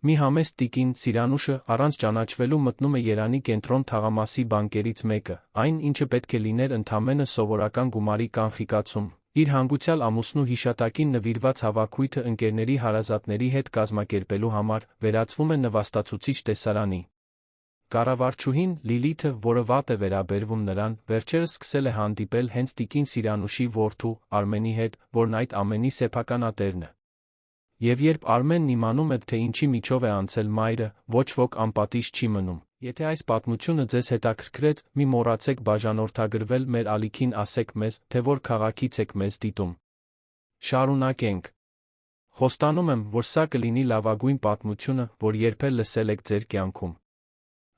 Մի համեստ տիկին Սիրանուշը առանց ճանաչվելու մտնում է Երանի կենտրոն թաղամասի բանկերից մեկը, այն ինչը պետք է լիներ ընդամենը սովորական գումարի կանխիկացում, իր հանգուցյալ ամուսնու հիշատակին նվիրված հավաքույթը ընկերների հարազատների հետ կազմակերպելու համար, վերածվում է նվաստացուցիչ տեսարանի։ Կառավարչուհին Լիլիթը, որը վատ է վերաբերվում նրան, վերջերս սկսել է հանդիպել հենց տիկին Սիրանուշի որդու Արմենի հետ, որն այդ ամենի սեփականատերն է։ Եվ երբ Արմենն իմանում է, թե ինչի միջով է անցել մայրը, ոչ ոք անպատիժ չի մնում։ Եթե այս պատմությունը ձեզ հետաքրքրեց, մի մոռացեք բաժանորդագրվել մեր ալիքին, ասեք մեզ, թե որ քաղաքից եք մեզ դիտում։ Շարունակենք։ Խոստանում եմ, որ սա կլինի լավագույն պատմությունը, որ երբել լսել եք ձեր կյանքում։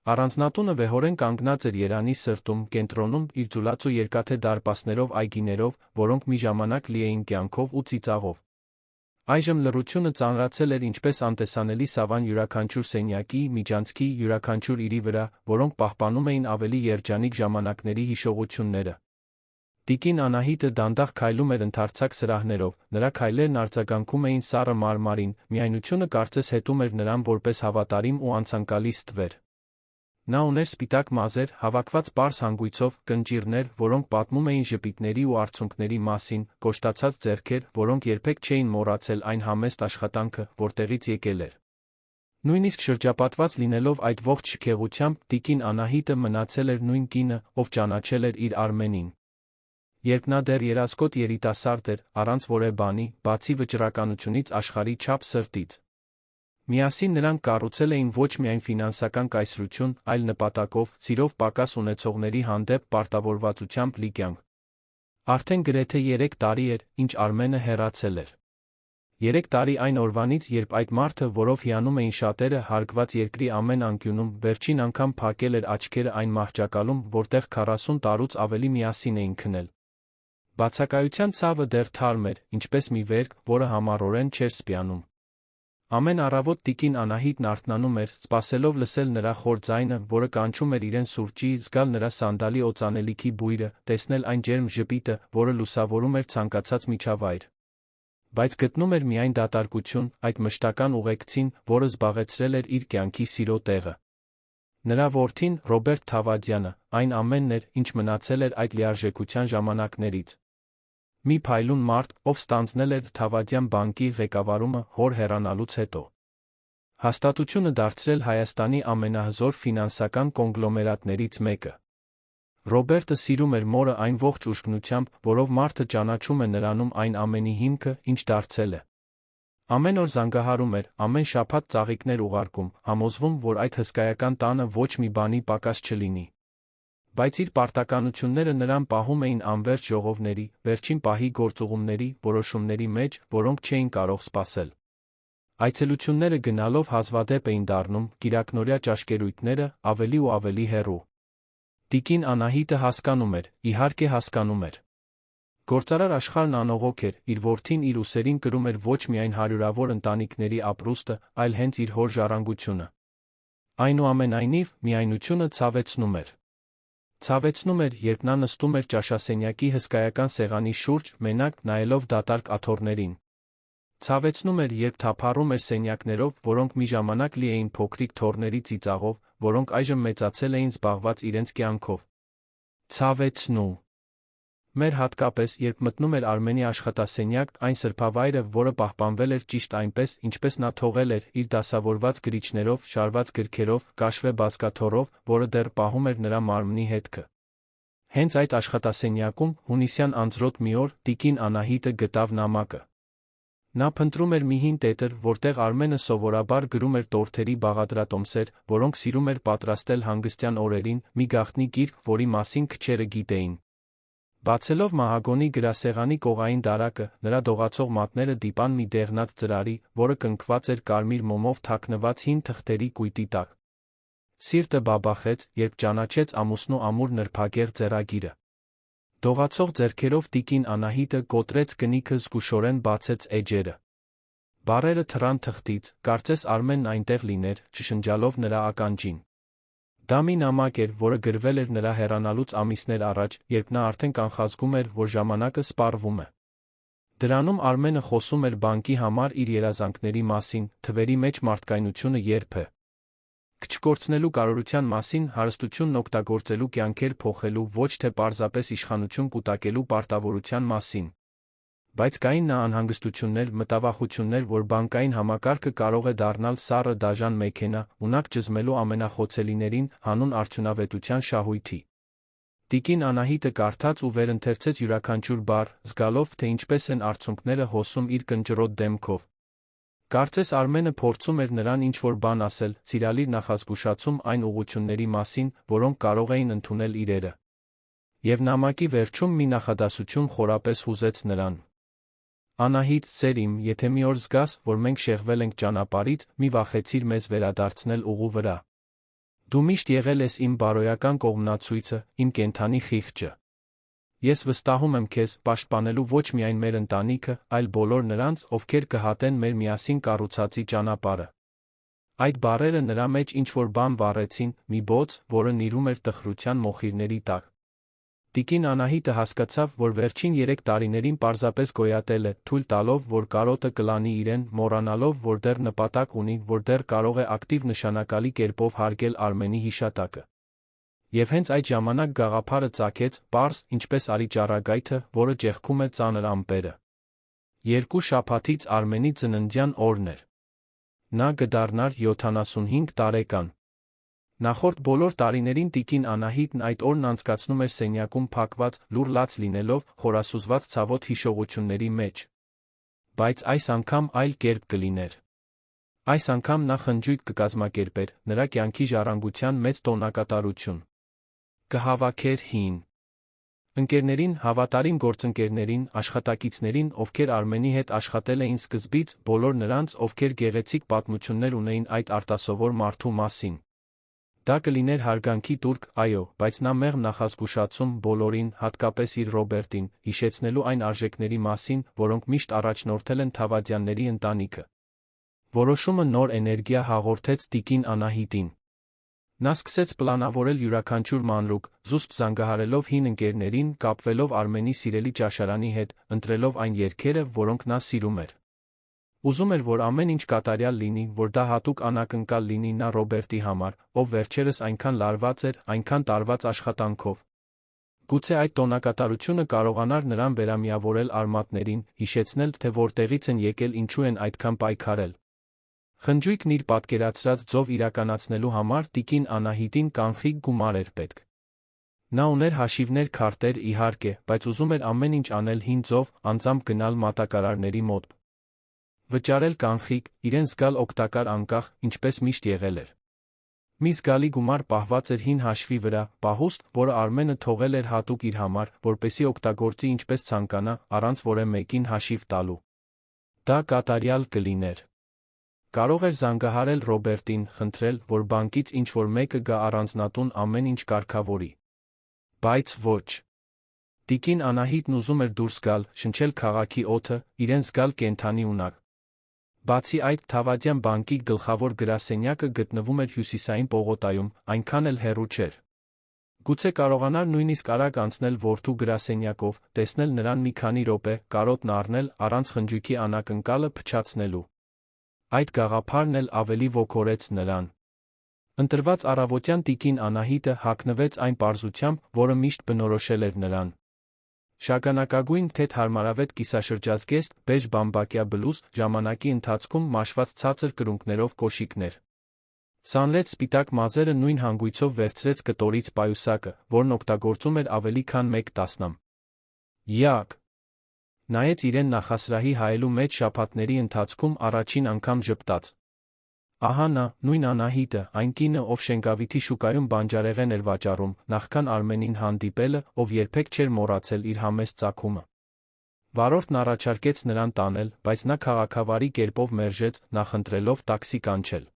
Առանձնատունը վեհորեն կանգնած էր Երանի սրտում, կենտրոնում, իր ձուլածու երկաթե դարպասներով այգիներով, որոնք մի ժամանակ լի էին կյանքով ու ծիծաղով։ Այժմ լռությունը ծանրացել էր ինչպես անտեսանելի սավան յուրաքանչյուր սենյակի, միջանցքի, յուրաքանչյուր իրի վրա, որոնք պահպանում էին ավելի երջանիկ ժամանակների հիշողությունները։ Տիկին Անահիտը դանդաղ քայլում էր ընդարձակ սրահներով, նրա քայլերն արձագանքում էին սառը մարմարին, միայնությունը կարծես հետում էր նրան որպես հավատարիմ ու անցանկալի ստվեր։ Նա ուներ սպիտակ մազեր, հավաքված պարզ հանգույցով, կնճիռներ, որոնք պատմում էին ժպիտների ու արցունքների մասին, կոշտացած ձեռքեր, որոնք երբեք չէին մոռացել այն համեստ աշխատանքը, որտեղից եկել էր։ Նույնիսկ շրջապատված լինելով այդ ողջ շքեղությամբ, տիկին Անահիտը մնացել էր նույն կինը, ով ճանաչել էր իր Արմենին։ Երբ նա դեռ երազկոտ երիտասարդ էր, առանց որևէ բանի, բացի վճռականությունից աշխարհի չափ սրտից։ Միասին նրանք կառուցել էին ոչ միայն ֆինանսական կայսրություն, այլ նպատակով, սիրով պակաս ունեցողների հանդեպ պարտավորվածությամբ լի կյանք։ Արդեն գրեթե 3 տարի էր, ինչ Արմենը հեռացել էր։ 3 տարի այն օրվանից, երբ այդ մարդը, որով հիանում էին շատերը, հարգված երկրի ամեն անկյունում, վերջին անգամ փակել էր աչքերը այն մահճակալում, որտեղ 40 տարուց ավելի միասին էին քնել։ Բացակայության ցավը դեռ թարմ էր, ինչպես մի վերք, որը համառորեն չէր սպյանում։ Ամեն առավոտ տիկին Անահիտն արթնանում էր, սպասելով լսել նրա խոր ձայնը, որը կանչում էր իրեն սուրճի, զգալ նրա սանդալի օծանելիքի բույրը, տեսնել այն ջերմ ժպիտը, որը լուսավորում էր ցանկացած միջավայր։ Բայց գտնում էր միայն դատարկություն, այդ մշտական ուղեկցին, որը զբաղեցրել էր իր կյանքի սիրո տեղը։ Նրա որդին, Ռոբերտ Թավադյանը, այն ամենն էր, ինչ մնացել էր այդ լիարժեքության ժամանակներից։ Մի փայլուն մարդ, ով ստանձնել էր Թավադյան բանկի ղեկավարումը հոր հեռանալուց հետո։ Հաստատությունը դարձրել Հայաստանի ամենահզոր ֆինանսական կոնգլոմերատներից մեկը։ Ռոբերտը սիրում էր մորը այն ողջ ուշքնությամբ, որով մարդը ճանաչում է նրանում այն ամենի հիմքը, ինչ դարձել է։ Ամեն օր զանգահարում էր, ամեն շաբաթ ծաղիկներ ուղարկում, համոզվում, որ այդ հսկայական տանը ոչ մի բանի պակաս չլինի։ Բայց իր պարտականությունները նրան պահում էին անվերջ ժողովների, վերջին պահի գործուղումների, որոշումների մեջ, որոնք չէին կարող սպասել։ Այցելությունները գնալով հազվադեպ էին դառնում, կիրակնօրյա ճաշկերույթները ավելի ու ավելի հեռու։ Տիկին Անահիտը հասկանում էր, իհարկե հասկանում էր։ Գործարար աշխարհն անողոք էր, իր որդին իր ուսերին կրում էր ոչ միայն հարյուրավոր ընտանիքների ապրուստը, այլ հենց իր հոր ժառանգությունը։ Այնուամենայնիվ, միայնությունը ցավեցնում էր։ Ցավեցնում էր, երբ նա նստում էր ճաշասենյակի հսկայական սեղանի շուրջ, մենակ, նայելով դատարկ աթոռներին։ Ցավեցնում էր, երբ թափառում էր սենյակներով, որոնք մի ժամանակ լի էին փոքրիկ թոռների ծիծաղով, որոնք այժմ մեծացել էին զբաղված իրենց կյանքով։ Ցավեցնում Մեր հատկապես, երբ մտնում էր Արմենի աշխատասենյակ, այն սրբավայրը, որը պահպանվել էր ճիշտ այնպես, ինչպես նա թողել էր, իր դասավորված գրիչներով, շարված գրքերով, կաշվե բազկաթոռով, որը դեռ պահում էր նրա մարմնի հետքը։ Հենց այդ աշխատասենյակում, հունիսյան անձրոտ մի օր, տիկին Անահիտը գտավ նամակը։ Նա փնտրում էր մի հին տետր, որտեղ Արմենը սովորաբար գրում էր տորթերի բաղադրատոմսեր, որոնք սիրում էր պատրաստել հանգստյան օրերին, մի գաղտնի գիրք, որի մասին քչերը գիտեին։ Բացելով մահագոնի գրասեղանի կողային դարակը, նրա դողացող մատները դիպան մի դեղնած ծրարի, որը կնքված էր կարմիր մոմով թաքնված հին թղթերի կույտի տակ։ Սիրտը բաբախեց, երբ ճանաչեց ամուսնու ամուր նրբագեղ ձեռագիրը։ Դողացող ձեռքերով տիկին Անահիտը կոտրեց կնիքը, զգուշորեն բացեց էջերը։ Բառերը թռան թղթից, կարծես Արմենն այնտեղ լիներ, շշնջալով նրա ականջին։ Դա մի նամակ էր, որը գրվել էր նրա հեռանալուց ամիսներ առաջ, երբ նա արդեն կանխազգում էր, որ ժամանակը սպառվում է։ Դրանում Արմենը խոսում էր բանկի համար իր երազանքների մասին, թվերի մեջ մարդկայնությունը երբ է չկորցնելու կարողության մասին, հարստությունն օգտագործելու, կյանքեր փոխելու, ոչ թե պարզապես իշխանություն կուտակելու պարտավորության մասին։ Բայց կային նա անհանգստություններ, մտավախություններ, որ բանկային համակարգը կարող է դառնալ սառը դաժան մեքենա, ունակ ճզմելու ամենախոցելիներին, հանուն արդյունավետության շահույթի։ Տիկին Անահիտը կարդաց ու վերընթերցեց յուրաքանչյուր բառ, զգալով, թե ինչպես են արցունքները հոսում իր կնճռոտ դեմքով։ Կարծես Արմենը փորձում էր նրան ինչ-որ բան ասել, սիրալիր նախազգուշացում այն ուղղությունների մասին, որոնք կարող էին ընդունել իրերը։ Եվ նամակի վերջում մի նախադասություն խորապես հուզեց նրան. Անահիտ, սեր իմ, եթե մի օր զգաս, որ մենք շեղվել ենք ճանապարհից, մի վախեցիր մեզ վերադարձնել ուղու վրա։ Դու միշտ եղել ես իմ բարոյական կողմնացույցը, իմ կենդանի խիղճը։ Ես վստահում եմ քեզ, պաշտպանելու ոչ միայն մեր ընտանիքը, այլ բոլոր նրանց, ովքեր կհատեն մեր միասին կառուցածի ճանապարհը։ Այդ բառերը նրա մեջ ինչ-որ բան վառեցին, մի բոծ, որը նիրում էր տխրության մոխիրների տակ։ Տիկին Անահիտը հասկացավ, որ վերջին 3 տարիներին պարզապես գոյատել է, թույլ տալով, որ կարոտը կլանի իրեն, մոռանալով, որ դեռ նպատակ ունի, որ դեռ կարող է ակտիվ նշանակալի կերպով հարգել Արմենի հիշատակը։ Եվ հենց այդ ժամանակ գաղափարը ծագեց, պարզ, ինչպես արի ճառագայթը, որը ճեղքում է ծանր ամպերը։ 2 շաբաթից Արմենի ծննդյան օրն էր։ Նա կդառնար 75 տարեկան։ Նախորդ բոլոր տարիներին տիկին Անահիտն այդ օրն անցկացնում էր սենյակում փակված, լուռ լաց լինելով, խորասուզված ցավոտ հիշողությունների մեջ։ Բայց այս անգամ այլ կերպ կլիներ։ Այս անգամ նա խնջույք կկազմակերպեր, նրա կյանքի ժառանգության մեծ տոնակատարություն կհավաքեր հին ընկերներին, հավատարիմ գործընկերներին, աշխատակիցներին, ովքեր Արմենի հետ աշխատել էին սկզբից, բոլոր նրանց, ովքեր գեղեցիկ պատմություններ ունեին այդ արտասովոր մարդու մասին։ Դա կլիներ հարգանքի տուրք, այո, բայց նա մեղմ նախազգուշացում բոլորին, հատկապես իր Ռոբերտին, հիշեցնելու այն արժեքների մասին, որոնք միշտ առաջնորդել են Թավադյանների ընտանիքը։ Որոշումը նոր էներգիա հաղորդեց տիկին Անահիտին։ Նա սկսեց պլանավորել յուրաքանչյուր մանրուք, զուսպ զանգահարելով հին ընկերներին, կապվելով Արմենի սիրելի ճաշարանի հետ, ընտրելով այն երգերը, որոնք նա սիրում էր։ Ուզում էր, որ ամեն ինչ կատարյալ լինի, որ դա հատուկ անակնկալ լինի նա Ռոբերտի համար, ով վերջերս այնքան լարված էր, այնքան տարված աշխատանքով։ Գուցե այդ տոնակատարությունը կարողանար նրան վերամիավորել արմատներին, հիշեցնել, թե որտեղից են եկել, ինչու են այդքան պայքարել։ Խնջույքն իր պատկերացրած ձով իրականացնելու համար տիկին Անահիտին կանխիկ գումար էր պետք։ Նա ուներ հաշիվներ, քարտեր, իհարկե, բայց ուզում էր ամեն ինչ անել հին ձով, անձամբ գնալ մատակարարների մոտ։ Վճարել կանխիկ, իրեն զգալ օգտակար անկախ, ինչպես միշտ եղել էր։ Մի զգալի գումար պահված էր հին հաշվի վրա, պահուստ, որը Արմենը թողել էր հատուկ իր համար, որպեսզի օգտագործի ինչպես ցանկանա, առանց որևէ մեկին հաշիվ տալու։ Դա կատարյալ կլիներ։ Կարող էր զանգահարել Ռոբերտին, խնդրել, որ բանկից ինչ-որ մեկը գա առանձնատուն ամեն ինչ կարգավորի։ Բայց ոչ։ Տիկին Անահիտն ուզում էր դուրս գալ, շնչել քաղաքի օդը, իրեն զգալ կենդանի ունակ։ Բացի այդ, Թավադյան բանկի գլխավոր գրասենյակը գտնվում էր հյուսիսային պողոտայում, այնքան էլ հեռու չէր։ Գուցե կարողանար նույնիսկ արագ անցնել որդու գրասենյակով, տեսնել նրան մի քանի րոպե, կարոտն առնել, առանց խնջույքի անակնկալը փչացնելու։ Այդ գաղափարն էլ ավելի ոգորեց նրան։ Ընտրված առավոտյան տիկին Անահիտը հագնվեց այն պարզությամբ, որը միշտ բնորոշել էր նրան։ Շագանակագույն թեթ հարմարավետ կիսաշրջազգեստ, բեժ բամբակյա բլուզ, ժամանակի ընթացքում մաշված ցածր կրունկներով կոշիկներ։ Սանլեց սպիտակ մազերը նույն հանգույցով վերցրեց կտորից պայուսակը, որն օգտագործում էր ավելի քան 1 տասնամ։ Յակ։ Նայեց իրեն նախասրահի հայելու մեջ շաբաթների ընթացքում առաջին անգամ ժպտաց։ Ահա նա, նույն Անահիտը, այն կինը, ով Շենգավիթի շուկայում բանջարեղեն էր վաճառում, նախքան Արմենին հանդիպելը, ով երբեք չէր մոռացել իր համեստ ծագումը։ Վարորդն առաջարկեց նրան տանել, բայց նա քաղաքավարի կերպով մերժեց, նախընտրելով տաքսի կանչել։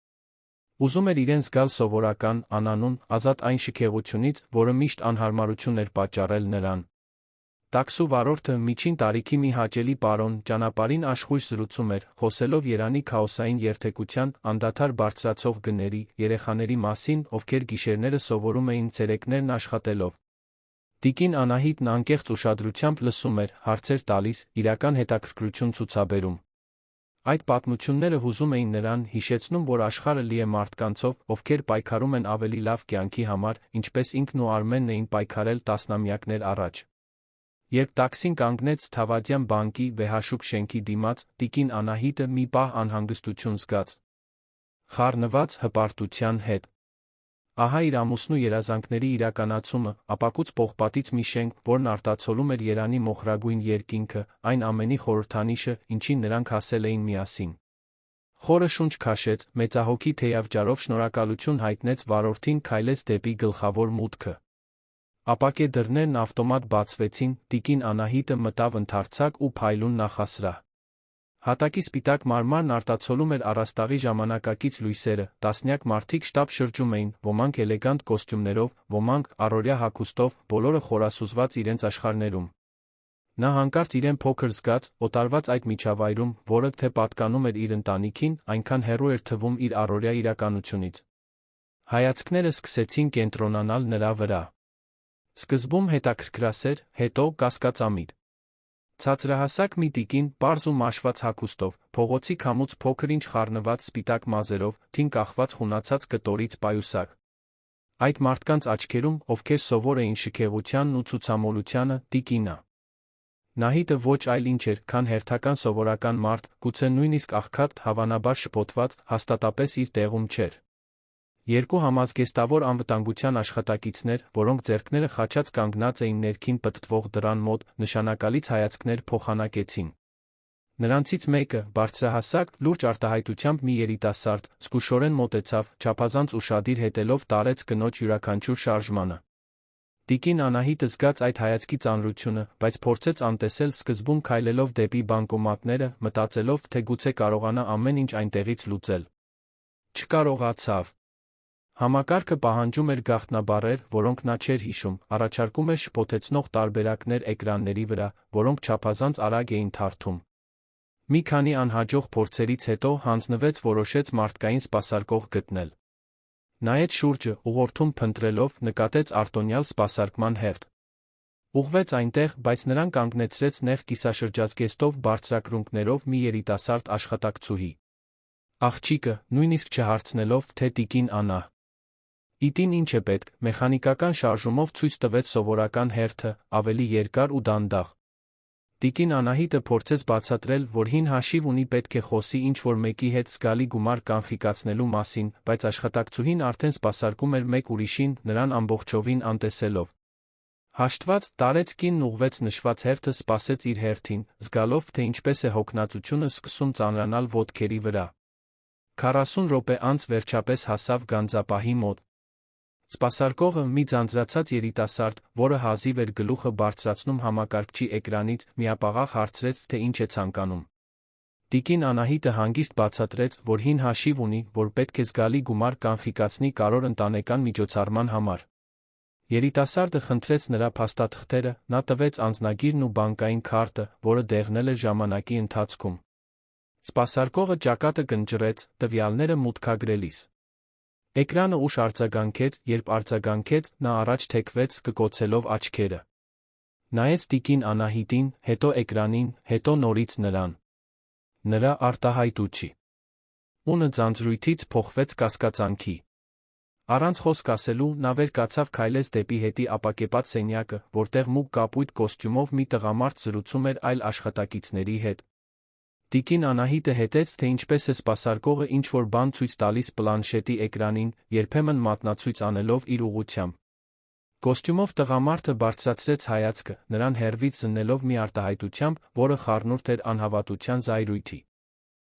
Ուզում էր իրեն զգալ սովորական, անանուն, ազատ այն շքեղությունից, որը միշտ անհարմարություն էր պատճառել նրան։ Տաքսու վարորդը, միջին տարիքի մի հաճելի պարոն, ճանապարհին աշխույժ զրուցում էր, խոսելով Երանի քաոսային երթևեկության, անդադար բարձրացող գների, երեխաների մասին, ովքեր գիշերները սովորում էին ցերեկներն աշխատելով։ Տիկին Անահիտն անկեղծ ուշադրությամբ լսում էր, հարցեր տալիս, իրական հետաքրքրություն ցուցաբերում։ Այդ պատմությունները հուզում էին նրան, հիշեցնում, որ աշխարհը լի է մարդկանցով, ովքեր պայքարում են ավելի լավ կյանքի համար, ինչպես ինքն ու Արմենն էին պայքարել տասնամյակներ առաջ։ Երբ տաքսին կանգնեց Թավադյան բանկի վեհաշուկ շենքի դիմաց, տիկին Անահիտը մի պահ անհանգստություն զգաց։ Խառնված հպարտության հետ։ Ահա իր ամուսնու երազանքների իրականացումը, ապակուց պողպատից մի շենք, որն արտացոլում էր Երանի մոխրագույն երկինքը, այն ամենի խորհրդանիշը, ինչին նրանք հասել էին միասին։ Խորը շունչ քաշեց, մեծահոգի թեյավ ջարով շնորհակալություն հայտնեց վարորդին, քայլեց դեպի գլխավոր մուտքը։ Ապակե դռներն ավտոմատ բացվեցին, տիկին Անահիտը մտավ ընդարձակ ու փայլուն նախասրահ։ Հատակի սպիտակ մարմարն արտացոլում էր առաստաղի ժամանակակից լույսերը, տասնյակ մարդիկ շտապ շրջում էին, ոմանք էլեգանտ կոստյումներով, ոմանք առօրյա հագուստով, բոլորը խորասուզված իրենց աշխարհներում։ Նա հանկարծ իրեն փոքր զգաց, օտարված այդ միջավայրում, որը թե պատկանում էր իր ընտանիքին, այնքան հեռու էր թվում իր առօրյա իրականությունից։ Հայացքները սկսեցին կենտրոնանալ նրա վրա։ Սկզբում հետաքրքրասեր, հետո կասկածամիտ։ Ցածրահասակ մի տիկին, պարզ ու մաշված հագուստով, փողոցի քամուց փոքր-ինչ խառնված սպիտակ մազերով, թին կախված խունացած կտորից պայուսակ։ Այդ մարդկանց աչքերում, ովքեր սովոր էին շքեղությանն ու ցուցամոլությանը, տիկինը Նահիտը ոչ այլ ինչ էր, քան հերթական սովորական մարդ, գուցե նույնիսկ աղքատ, հավանաբար շփոթված, հաստատապես իր տեղում չէր։ Երկու համազգեստավոր անվտանգության աշխատակիցներ, որոնք ձեռքները խաչած կանգնած էին ներքին պտտվող դռան մոտ, նշանակալից հայացքներ փոխանակեցին։ Նրանցից մեկը, բարձրահասակ, լուրջ արտահայտությամբ մի երիտասարդ, զգուշորեն մոտեցավ, չափազանց ուշադիր հետելով տարեց կնոջ յուրաքանչյուր շարժմանը։ Տիկին Անահիտը զգաց այդ հայացքի ծանրությունը, բայց փորձեց անտեսել, սկզբում քայլելով դեպի բանկոմատները, մտածելով, թե գուցե կարողանա ամեն ինչ այնտեղից լուծել։ Չկարողացավ։ Համակարգը պահանջում էր գաղտնաբառեր, որոնք նա չէր հիշում, առաջարկում էր շփոթեցնող տարբերակներ էկրանների վրա, որոնք չափազանց արագ էին թարթում։ Մի քանի անհաջող փորձերից հետո հանձնվեց, որոշեց մարդկային սպասարկող գտնել։ Նայեց շուրջը, ուղղորդում փնտրելով, նկատեց արտոնյալ սպասարկման հերթ։ Ուղղվեց այնտեղ, բայց նրան կանգնեցրեց նեղ կիսաշրջազգեստով բարձրակրունկներով մի երիտասարդ աշխատակցուհի։ Աղջիկը, նույնիսկ չհարցնելով, թե տիկին Անա Իտին ինչ է պետք, մեխանիկական շարժումով ցույց տվեց սովորական հերթը, ավելի երկար ու դանդաղ։ Տիկին Անահիտը փորձեց բացատրել, որ հին հաշիվ ունի, պետք է խոսի ինչ-որ մեկի հետ զգալի գումար կանխիկացնելու մասին, բայց աշխատակցուհին արդեն սպասարկում էր մեկ ուրիշին, նրան ամբողջովին անտեսելով։ Հաշտված, տարեց կինն ուղղվեց նշված հերթը, սպասեց իր հերթին, զգալով, թե ինչպես է հոգնածությունը սկսում ծանրանալ ոտքերի վրա։ 40 րոպե անց վերջապես հասավ գանձապահի մոտ։ Սպասարկողը, մի ձանձրացած երիտասարդ, որը հազիվ էր գլուխը բարձրացնում համակարգչի էկրանից, միապաղաղ հարցրեց, թե ինչ է ցանկանում։ Տիկին Անահիտը հանգիստ բացատրեց, որ հին հաշիվ ունի, որ պետք է զգալի գումար կանխիկացնի կարևոր ընտանեկան միջոցառման համար։ Երիտասարդը խնդրեց նրա փաստաթղթերը, նա տվեց անձնագիրն ու բանկային քարտը, որը դեղնել էր ժամանակի ընթացքում։ Սպասարկողը ճակատը կնճռեց, տվյալները մուտքագրելիս։ Էկրանը ուշ արձագանքեց, երբ արձագանքեց, նա առաջ թեքվեց, կկոցելով աչքերը։ Նայեց տիկին Անահիտին, հետո էկրանին, հետո նորից նրան։ Նրա արտահայտուչի ունը ձանձրույթից փոխվեց կասկածանքի։ Առանց խոսք ասելու, նա վեր կացավ, քայլեց դեպի հետի ապակեպած սենյակը, որտեղ մուգ կապույտ կոստյումով մի տղամարդ զրուցում էր այլ աշխատակիցների հետ։ Տիկին Անահիտը հետեց, թե ինչպես է սպասարկողը ինչ-որ բան ցույց տալիս պլանշետի էկրանին, երբեմն մատնացույց անելով իր ուղղությամբ։ Կոստյումով տղամարդը բարձրացրեց հայացքը, նրան հեռվից զննելով մի արտահայտությամբ, որը խառնուրդ էր անհավատության զայրույթի։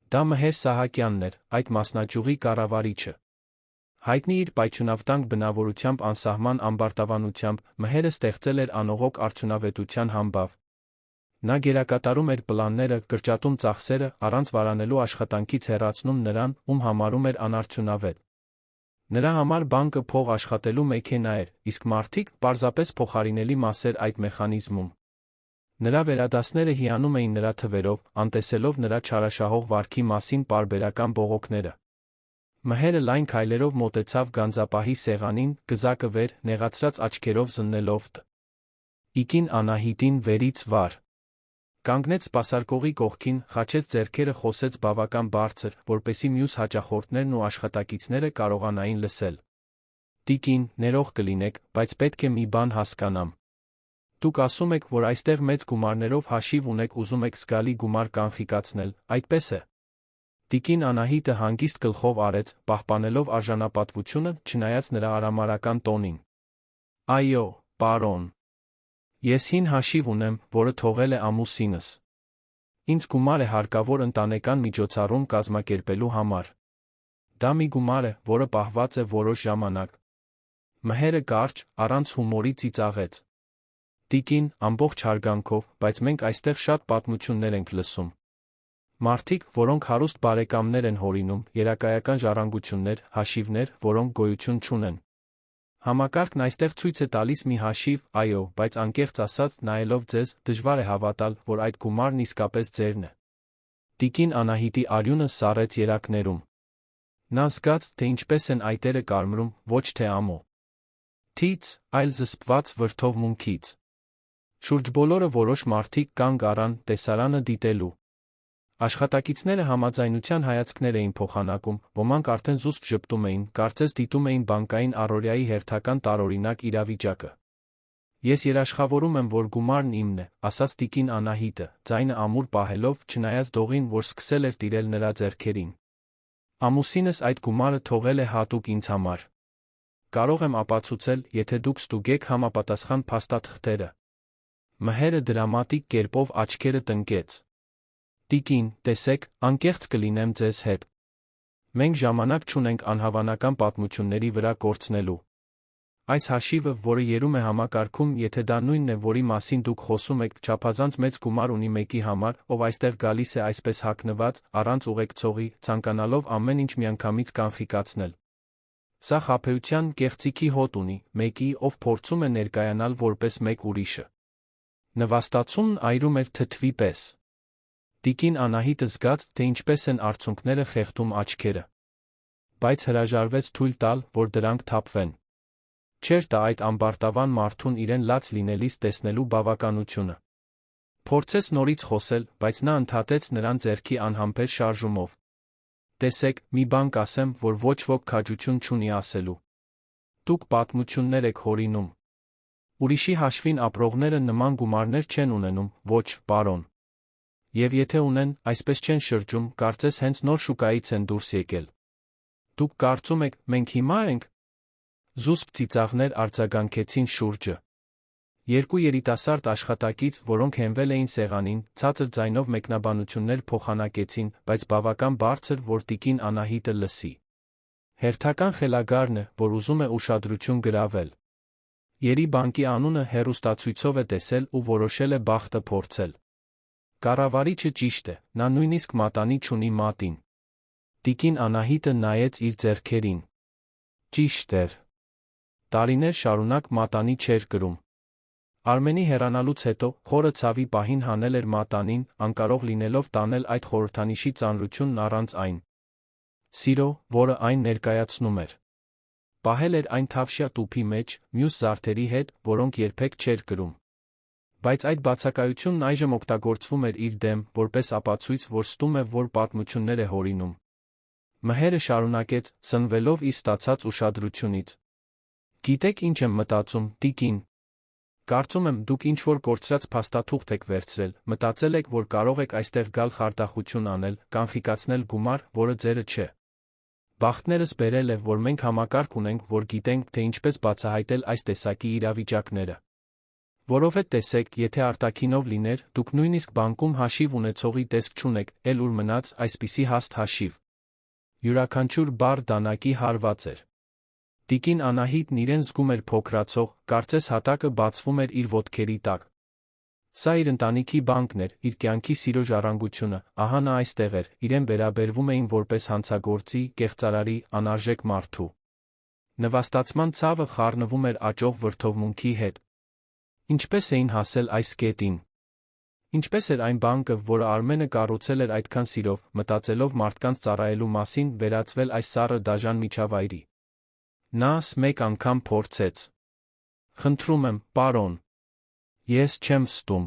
Դա Մհեր Սահակյանն էր, այդ մասնաճյուղի կառավարիչը։ Հայտնի իր պայթյունավտանգ բնավորությամբ, անսահման ամբարտավանությամբ, Մհերը ստեղծել էր անողոք արդյունավետության համբավ։ Նա գերակատարում էր պլանները, կրճատում ծախսերը, առանց վարանելու աշխատանքից հեռացնում նրան, ում համարում էր անարդյունավետ։ Նրա համար բանկը փող աշխատելու մեքենա էր, իսկ մարդիկ պարզապես փոխարինելի մասեր այդ մեխանիզմում։ Նրա վերադասները հիանում էին նրա թվերով, անտեսելով նրա չարաշահող վարքի մասին պարբերական բողոքները։ Մհերը լայն քայլերով մոտեցավ գանձապահի սեղանին, գզակը վեր, նեղացրած աչքերով զննելով Տիկին Անահիտին վերից վար կանգնեց սպասարկողի կողքին, խաչեց ձեռքերը, խոսեց բավական բարձր, որպեսզի մյուս հաճախորդներն ու աշխատակիցները կարողանային լսել. «Տիկին, ներող կլինեք, բայց պետք է մի բան հասկանամ։ Դուք ասում եք, որ այստեղ մեծ գումարներով հաշիվ ունեք, ուզում եք զգալի գումար կանխիկացնել, այդպես է»։ Տիկին Անահիտը հանգիստ գլխով արեց, պահպանելով արժանապատվությունը, չնայած նրա արամարական տոնին։ «Այո, պարոն։ Ես հին հաշիվ ունեմ, որը թողել է ամուսինս։ Ինձ գումար է հարկավոր ընտանեկան միջոցառում կազմակերպելու համար։ Դա մի գումար է, որը պահված է որոշ ժամանակ»։ Մհերը կարճ, առանց հումորի ծիծաղեց. «Տիկին, ամբողջ հարգանքով, բայց մենք այստեղ շատ պատմություններ ենք լսում։ Մարդիկ, որոնք հարուստ բարեկամներ են հորինում, երակայական ժառանգություններ, հաշիվներ, որոնք գոյություն չունեն։ Համակարգն այստեղ ցույց է տալիս մի հաշիվ, այո, բայց անկեղծ ասած, նայելով ձեզ, դժվար է հավատալ, որ այդ գումարն իսկապես ձերն է»։ Տիկին Անահիտի արյունը սառեց երակներում։ Նա զգաց, թե ինչպես են այտերը կարմրում, ոչ թե ամո թից, այլ զսպված վրդովմունքից։ Շուրջբոլորը որոշ մարդիկ կանգ առան, տեսարանը դիտելու։ Աշխատակիցները համաձայնության հայացքներ էին փոխանակում, ոմանք արդեն զուսպ ժպտում էին, կարծես դիտում էին բանկային առօրյայի հերթական տարօրինակ իրավիճակը։ «Ես երաշխավորում եմ, որ գումարն իմն է», ասաց տիկին Անահիտը, ձայնը ամուր պահելով, չնայած դողին, որ սկսել էր տիրել նրա ձեռքերին։ «Ամուսինս այդ գումարը թողել է հատուկ ինձ համար։ Կարող եմ ապացուցել, եթե դուք ստուգեք համապատասխան փաստաթղթերը»։ Մհերը դրամատիկ կերպով աչքերը տնկեց։ «Տիկին, տեսեք, անկեղծ կլինեմ ձեզ հետ։ Մենք ժամանակ չունենք անհավանական պատմությունների վրա կորցնելու։ Այս հաշիվը, որը երում է համակարգում, եթե դա նույնն է, որի մասին դուք խոսում եք, չափազանց մեծ գումար ունի մեկի համար, ով այստեղ գալիս է այսպես հագնված, առանց ուղեկցողի, ցանկանալով ամեն ինչ միանգամից կանխիկացնել։ Սա խաբեության, կեղծիքի հոտ ունի, մեկի, ով փորձում է ներկայանալ որպես մեկ ուրիշը։ Նվաստացումն այրում էր թթվի պես։ Տիկին Անահիտը զգաց, թե ինչպես են արցունքները խեղդում աչքերը։ Բայց հրաժարվեց թույլ տալ, որ դրանք թափվեն։ Չէր տա այդ ամբարտավան մարդուն իրեն լաց լինելիս տեսնելու բավականությունը։ Փորձեց նորից խոսել, բայց նա ընդհատեց նրան ձեռքի անհամբեր շարժումով։ «Տեսեք, մի բան կասեմ, որ ոչ ոք քաջություն չունի ասելու։ Դուք պատմություններ եք հորինում։ Ուրիշի հաշվին ապրողները նման գումարներ չեն ունենում, ոչ, պարոն։ Եվ եթե ունեն, այսպես չեն շրջում, կարծես հենց նոր շուկայից են դուրս եկել։ Դուք կարծում եք, մենք հիմար ենք»։ Զուսպ ծիծաղներ արձագանքեցին շուրջը։ Երկու երիտասարդ աշխատակից, որոնք հենվել էին սեղանին, ցածր ձայնով մեկնաբանություններ փոխանակեցին, բայց բավական բարձր, որ տիկին Անահիտը լսի։ Հերթական խելագարն է, որ ուզում է ուշադրություն գրավել։ Երի բանկի անունը հեռուստացույցով է տեսել ու որոշել է բախտը փորձել։ Կառավարիչը ճիշտ է, նա նույնիսկ մատանի չունի մատին։ Տիկին Անահիտը նայեց իր ձեռքերին։ Ճիշտ էր։ Տարիներ շարունակ մատանի չէր կրում։ Արմենի հեռանալուց հետո, խորը ցավի պահին հանել էր մատանին, անկարող լինելով տանել այդ խորհրդանիշի ծանրությունն առանց այն սիրո, որը այն ներկայացնում էր։ Պահել էր այն թավշյա տուփի մեջ, մյուս զարդերի հետ, որոնք երբեք չէր կրում։ Բայց այդ բացակայությունն այժմ օգտագործվում էր իր դեմ, որպես ապացույց, որ ստում է, որ պատմություններ է հորինում։ Մհերը շարունակեց, սնվելով իր ստացած ուշադրությունից. «Գիտեք ինչ եմ մտածում, տիկին։ Կարծում եմ, դուք ինչ-որ կորցրած փաստաթուղթ եք վերցրել, մտածել եք, որ կարող եք այստեղ գալ խարդախություն անել, կանխիկացնել գումար, որը ձերը չէ։ Բախտներս բերել է, որ մենք համակարգ ունենք, որ գիտենք, թե ինչպես բացահայտել այս տեսակի իրավիճակները։ Որովհետև տեսեք, եթե արտաքինով լիներ, դուք նույնիսկ բանկում հաշիվ ունեցողի տեսք չունեք, էլ ուր մնաց այսպիսի հաստ հաշիվ։ Յուրաքանչյուր բառ դանակի հարված էր։ Տիկին Անահիտն իրեն զգում էր փոքրացող, կարծես հատակը բացվում էր իր ոտքերի տակ։ Սա իր ընտանիքի բանկն էր, իր կյանքի սիրո ժառանգությունը, ահա նա այստեղ էր, իրեն վերաբերվում էին որպես հանցագործի, կեղծարարի, անարժեք մարդու։ Նվաստացման ցավը խառնվում էր աճող վրդովմունքի հետ։ Ինչպես էին հասել այս կետին։ Ինչպես էր այն բանկը, որը Արմենը կառուցել էր այդքան սիրով, մտածելով մարդկանց ծառայելու մասին, վերածվել այս սառը դաժան միջավայրի։ Նա մեկ անգամ փորձեց. «Խնդրում եմ, պարոն, Ես չեմ ստում։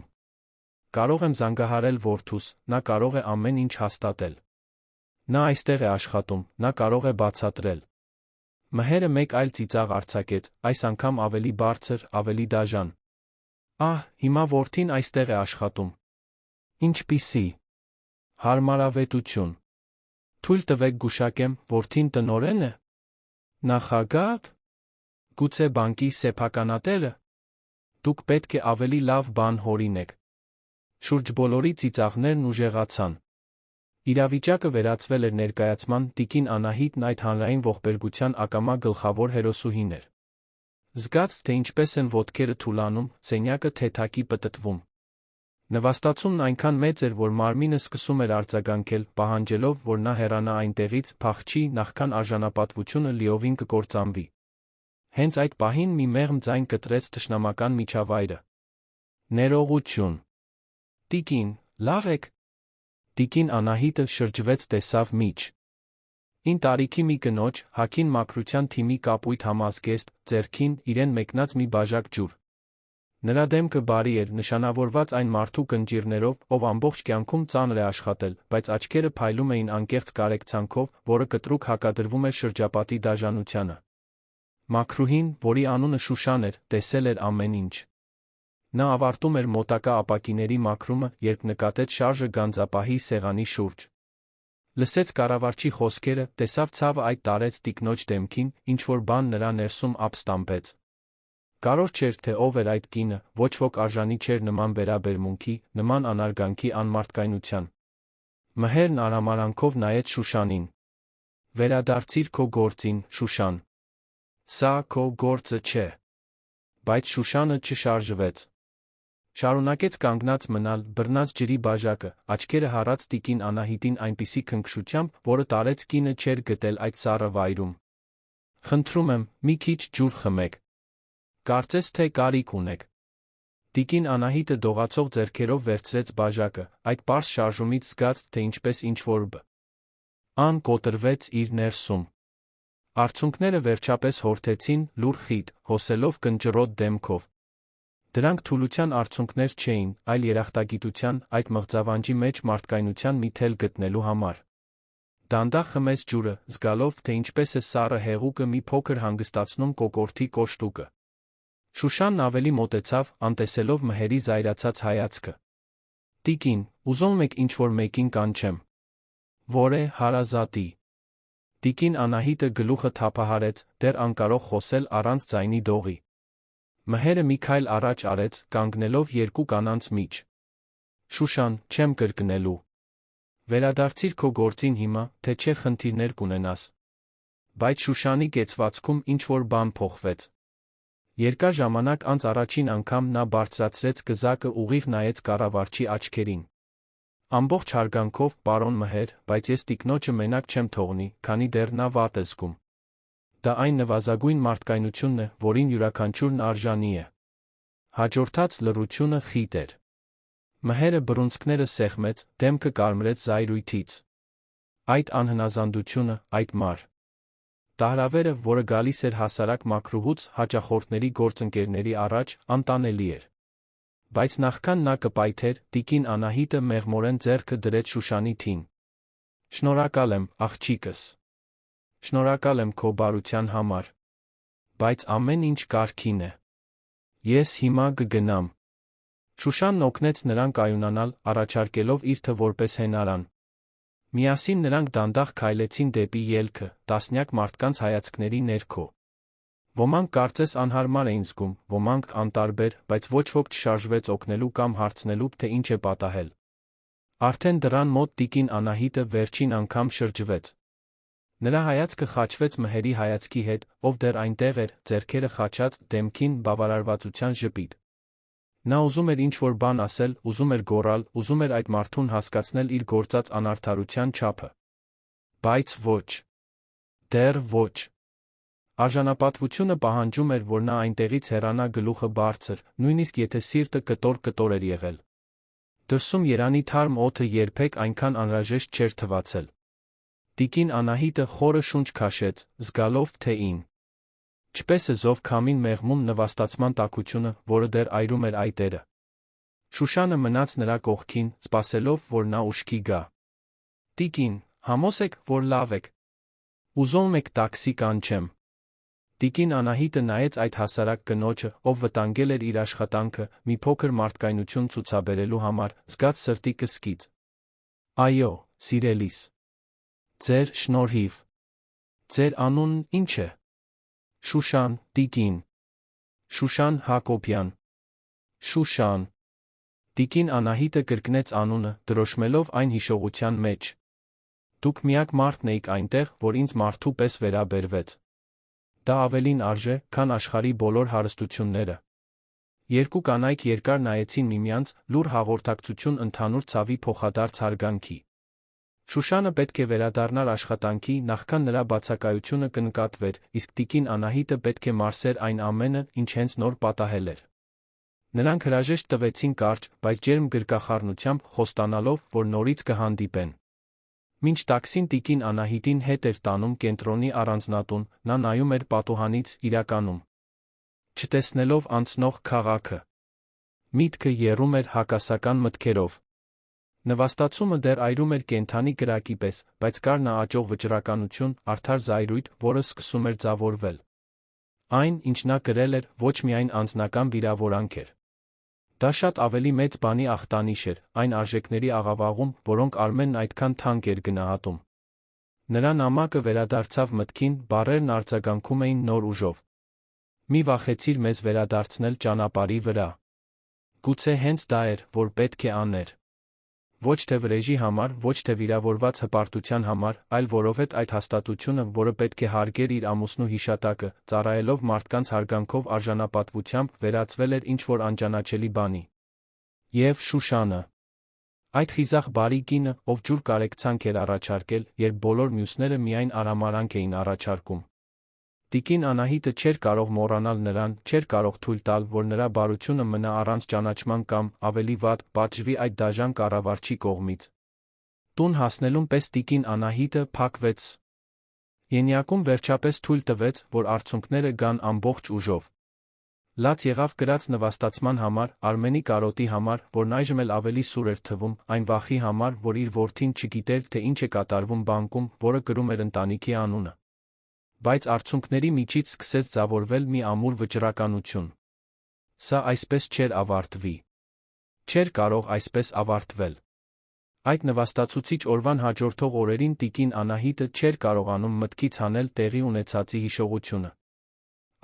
Կարող եմ զանգահարել որդուս, նա կարող է ամեն ինչ հաստատել։ Նա այստեղ է աշխատում, նա կարող է բացատրել։ Մհերը մեկ այլ ծիծաղ արձակեց, այս անգամ ավելի բարձր, ավելի դաժան։ Ահ, հիմա որդին այստեղ է աշխատում։ Ինչպիսի հարմարավետություն։ Թույլ տվեք գուշակեմ, որդին տնօրեն է։ Նախագահ։ Գուցե բանկի սեփականատերը։ Դուք պետք է ավելի լավ բան հորինեք։ Շուրջ բոլորի ծիծաղներն ուժեղացան։ Իրավիճակը վերածվել էր ներկայացման, տիկին Անահիտն այդ հանրային ողբերգության ակամա գլխավոր հերոսուհին էր։ Զգաց, թե ինչպես են ոտքերը թուլանում, սենյակը թեթակի պտտվում։ Նվաստացումն այնքան մեծ էր, որ մարմինը սկսում էր արձագանքել, պահանջելով, որ նա հեռանա այնտեղից, փախչի, նախքան արժանապատվությունը լիովին կկործանվի։ Հենց այդ պահին մի մեղմ ձայն կտրեց թշնամական միջավայրը։ Ներողություն։ Տիկին, լավ եք։ Տիկին Անահիտը շրջվեց, տեսավ միջ ին տարիքի մի կնոջ, հագին մաքրության թիմի կապույտ համազգեստ, ձեռքին իրեն մեկնած մի բաժակ ջուր։ Նրա դեմքը բարի էր, նշանավորված այն մարդու կնճիռներով, ով ամբողջ կյանքում ծանր է աշխատել, բայց աչքերը փայլում էին անկեղծ կարեկցանքով, որը կտրուկ հակադրվում էր շրջապատի դաժանությանը։ Մաքրուհին, որի անունը Շուշան էր, տեսել էր ամեն ինչ։ Նա ավարտում էր մոտակա ապակիների մաքրումը, երբ նկատեց շարժը գանձապահի սեղանի շուրջ։ Լսեց կառավարչի խոսքերը, տեսավ ցավը այդ տարեց տիկնոջ դեմքին, ինչ-որ բան նրա ներսում ապստամբեց։ Կարևոր չէր, թե ով էր այդ կինը, ոչ ոք արժանի չէր նման վերաբերմունքի, նման անարգանքի անմարդկայնության։ Մհերն արամարանքով նայեց Շուշանին։ Վերադարձիր քո գործին, Շուշան։ Սա քո գործը չէ։ Բայց Շուշանը չշարժվեց։ Շարունակեց կանգնած մնալ, բռնած ջրի բաժակը, աչքերը հառած տիկին Անահիտին այնպիսի քնքշությամբ, որը տարեց կինը չէր գտել այդ սառը վայրում։ Խնդրում եմ, մի քիչ ջուր խմեք։ Կարծես թե կարիք ունեք։ Տիկին Անահիտը դողացող ձեռքերով վերցրեց բաժակը, այդ պարզ շարժումից զգաց, թե ինչպես ինչ-որ ան կոտրվեց իր ներսում։ Արցունքները վերջապես հորթեցին, լուռ խիտ, հոսելով կնճռոտ դեմքով։ Դրանք թուլության արցունքներ չէին, այլ երախտագիտության, այդ մղձավանջի մեջ մարդկայնության մի թել գտնելու համար։ Դանդաղ խմեց ջուրը, զգալով, թե ինչպես է սառը հեղուկը մի փոքր հանգստացնում կոկորդի կոշտուկը։ Շուշանն ավելի մոտեցավ, անտեսելով մհերի զայրացած հայացքը։ Տիկին, ուզում եք ինչ-որ մեկին կանչեմ։ Որ է հարազատի։ Տիկին Անահիտը գլուխը թափահարեց, դեռ անկարող խոսել առանց ձայնի դողի։ Մհերը մի քայլ առաջ արեց, կանգնելով երկու կանանց միջ։ Շուշան, չեմ կրկնելու։ Վերադարձիր քո գործին հիմա, թե չէ խնդիրներ կունենաս։ Բայց Շուշանի կեցվածքում ինչ-որ բան փոխվեց։ Երկար ժամանակ անց առաջին անգամ նա բարձրացրեց կզակը, ուղիղ նայեց կառավարչի աչքերին։ Ամբողջ հարգանքով, պարոն Մհեր, բայց ես տիկնոջը մենակ չեմ թողնի, քանի դեռ նա վատ է զգում։ Դա այն նվազագույն մարդկայնությունն է, որին յուրաքանչյուրն արժանի է։ Հաջորդած լռությունը խիտ էր։ Մհերը բռունցքները սեղմեց, դեմքը կարմրեց զայրույթից։ Այդ անհնազանդությունը, այդ տարհրավերը, որը գալիս էր հասարակ մաքրուհուց հաճախորդների գործընկերների առաջ, անտանելի էր։ Բայց նախքան նա կպայթեր, տիկին Անահիտը մեղմորեն ձեռքը դրեց Շուշանի թին։ Շնորհակալ եմ, աղջիկս։ Շնորհակալ եմ քո բարության համար։ Բայց ամեն ինչ կարգին է։ Ես հիմա կգնամ։ Շուշանն օգնեց նրան կայունանալ, առաջարկելով իր թը որպես հենարան։ Միասին նրանք դանդաղ քայլեցին դեպի ելքը, տասնյակ մարդկանց հայացքների ներքո։ Ոմանք կարծես անհարմար էին զգում, ոմանք անտարբեր, բայց ոչ ոք չշարժվեց օգնելու կամ հարցնելու, թե ինչ է պատահել։ Արդեն դռան մոտ տիկին Անահիտը վերջին անգամ շրջվեց։ Նրա հայացքը խաչվեց մհերի հայացքի հետ, ով դեռ այնտեղ էր, ձեռքերը խաչած, դեմքին բավարարվածության ժպիտ։ Նա ուզում էր ինչ-որ բան ասել, ուզում էր գոռալ, ուզում էր այդ մարդուն հասկացնել իր գործած անարդարության չափը։ Բայց ոչ։ Դեռ ոչ։ Արժանապատվությունը պահանջում էր, որ նա այնտեղից հեռանա գլուխը բարձր, նույնիսկ եթե սիրտը կտոր էր եղել։ Դրսում Երանի թարմ օդը երբեք այնքան անհրաժեշտ չէր թվացել։ Տիկին Անահիտը խորը շունչ քաշեց, զգալով, թե Չպես է զով քամին մեղմում նվաստացման տաքությունը, որը դեռ այրում էր այտերը։ Շուշանը մնաց նրա կողքին, սպասելով, որ նա ուշքի գա։ Տիկին, համոզեք, որ լավ եք։ Ուզում եք տաքսի կանչեմ։ Տիկին Անահիտը նայեց այդ հասարակ կնոջը, ով վտանգել էր իր աշխատանքը, մի փոքր մարդկայնություն ցուցաբերելու համար, զգաց սրտի կսկիծ։ Այո, սիրելիս։ Ձեր շնորհիվ։ Ձեր անունն ի՞նչ է։ Շուշան, տիկին։ Շուշան Հակոբյան։ Շուշան։ Տիկին Անահիտը կրկնեց անունը, դրոշմելով այն հիշողության մեջ։ Դուք միակ մարդն էիք այնտեղ, որ ինձ մարդու պես վերաբերվեց։ Դա ավելին արժե, քան աշխարհի բոլոր հարստությունները։ Երկու կանայք երկար նայեցին միմյանց, լուռ հաղորդակցություն ընդհանուր ցավի փոխադարձ հարգանքի։ Շուշանը պետք է վերադառնար աշխատանքի, նախքան նրա բացակայությունը կնկատվեր, իսկ տիկին Անահիտը պետք է մարսեր այն ամենը, ինչ հենց նոր պատահել էր։ Նրանք հրաժեշտ տվեցին կարճ, բայց ջերմ գրկախառնությամբ, խոստանալով, որ նորից կհանդիպեն։ Մինչ տաքսին տիկին Անահիտին հետ էր տանում կենտրոնի առանձնատուն, նա նայում էր պատուհանից, իրականում չտեսնելով անցնող քաղաքը։ Միտքը եռում էր հակասական մտքերով։ Նվաստացումը դեռ այրում էր կենդանի կրակի պես, բայց կար նա աճող վճռականություն, արդար զայրույթ, որը սկսում էր ձավորվել։ Այն, ինչ նա կրել էր, ոչ միայն անձնական վիրավորանք էր։ Դա շատ ավելի մեծ բանի ախտանիշ էր, այն արժեքների աղավաղում, որոնք Արմենն այդքան թանկ էր գնահատում։ Նրա նամակը վերադարձավ մտքին, բառերն արձագանքում էին նոր ուժով։ Մի վախեցիր մեզ վերադարձնել ճանապարհի վրա։ Գուցե հենց դա էր, որ պետք է աներ։ Ոչ թե վրեժի համար, ոչ թե վիրավորված հպարտության համար, այլ որովհետև այդ հաստատությունը, որը պետք է հարգեր իր ամուսնու հիշատակը, ծառայելով մարդկանց հարգանքով արժանապատվությամբ, վերածվել էր ինչ-որ անճանաչելի բանի։ Եվ Շուշանը։ Այդ խիզախ բարի կինը, ով ջուր կարեկցանք էր առաջարկել, երբ բոլոր մյուսները միայն արամարանք էին առաջարկում։ Տիկին Անահիտը չէր կարող մոռանալ նրան, չէր կարող թույլ տալ, որ նրա բարությունը մնա առանց ճանաչման կամ, ավելի վատ, պատժվի այդ դաժան կառավարչի կողմից։ Տուն հասնելուն պես տիկին Անահիտը փակվեց։ Ենյակում վերջապես թույլ տվեց, որ արցունքները գան ամբողջ ուժով։ Լաց եղավ կրած նվաստացման համար, Արմենի կարոտի համար, որն այժմ էլ ավելի սուր էր թվում, այն վախի համար, որ իր որդին չգիտեր, թե ինչ է կատարվում բանկում, որը կրում էր ընտանիքի անունը։ Բայց արցունքների միջից սկսեց ձավորվել մի ամուր վճռականություն։ Սա այսպես չէր ավարտվի։ Չէր կարող այսպես ավարտվել։ Այդ նվաստացուցիչ օրվան հաջորդող օրերին տիկին Անահիտը չէր կարողանում մտքից հանել տեղի ունեցածի հիշողությունը։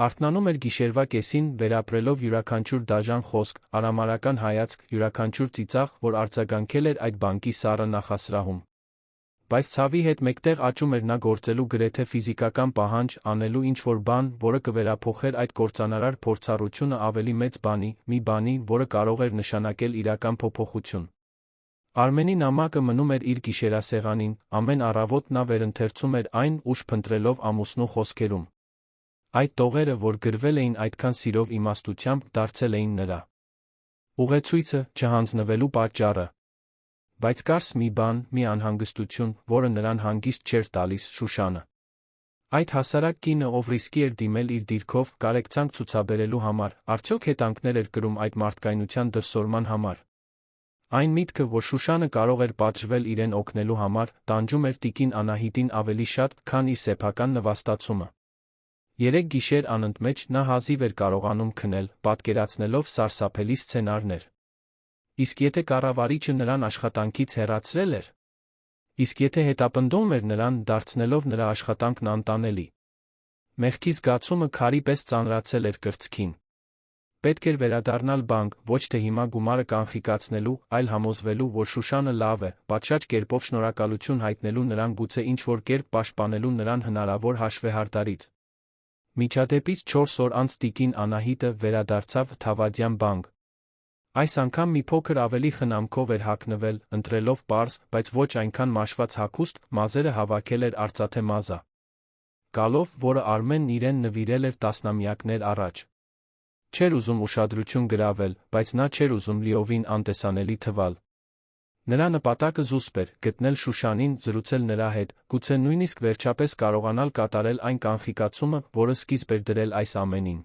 Արթնանում էր գիշերվա կեսին, վերապրելով յուրաքանչյուր դաժան խոսք, արամարական հայացք, յուրաքանչյուր ծիծաղ, որ արձագանքել էր այդ բանկի սառը նախասրահում։ Բայց ցավի հետ մեկտեղ աճում էր նա գործելու գրեթե ֆիզիկական պահանջ, անելու ինչ-որ բան, որը կվերափոխեր այդ կործանարար փորձառությունը ավելի մեծ բանի, մի բանի, որը կարող էր նշանակել իրական փոփոխություն։ Արմենի նամակը մնում էր իր գիշերասեղանին, ամեն առավոտ նա վերընթերցում էր այն, ուշ փնտրելով ամուսնու խոսքերում։ Այդ տողերը, որ գրվել էին այդքան սիրով իմաստությամբ, դարձել էին նրա ուղեցույցը, չհանձնվելու պատճառը։ Բայց կարս մի բան, մի անհանգստություն, որը նրան հանգիստ չէր տալիս Շուշանը։ Այդ հասարակ կինը, ով ռիսկի էր դիմել իր դիրքով, կարեկցանք ցուցաբերելու համար, արդյոք հետանքներ էր կրում այդ մարդկայնության դրսևորման համար։ Այն միտքը, որ Շուշանը կարող էր պատժվել իրեն օգնելու համար, տանջում էր տիկին Անահիտին ավելի շատ, քան իր սեփական նվաստացումը։ Երեք գիշեր անընդմեջ նա հազիվ էր կարողանում քնել, պատկերացնելով սարսափելի սցենարներ։ Իսկ եթե կառավարիչը նրան աշխատանքից հեռացրել էր։ Իսկ եթե հետապնդում էր նրան, դարձնելով նրա աշխատանքն անտանելի։ Մեղքի զգացումը քարի պես ծանրացել էր կրծքին։ Պետք էր վերադառնալ բանկ, ոչ թե հիմա գումարը կանխիկացնելու, այլ համոզվելու, որ Շուշանը լավ է, պատշաճ կերպով շնորհակալություն հայտնելու նրան, գուցե ինչ-որ կերպ պաշտպանելու նրան հնարավոր հաշվեհարդարից։ Միջադեպից 4 օր անց տիկին Անահիտը վերադարձավ Թավադյան բանկ։ Այս անգամ մի փոքր ավելի խնամքով էր հագնվել, ընտրելով պարզ, բայց ոչ այնքան մաշված հագուստ, մազերը հավաքել էր արծաթե մազա գալով, որը Արմենն իրեն նվիրել էր տասնամյակներ առաջ։ Չէր ուզում ուշադրություն գրավել, բայց նա չէր ուզում լիովին անտեսանելի թվալ։ Նրա նպատակը զուսպ էր՝ գտնել Շուշանին, զրուցել նրա հետ, գուցե նույնիսկ վերջապես կարողանալ կատարել այն կանխիկացումը, որը սկիզբ էր դրել այս ամենին։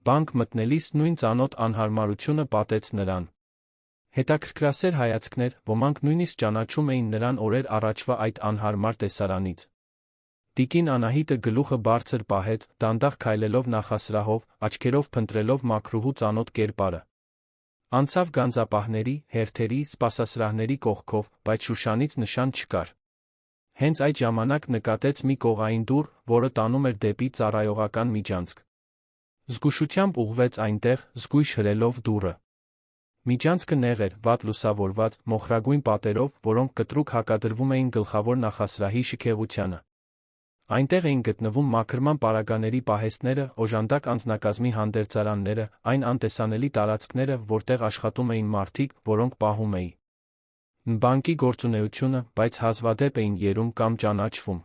Բանկ մտնելիս նույն ծանոթ անհարմարությունը պատեց նրան։ Հետաքրքրասեր հայացքներ, ոմանք նույնիսկ ճանաչում էին նրան օրեր առաջվա այդ անհարմար տեսարանից։ Տիկին Անահիտը գլուխը բարձր պահեց, դանդաղ քայլելով նախասրահով, աչքերով փնտրելով մաքրուհու ծանոթ կերպարը։ Անցավ գանձապահների, հերթերի, սպասասրահների կողքով, բայց Շուշանից նշան չկար։ Հենց այդ ժամանակ նկատեց մի կողային դուռ, որը տանում էր դեպի ծառայողական միջանցք։ Զգուշությամբ ուղղվեց այնտեղ, զգույշ հրելով դուռը։ Միջանցքը նեղ էր, վատ լուսավորված, մոխրագույն պատերով, որոնք կտրուկ հակադրվում էին գլխավոր նախասրահի շքեղությանը։ Այնտեղ էին գտնվում մաքրման պարագաների պահեստները, օժանդակ անձնակազմի հանդերձարանները, այն անտեսանելի տարածքները, որտեղ աշխատում էին մարդիկ, որոնք պահում էին բանկի գործունեությունը, բայց հազվադեպ էին երում կամ ճանաչվում։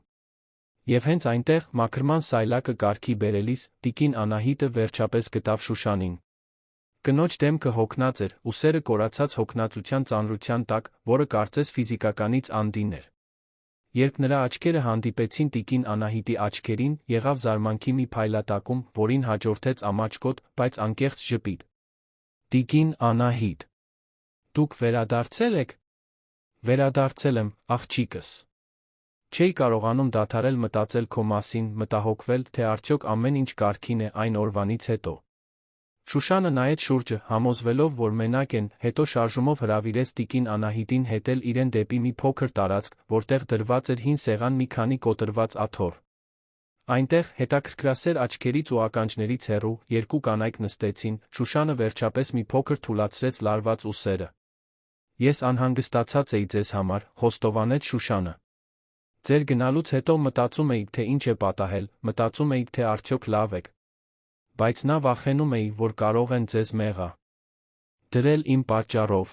Եվ հենց այնտեղ, մաքրման սայլակը կարգի բերելիս, տիկին Անահիտը վերջապես գտավ Շուշանին։ Կնոջ դեմքը հոգնած էր, ուսերը կորացած հոգնածության ծանրության տակ, որը կարծես ֆիզիկականից անդին էր։ Երբ նրա աչքերը հանդիպեցին տիկին Անահիտի աչքերին, եղավ զարմանքի մի փայլատակում, որին հաջորդեց ամաչկոտ, բայց անկեղծ ժպիտ։ Տիկին Անահիտ, դուք վերադարձել եք։ Վերադարձել եմ, աղջիկս։ Չէի կարողանում դադարել մտածել քո մասին, մտահոգվել, թե արդյոք ամեն ինչ կարգին է այն օրվանից հետո։ Շուշանը նայեց շուրջը, համոզվելով, որ մենակ են, հետո շարժումով հրավիրեց տիկին Անահիտին հետել իրեն դեպի մի փոքր տարածք, որտեղ դրված էր հին սեղան մի քանի կոտրված աթոռ։ Այնտեղ, հետաքրքրասեր աչքերից ու ականջներից հեռու, երկու կանայք նստեցին, Շուշանը վերջապես մի փոքր թուլացրեց լարված ուսերը։ Ես անհանգստացած էի ձեզ համար, խոստովանեց Շուշանը։ Ձեր գնալուց հետո մտածում էի, թե ինչ է պատահել, մտածում էի, թե արդյոք լավ եք։ Բայց նա վախենում էի, որ կարող են ձեզ մեղա դրել իմ պատճառով։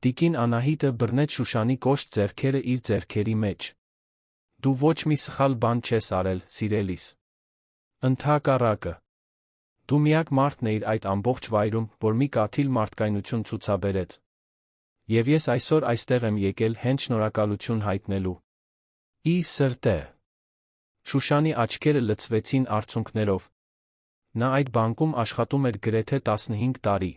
Տիկին Անահիտը բռնեց Շուշանի կոշտ ձեռքերը իր ձեռքերի մեջ։ Դու ոչ մի սխալ բան չես արել, սիրելիս։ Ընդհակառակը։ Դու միակ մարդն էիր այդ ամբողջ վայրում, որ մի կաթիլ մարդկայնություն ցուցաբերեց։ Եվ ես այսօր այստեղ եմ եկել հենց շնորհակալություն հայտնելու։ Ի սրտե։ Շուշանի աչքերը լցվեցին արցունքներով։ Նա այդ բանկում աշխատում էր գրեթե 15 տարի։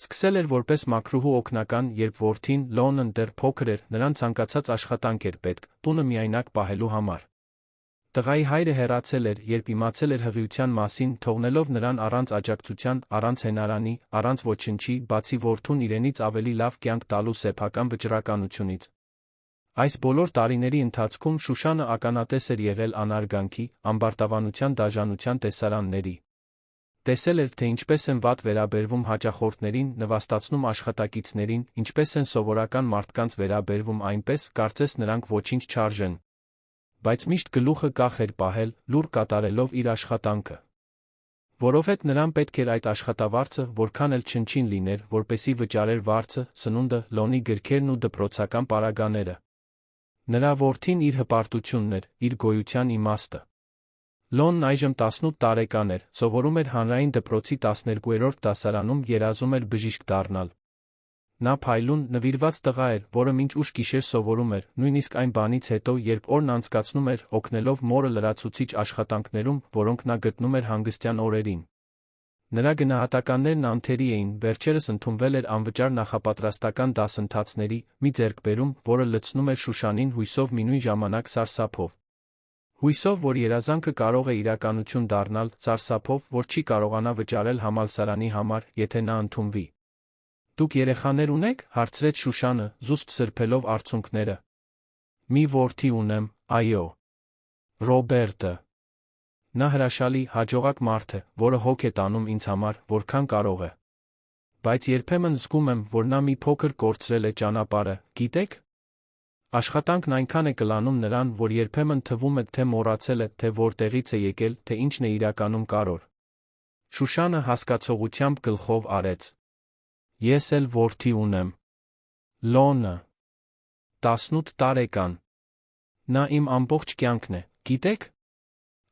Սկսել էր որպես մաքրուհու օգնական, երբ որդին, Լոնն դեռ փոքր էր, նրան ցանկացած աշխատանք էր պետք, տունը միայնակ պահելու համար։ Տղայի հայրը հեռացել էր, երբ իմացել էր հղիության մասին, թողնելով նրան առանց աջակցության, առանց հենարանի, առանց ոչնչի, բացի որդուն իրենից ավելի լավ կյանք տալու սեփական վճռականությունից։ Այս բոլոր տարիների ընթացքում Շուշանը ականատես էր եղել անարգանքի, ամբարտավանության դաժանության տեսարանների։ Տեսել էր, թե ինչպես են վատ վերաբերվում հաճախորդներին, նվաստացնում աշխատակիցներին, ինչպես են սովորական մարդկանց վերաբերվում այնպես, կարծես նրանք ոչինչ չարժեն։ Բայց միշտ գլուխը կախ էր պահել, լուր կատարելով իր աշխատանքը։ Որովհետև նրան պետք էր այդ աշխատավարձը, որքան էլ չնչին լիներ, որպեսզի վճարեր վարձը, սնունդը, Լոնի գրքերն ու դպրոցական պարագաները։ Նրա որդին իր հպարտությունն էր, իր գոյության իմաստը։ Լոնն այժմ 18 տարեկան էր, սովորում էր հանրային դպրոցի 12-րդ դասարանում, երազում էր բժիշկ դառնալ։ Նա փայլուն, նվիրված տղա էր, որը մինչ ուշ գիշեր սովորում էր, նույնիսկ այն բանից հետո, երբ օրն անցկացնում էր, օգնելով մորը լրացուցիչ աշխատանքներում, որոնք նա գտնում էր հանգստյան օրերին։ Նրա գնահատականներն անթերի էին, վերջերս ընդունվել էր անվճար նախապատրաստական դասընթացների, մի ձեռքբերում, որը լցնում էր Շուշանին հույսով մի նույն ժամանակ սարսափով։ Հույսով, որ երազանքը կարող է իրականություն դառնալ, սարսափով, որ չի կարողանա վճարել համալսարանի համար, եթե նա ընդունվի։ Դուք երեխաներ ունեք, հարցրեց Շուշանը, զուսպ սրբելով արցունքները։ Մի որդի ունեմ, այո։ Ռոբերտը։ Նա հրաշալի, հաջողակ մարդ է, որը հոգ է տանում ինձ համար, որքան կարող է։ Բայց երբեմն զգում եմ, որ նա մի փոքր կորցրել է ճանապարհը, գիտեք։ Աշխատանքն այնքան է կլանում նրան, որ երբեմն թվում է, թե մոռացել է, թե որտեղից է եկել, թե ինչն է իրականում կարոր։ Շուշանը հասկացողությամբ գլխով արեց։ Ես էլ որդի ունեմ։ Լոնը։ 18 տարեկան։ Նա իմ ամբողջ կյանքն է, գիտեք։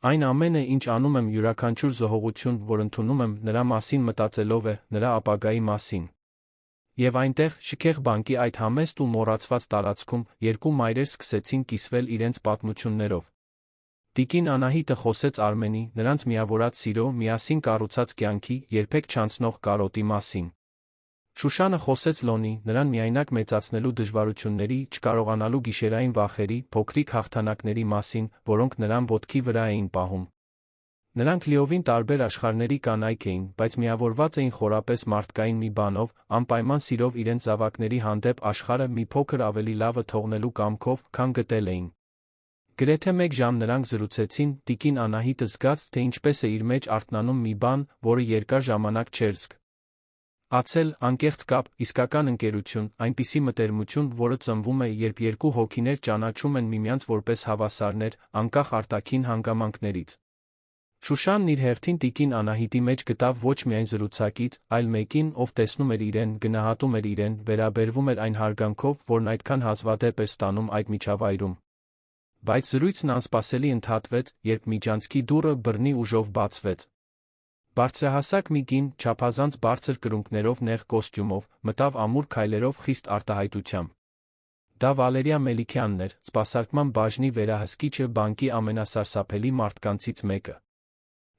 Այն ամենը, ինչ անում եմ, յուրաքանչյուր զոհողություն, որ ընդունում եմ, նրա մասին մտածելով է, նրա ապագայի մասին։ Եվ այնտեղ, շքեղ բանկի այդ համեստ ու մոռացված տարածքում, երկու մայրեր սկսեցին կիսվել իրենց պատմություններով։ Տիկին Անահիտը խոսեց Արմենի, նրանց միավորած սիրո, միասին կառուցած կյանքի, երբեք չանցնող կարոտի մասին։ Շուշանը խոսեց Լոնի, նրան միայնակ մեծացնելու դժվարությունների, չկարողանալու գիշերային վախերի, փոքրիկ հաղթանակների մասին, որոնք նրան ոտքի վրա էին պահում։ Նրանք լիովին տարբեր աշխարհների կանայք էին, բայց միավորված էին խորապես մարդկային մի բանով, անպայման սիրով իրենց զավակների հանդեպ աշխարհը մի փոքր ավելի լավը թողնելու կամքով, քան գտել էին։ Գրեթե 1 ժամ նրանք զրուցեցին, տիկին Անահիտը զգաց, թե ինչպես է իր մեջ արթնանում մի բան, որը երկար ժամանակ չէր զգացել, անկեղծ կապ, իսկական ընկերություն, այնպիսի մտերմություն, որը ծնվում է, երբ երկու հոգիներ ճանաչում են միմյանց որպես հավասարներ, անկախ արտաքին հանգամանքներից։ Շուշանն իր հերթին տիկին Անահիտի մեջ գտավ ոչ միայն զրուցակից, այլ մեկին, ով տեսնում էր իրեն, գնահատում էր իրեն, վերաբերվում էր այն հարգանքով, որն այդքան հազվադեպ էր ստանում այդ միջավայրում։ Բայց զրույցն անսպասելի ընդհատվեց, երբ միջանցքի դուռը բռնի ուժով բացվեց։ Բարձրահասակ մի կին, չափազանց բարձր կրունկներով նեղ կոստյումով, մտավ ամուր քայլերով խիստ արտահայտությամբ։ Դա Վալերիա Մելիքյանն էր, սպասարկման բաժնի վերահսկիչը, բանկի ամենասարսափելի մարդկանցից մեկը։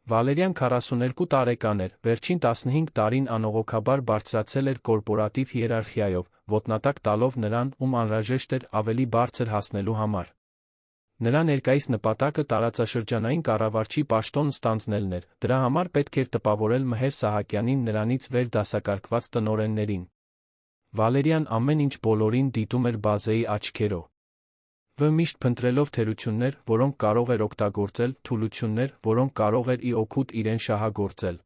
Վալերիան 42 տարեկան էր, վերջին 15 տարին անողոքաբար բարձրացել էր կորպորատիվ հիերարխիայով, ոտնատակ տալով նրան, ում անհրաժեշտ էր ավելի բարձր հասնելու համար։ Նրա ներկայիս նպատակը տարածաշրջանային կառավարչի պաշտոն ստանձնելն էր, դրա համար պետք էր տպավորել Մհեր Սահակյանին նրանից վեր դասակարգված տնօրեններին։ Վալերիան ամեն ինչ բոլորին դիտում էր բազեի աչքերով։ Միշտ փնտրելով թերություններ, որոնք կարող էր օգտագործել, թուլություններ, որոնք կարող էր ի օգուտ իրեն շահագործել։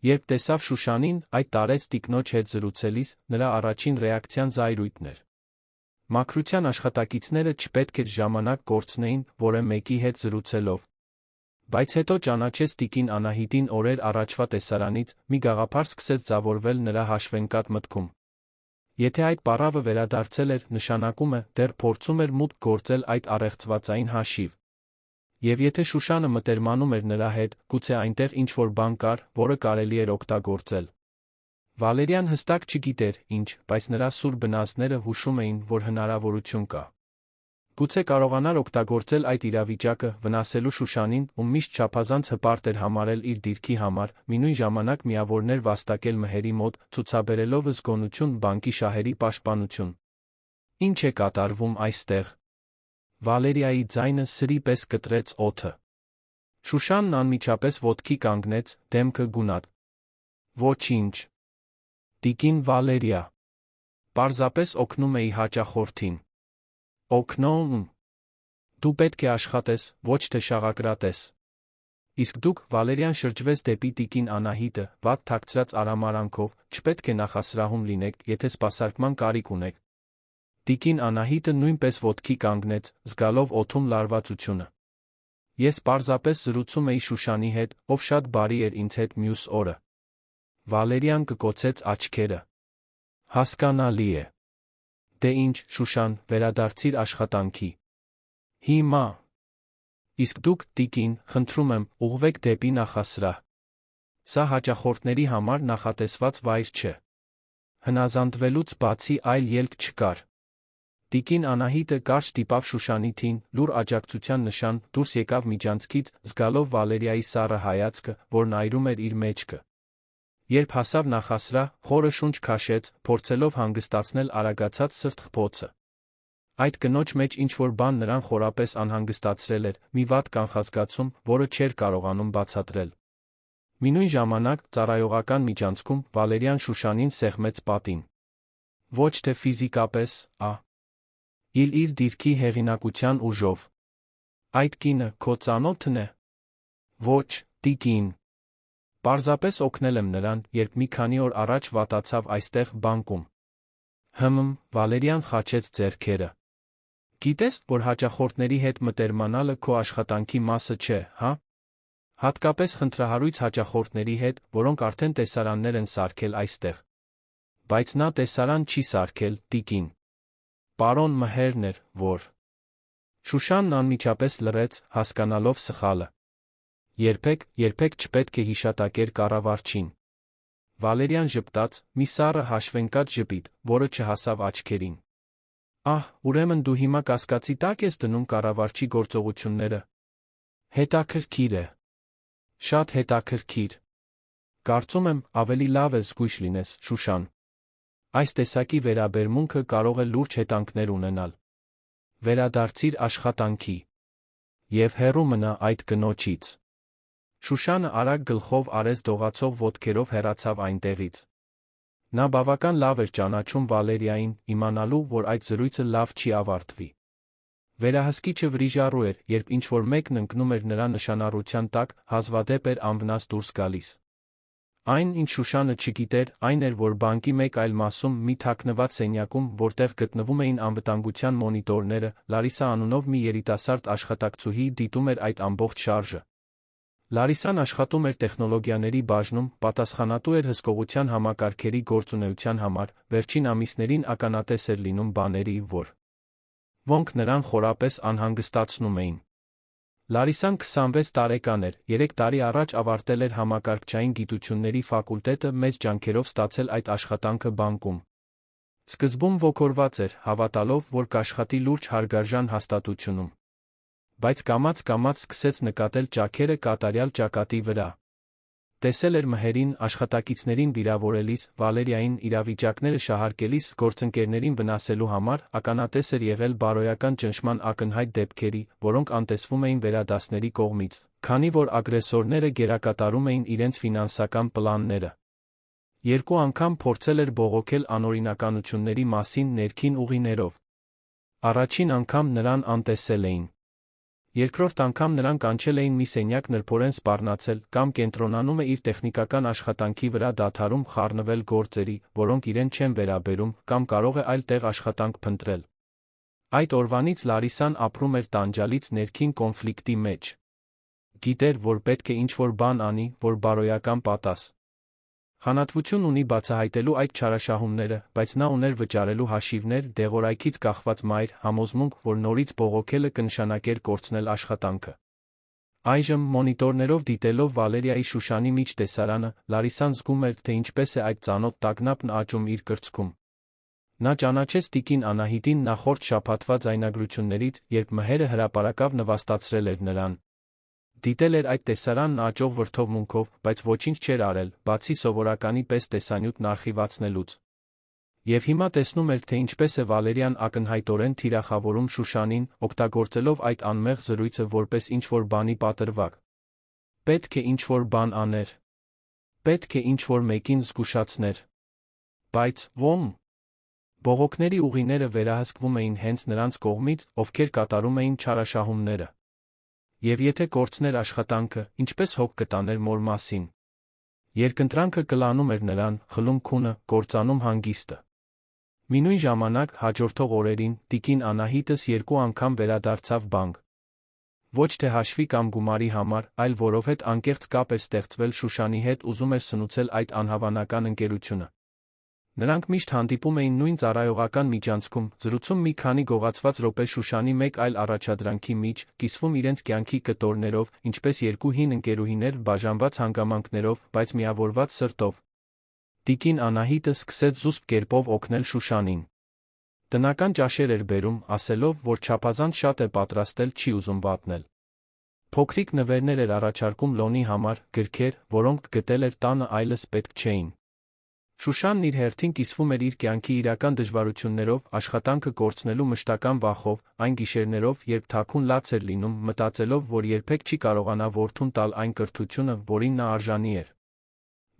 Երբ տեսավ Շուշանին, այդ տարեց տիկնոջ հետ զրուցելիս, նրա առաջին ռեակցիան զայրույթն էր։ Մաքրության աշխատակիցները չպետք էր ժամանակ կորցնեին, որը մեկի հետ զրուցելով։ Բայց հետո ճանաչեց տիկին Անահիտին օրեր առաջվա տեսարանից, մի գաղափար սկսեց ձավորվել նրա հաշվենկատ մտքում։ Եթե այդ պառավը վերադարձել էր, նշանակում է, դեռ փորձում էր մուտք գործել այդ առեղծվածային հաշիվ։ Եվ եթե Շուշանը մտերմանում էր նրա հետ, գուցե այնտեղ ինչ-որ բան կար, որը կարելի էր օգտագործել։ Վալերիան հստակ չգիտեր, ինչ, բայց նրա սուր բնազդները հուշում էին, որ հնարավորություն կա։ Գուցե կարողանար օգտագործել այդ իրավիճակը, վնասելու Շուշանին, ում միշտ չափազանց հպարտ էր համարել իր դիրքի համար, մինույն ժամանակ միավորներ վաստակել Մհերի մոտ, ցուցաբերելով զգոնություն, բանկի շահերի պաշտպանություն։ Ինչ է կատարվում այստեղ։ Վալերիայի ձայնը սրի պես կտրեց օդը։ Շուշանն անմիջապես ոտքի կանգնեց, դեմքը գունատ։ Ոչինչ։ Տիկին Վալերիա։ Պարզապես օգնում էի հաճախորդին։ Օգնում։ Դու պետք է աշխատես, ոչ թե շաղակրատես։ Իսկ դուք, Վալերիան շրջվեց դեպի տիկին Անահիտը, վատ թաքցրած արամարանքով, չպետք է նախասրահում լինեք, եթե սպասարկման կարիք ունեք։ Տիկին Անահիտը նույնպես ոտքի կանգնեց, զգալով օդում լարվածությունը։ Ես պարզապես զրուցում էի Շուշանի հետ, ով շատ բարի էր ինձ հետ մյուս օրը։ Վալերիան կկոցեց աչքերը։ Հասկանալի է։ Դե ինչ, Շուշան, վերադարձիր աշխատանքի։ Հիմա։ Իսկ դուք, տիկին, խնդրում եմ, ուղղվեք դեպի նախասրահ։ Սա հաճախորդների համար նախատեսված վայր չէ։ Հնազանդվելուց բացի այլ ելք չկար։ Տիկին Անահիտը կարճ ստիպավ Շուշանիթին, լուր աջակցության նշան, դուրս եկավ միջանցքից, զգալով Վալերիայի սառը հայացքը, որն այրում էր իր մեջքը։ Երբ հասավ նախասրահ, խորը շունչ քաշեց, փորձելով հանգստացնել արագացած սրտխփոցը։ Այդ կնոջ մեջ ինչ-որ բան նրան խորապես անհանգստացրել էր, մի վատ կանխազգացում, որը չէր կարողանում բացատրել։ Մինույն ժամանակ, ծառայողական միջանցքում, Վալերիան Շուշանին սեղմեց պատին։ Ոչ թե ֆիզիկապես, իր դիրքի հեղինակության ուժով։ Այդ կինը քո ծանոթն է։ Ոչ, տիկին։ Պարզապես օգնել եմ նրան, երբ մի քանի օր առաջ վատացավ այստեղ բանկում։ Վալերիան խաչեց ձեռքերը։ Գիտես, որ հաճախորդների հետ մտերմանալը քո աշխատանքի մասը չէ, հա։ Հատկապես խնդրահարույց հաճախորդների հետ, որոնք արդեն տեսարաններ են սարքել այստեղ։ Բայց նա տեսարան չի սարքել, տիկին։ Պարոն Մհերն էր, որ… Շուշանն անմիջապես լռեց, հասկանալով սխալը։ Երբեք չպետք է հիշատակեր կառավարչին։ Վալերիան ժպտաց, մի սառը հաշվենկած ժպիտ, որը չհասավ աչքերին։ Ահ, ուրեմն դու հիմա կասկածի տակ ես դնում կառավարչի գործողությունները։ Հետաքրքիր է։ Շատ հետաքրքիր։ Կարծում եմ, ավելի լավ է զգույշ լինես, Շուշան։ Այս տեսակի վերաբերմունքը կարող է լուրջ հետանքներ ունենալ։ Վերադարձիր աշխատանքի։ Եվ հեռու մնա այդ կնոջից։ Շուշանը արագ գլխով արեց դողացող ոտքերով հեռացավ այնտեղից։ Նա բավական լավ էր ճանաչում Վալերիային, իմանալու, որ այդ զրույցը լավ չի ավարտվի։ Վերահսկիչը վրիժառու էր, երբ ինչ-որ մեկն ընկնում էր նրա նշանառության տակ, հազվադեպ էր անվնաս դուրս գալիս։ Այն, ինչ Շուշանը չգիտեր, այն էր, որ բանկի մեկ այլ մասում, մի թաքնված սենյակում, որտեղ գտնվում էին անվտանգության մոնիտորները, Լարիսա անունով մի երիտասարդ աշխատակցուհի դիտում էր այդ ամբողջ շարժը։ Լարիսան աշխատում էր տեխնոլոգիաների բաժնում, պատասխանատու էր հսկողության համակարգերի գործունեության համար, վերջին ամիսներին ականատես էր լինում բաների, որոնք նրան խորապես անհանգստացնում էին։ Լարիսան 26 տարեկան էր, 3 տարի առաջ ավարտել էր համակարգչային գիտությունների ֆակուլտետը, մեծ ջանքերով ստացել այդ աշխատանքը բանկում։ Սկզբում ոգորված էր, հավատալով, որ կաշխատի լուրջ հարգարժան հաստատությունում։ Բայց կամաց-կամաց սկսեց նկատել ճաքերը կատարյալ ճակատի վրա։ Տեսել էր մհերին, աշխատակիցներին վիրավորելիս, Վալերիային իրավիճակները շահարկելիս, գործընկերներին վնասելու համար, ականատես էր եղել բարոյական ճնշման ակնհայտ դեպքերի, որոնք անտեսվում էին վերադասների կողմից, քանի որ ագրեսորները գերակատարում էին իրենց ֆինանսական պլանները։ Երկու անգամ փորձել էր բողոքել անօրինականությունների մասին ներքին ուղիներով։ Առաջին անգամ նրան անտեսել էին։ Երկրորդ անգամ նրան կանչել էին մի սենյակ նրբորեն սպառնացել, կամ կենտրոնանում է իր տեխնիկական աշխատանքի վրա դադարում խառնվել գործերի, որոնք իրեն չեն վերաբերում, կամ կարող է այլ տեղ աշխատանք փնտրել։ Այդ օրվանից Լարիսան ապրում էր տանջալից ներքին կոնֆլիկտի մեջ։ Գիտեր, որ պետք է ինչ-որ բան անի, որ բարոյական խանատվություն ունի բացահայտելու այդ չարաշահումները, բայց նա ուներ վճարելու հաշիվներ, դեղորայքից կախված մայր, համոզմունք, որ նորից բողոքելը կնշանակեր կորցնել աշխատանքը։ Այժմ, մոնիտորներով դիտելով Վալերիայի Շուշանի միջ տեսարանը, Լարիսան զգում էր, թե ինչպես է այդ ծանոթ տագնապն աճում իր կրծքում։ Նա ճանաչեց տիկին Անահիտին նախորդ շաբաթվա ձայնագրություններից, երբ մհերը հրապարակավ նվաստացրել էր նրան։ Դիտել էր այդ տեսարանն աճող վրդովմունքով, բայց ոչինչ չէր արել, բացի սովորականի պես տեսանյութն արխիվացնելուց։ Եվ հիմա տեսնում էր, թե ինչպես է Վալերիան ակնհայտորեն թիրախավորում Շուշանին, օգտագործելով այդ անմեղ զրույցը որպես ինչ-որ բանի պատրվակ։ Պետք է ինչ-որ բան աներ։ Պետք է ինչ-որ մեկին զգուշացներ։ Բայց ո՞մ։ Բողոքների ուղիները վերահսկվում էին հենց նրանց կողմից, ովքեր կատարում էին չարաշահումները։ Եվ եթե կորցներ աշխատանքը, ինչպես հոգ կտաներ մոր մասին։ Երկընտրանքը կլանում էր նրան, խլում քունը, կործանում հանգիստը։ Մինույն ժամանակ, հաջորդող օրերին, տիկին Անահիտս 2 անգամ վերադարձավ բանկ։ Ոչ թե հաշվի կամ գումարի համար, այլ որովհետև անկեղծ կապ էր ստեղծվել Շուշանի հետ, ուզում էր սնուցել այդ անհավանական ընկերությունը։ Նրանք միշտ հանդիպում էին նույն ծառայողական միջանցքում, զրուցում մի քանի գողացված րոպե Շուշանի մեկ այլ առաջադրանքի միջ, կիսվում իրենց կյանքի կտորներով, ինչպես երկու հին ընկերուհիներ, բաժանված հանգամանքներով, բայց միավորված սրտով։ Տիկին Անահիտը սկսեց զուսպ կերպով օգնել Շուշանին։ Տնական ճաշեր էր բերում, ասելով, որ չափազանց շատ է պատրաստել, չի ուզում վատնել։ Փոքրիկ նվերներ էր առաջարկում Լոնի համար, գրքեր, որոնք գտել էր տանը այլս պետք չէին։ Շուշանն իր հերթին կիսվում էր իր կյանքի իրական դժվարություններով, աշխատանքը կորցնելու մշտական վախով, այն գիշերներով, երբ թաքուն լաց էր լինում, մտածելով, որ երբեք չի կարողանա որդուն տալ այն կրթությունը, որին նա արժանի էր։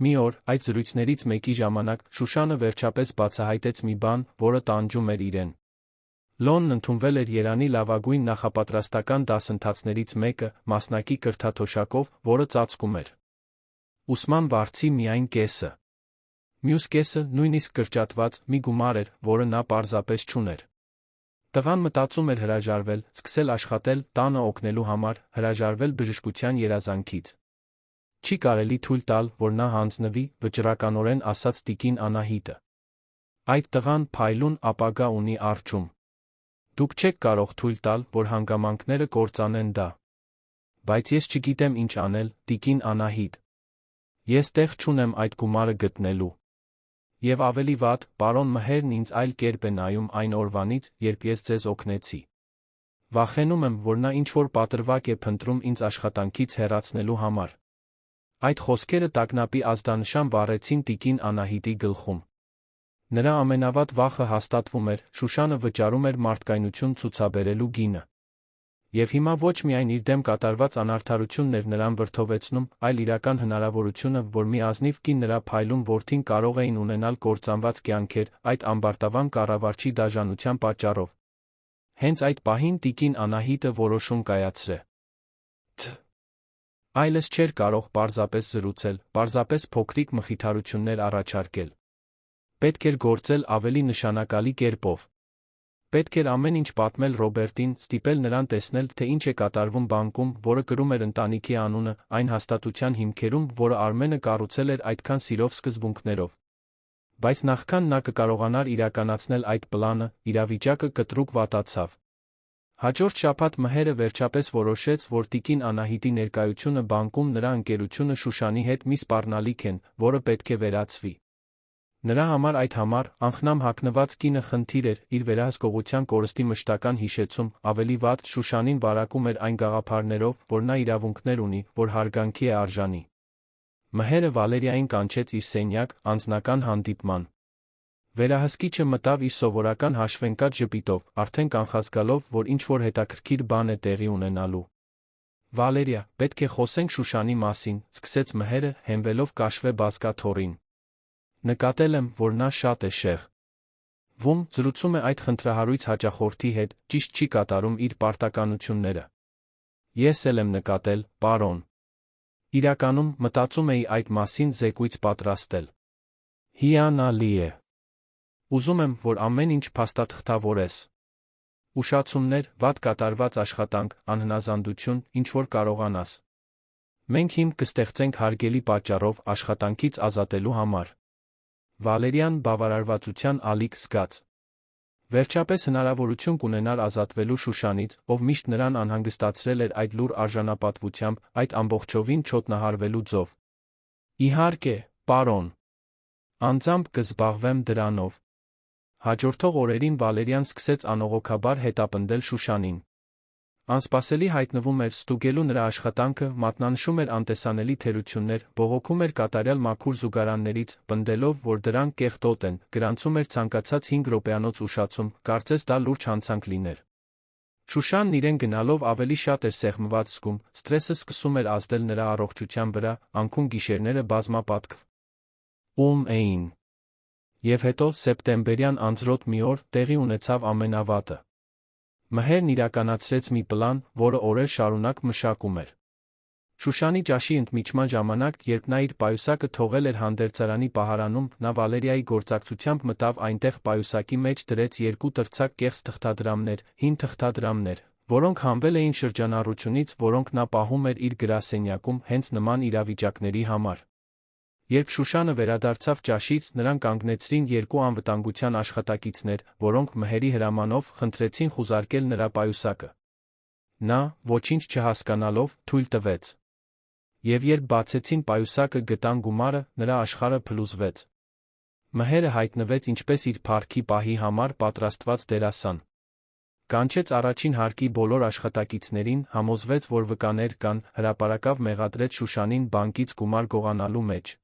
Մի օր, այդ զրույցներից մեկի ժամանակ, Շուշանը վերջապես բացահայտեց մի բան, որը տանջում էր իրեն։ Լոնն ընդունվել էր Երանի լավագույն նախապատրաստական դասընթացներից մեկը, մասնակի կրթաթոշակով, որը ծածկում էր ուսման վարձի միայն կեսը։ Մյուս կեսը, նույնիսկ կրճատված, մի գումար էր, որը նա պարզապես չուներ։ Տղան մտածում էր հրաժարվել, սկսել աշխատել, տանը օգնելու համար, հրաժարվել բժշկության երազանքից։ Չի կարելի թույլ տալ, որ նա հանձնվի, վճռականորեն ասաց տիկին Անահիտը։ Այդ տղան փայլուն ապագա ունի առջում։ Դուք չեք կարող թույլ տալ, որ հանգամանքները կործանեն դա։ Բայց ես չգիտեմ ինչ անել, տիկին Անահիտ։ Ես տեղ չունեմ այդ գումարը գտնելու։ Եվ ավելի վատ, պարոն Մհերն ինձ այլ կերպ է նայում այն օրվանից, երբ ես ձեզ օգնեցի։ Վախենում եմ, որ նա ինչ-որ պատրվակ է փնտրում ինձ աշխատանքից հեռացնելու համար։ Այդ խոսքերը տագնապի ազդանշան վառեցին տիկին Անահիտի գլխում։ Նրա ամենավատ վախը հաստատվում էր, Շուշանը վճարում էր մարդկայնություն ցուցաբերելու գինը։ Եվ հիմա ոչ միայն իր դեմ կատարված անարդարությունն էր նրան վրդովեցնում, այլ իրական հնարավորությունը, որ մի ազնիվ կին նրա փայլուն որդին կարող էին ունենալ կործանված կյանքեր, այդ ամբարտավան կառավարչի դաժանության պատճառով։ Հենց այդ պահին տիկին Անահիտը որոշում կայացրե։ Այլս չէր կարող պարզապես զրուցել, պարզապես փոքրիկ մխիթարություններ առաջարկել։ Պետք էր գործել ավելի նշանակալի կերպով։ Պետք էր ամեն ինչ պատմել Ռոբերտին, ստիպել նրան տեսնել, թե ինչ է կատարվում բանկում, որը կրում էր ընտանիքի անունը, այն հաստատության հիմքերում, որը Արմենը կառուցել էր այդքան սիրով սկզբունքներով։ Բայց նախքան նա կկարողանար իրականացնել այդ պլանը, իրավիճակը կտրուկ վատացավ։ Հաջորդ շաբաթ Մհերը վերջապես որոշեց, որ տիկին Անահիտի ներկայությունը բանկում նրա ընկերությունը Շուշանի հետ մի սպառնալիք են, որը պետք է վերացվի։ Նրա համար այդ համար անխնամ հագնված կինը խնդիր էր, իր վերահսկողության կորստի մշտական հիշեցում, ավելի վատ Շուշանին վարակում էր այն գաղափարներով, որ նա իրավունքներ ունի, որ հարգանքի է արժանի։ Մհերը Վալերիային կանչեց իր սենյակ, անձնական հանդիպման։ Վերահսկիչը մտավ իր սովորական հաշվենկատ ժպիտով, արդեն կանխազգալով, որ ինչ-որ հետաքրքիր բան է տեղի ունենալու։ Վալերիա, պետք է խոսենք Շուշանի մասին, սկսեց Մհերը, հենվելով կաշվե բազկաթոռին։ Նկատել եմ, որ նա շատ է շեղ։ Վում զրուցում է այդ խնդրահարույց հաճախորդի հետ, ճիշտ չի կատարում իր պարտականությունները։ Ես էլ եմ նկատել, պարոն։ Իրականում, մտածում էի այդ մասին զեկույց պատրաստել։ Հիանալի է։ Ուզում եմ, որ ամեն ինչ փաստաթղթավորես։ Ուշացումներ, վատ կատարված աշխատանք, անհնազանդություն, ինչ-որ կարողանաս։ Մենք հիմք կստեղծենք հարգելի պատճառով աշխատանքից ազատելու համար։ Վալերիան բավարարվածության ալիք զգաց։ Վերջապես հնարավորություն կունենար ազատվելու Շուշանից, ով միշտ նրան անհանգստացրել էր այդ լուր արժանապատվությամբ, այդ ամբողջովին չոտնահարվելու ձով։ Իհարկե, պարոն։ Անձամբ կզբաղվեմ դրանով։ Հաջորդող օրերին Վալերիան սկսեց անողոքաբար հետապնդել Շուշանին։ Անսպասելի հայտնվում էր, ստուգելու նրա աշխատանքը, մատնանշում էր անտեսանելի թերություններ, բողոքում էր կատարյալ մաքուր զուգարաններից, պնդելով, որ դրանք կեղտոտ են, գրանցում էր ցանկացած 5 րոպեանոց ուշացում, կարծես դա լուրջ հանցանք լիներ։ Շուշանն իրեն գնալով ավելի շատ էր սեղմված զգում, սթրեսը սկսում էր ազդել նրա առողջության վրա, անքուն գիշերները բազմապատկվ էին։ Եվ հետո, սեպտեմբերյան անձրոտ մի օր, տեղի ունեցավ ամենավատը։ Մհերն իրականացրեց մի պլան, որը օրեր շարունակ մշակում էր։ Շուշանի ճաշի ընդմիջման ժամանակ, երբ նա իր պայուսակը թողել էր հանդերձարանի պահարանում, նա Վալերիայի գործակցությամբ մտավ այնտեղ պայուսակի մեջ դրեց 2 տրցակ կեղծ թղթադրամներ, հին թղթադրամներ, որոնք հանվել էին շրջանառությունից, որոնք նա պահում էր իր գրասենյակում հենց նման իրավիճակների համար։ Երբ Շուշանը վերադարձավ ճաշից, նրան կանգնեցրին 2 անվտանգության աշխատակիցներ, որոնք Մհերի հրամանով խնդրեցին խուզարկել նրա պայուսակը։ Նա, ոչինչ չհասկանալով, թույլ տվեց։ Եվ երբ բացեցին պայուսակը գտան գումարը, նրա աշխարհը փլուզվեց։ Մհերը հայտնվեց ինչպես իր փառքի պահի համար պատրաստված դերասան։ Կանչեց առաջին հարկի բոլոր աշխատակիցներին, համոզվեց, որ վկաներ կան, հրապարակավ մեղադրեց Շուշանին բանկից գումար գողանալու մեջ։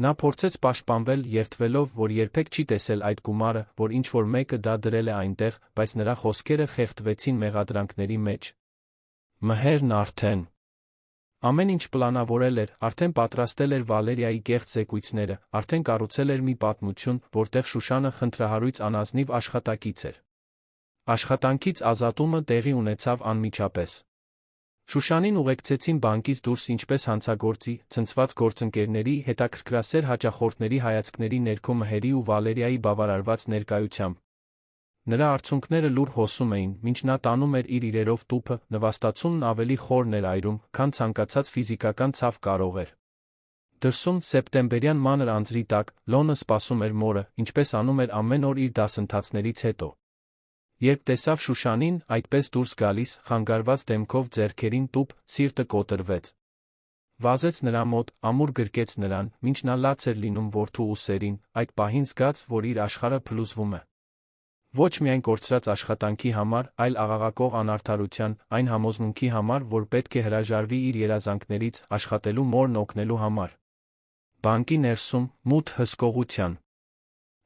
Նա փորձեց պաշտպանվել, երդվելով, որ երբեք չի տեսել այդ գումարը, որ ինչ-որ մեկը դա դրել է այնտեղ, բայց նրա խոսքերը խեղդվեցին մեղադրանքների մեջ։ Մհերն արդեն ամեն ինչ պլանավորել էր, արդեն պատրաստել էր Վալերիայի կեղծ զեկույցները, արդեն կառուցել էր մի պատմություն, որտեղ Շուշանը խնդրահարույց անազնիվ աշխատակից էր։ Աշխատանքից ազատումը տեղի ունեցավ անմիջապես։ Շուշանին ուղեկցեցին բանկից դուրս ինչպես հանցագործի, ցնցված գործընկերների, հետաքրքրասեր հաճախորդների հայացքների ներքո Մհերի ու Վալերիայի բավարարված ներկայությամբ։ Նրա արցունքները լուր հոսում էին, մինչ նա տանում էր իր իրերով տուփը, նվաստացումն ավելի խորն էր այրում, քան ցանկացած ֆիզիկական ցավ կարող էր։ Դրսում, սեպտեմբերյան մանր անձրի տակ, Լոնը սպասում էր մորը, ինչպես անում էր ամեն օր իր դասընթացներից հետո։ Երբ տեսավ Շուշանին, այդպես դուրս գալիս, խանգարված դեմքով ձեռքերին տուփ, սիրտը կոտրվեց։ Վազեց նրա մոտ, ամուր գրկեց նրան, մինչ նա լաց էր լինում որդու ուսերին, այդ պահին զգաց, որ իր աշխարհը փլուզվում է։ Ոչ միայն կորցրած աշխատանքի համար, այլ աղաղակող անարդարության, այն համոզմունքի համար, որ պետք է հրաժարվի իր երազանքներից, աշխատելու մորն օգնելու համար։ Բանկի ներսում, մութ հսկողության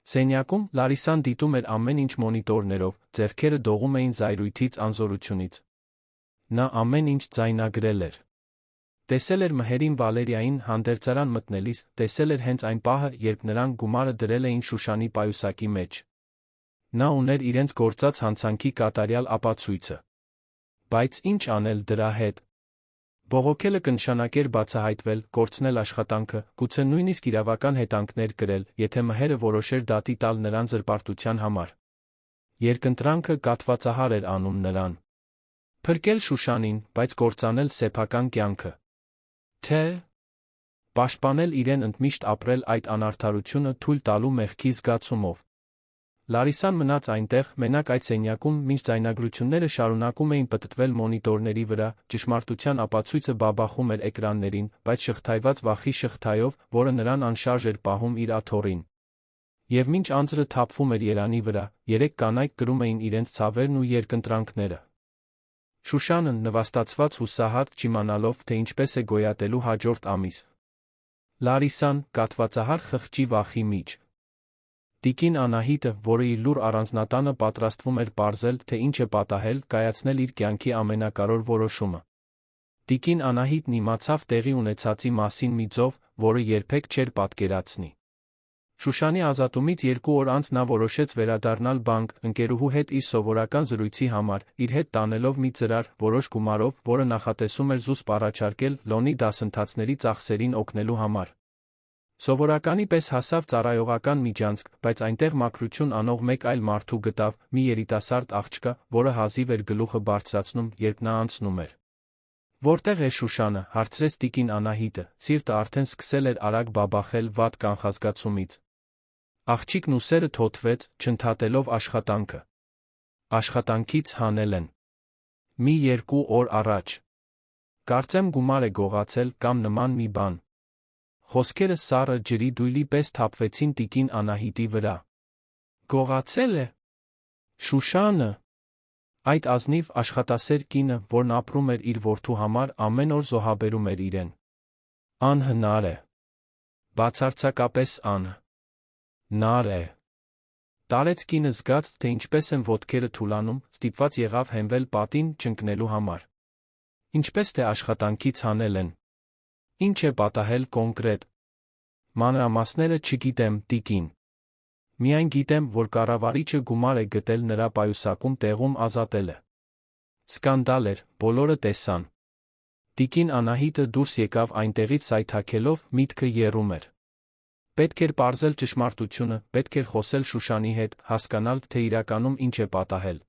սենյակում Լարիսան դիտում էր ամեն ինչ մոնիտորներով, ձեռքերը դողում էին զայրույթից, անզորությունից։ Նա ամեն ինչ ձայնագրել էր։ Տեսել էր մհերին Վալերիային հանդերձարան մտնելիս, տեսել էր հենց այն պահը, երբ նրանք գումարը դրել էին Շուշանի պայուսակի մեջ։ Նա ուներ իրենց գործած հանցանքի կատարյալ ապացույցը։ Բայց ինչ անել դրա հետ։ Բողոքելը կնշանակեր բացահայտվել, կորցնել աշխատանքը, գուցե նույնիսկ իրավական հետանքներ կրել, եթե մհերը որոշեր դատի տալ նրան զրպարտության համար։ Երկընտրանքը կաթվածահար էր անում նրան։ Փրկել Շուշանին, բայց կործանել սեփական կյանքը։ Թե պաշտպանել իրեն ընդմիշտ ապրել այդ անարդարությունը թույլ տալու մեղքի զգացումով։ Լարիսան մնաց այնտեղ, մենակ այդ սենյակում, մինչ ձայնագրությունները շարունակում էին պտտվել մոնիտորների վրա, ճշմարտության ապացույցը բաբախում էր էկրաններին, բայց շղթայված վախի շղթայով, որը նրան անշարժ էր պահում իր աթոռին։ Եվ մինչ անձրը թափվում էր երանի վրա, երեք կանայք կրում էին իրենց ցավերն ու երկընտրանքները։ Շուշանը նվաստացված հուսահատ, չիմանալով, թե ինչպես է գոյատելու հաջորդ ամիս։ Լարիսան, կաթվածահար խղճի վախի մեջ։ Տիկին Անահիտը, որը իր լուռ առանձնատանը պատրաստվում էր պարզել, թե ինչ է պատահել, կայացնել իր կյանքի ամենակարևոր որոշումը։ Տիկին Անահիտն իմացավ տեղի ունեցածի մասին մի ձով, որը երբեք չէր պատկերացնի։ Շուշանի ազատումից 2 օր անց նա որոշեց վերադառնալ բանկ, ընկերուհու հետ իր սովորական զրույցի համար, իր հետ տանելով մի ծրար, որոշ գումարով, որը նախատեսում էր զուսպ առաջարկել Լոնի դասընթացների ծախսերին օգնելու համար։ Սովորականի պես հասավ ծառայողական միջանցք, բայց այնտեղ մաքրություն անող մեկ այլ մարդու գտավ, մի երիտասարդ աղջկա, որը հազիվ էր գլուխը բարձրացնում, երբ նա անցնում էր։ Որտեղ է Շուշանը, հարցրեց տիկին Անահիտը, սիրտը արդեն սկսել էր արագ բաբախել վատ կանխազգացումից։ Աղջիկն ուսերը թոթվեց, չընդհատելով աշխատանքը։ Աշխատանքից հանել են։ Մի 2 օր առաջ։ Կարծեմ գումար է գողացել կամ նման մի բան։ Խոսքերը սառը ջրի դույլի պես թափվեցին տիկին Անահիտի վրա։ Գողացել է։ Շուշանը։ Այդ ազնիվ աշխատասեր կինը, որն ապրում էր իր որդու համար, ամեն օր զոհաբերում էր իրեն։ Անհնար է։ Բացարձակապես անհնար է։ Տարեց կինը զգաց, թե ինչպես են ոտքերը թուլանում, ստիպված եղավ հենվել պատին, չընկնելու համար։ Ինչպես թե աշխատանքից հանել են։ Ինչ է պատահել կոնկրետ։ Մանրամասները չգիտեմ, տիկին։ Միայն գիտեմ, որ կառավարիչը գումար է գտել նրա պայուսակում տեղում ազատելը։ Սկանդալ էր, բոլորը տեսան։ Տիկին Անահիտը դուրս եկավ այնտեղից սայթաքելով, միտքը եռում էր։ Պետք էր պարզել ճշմարտությունը, պետք էր խոսել Շուշանի հետ, հասկանալ, թե իրականում ինչ է պատահել։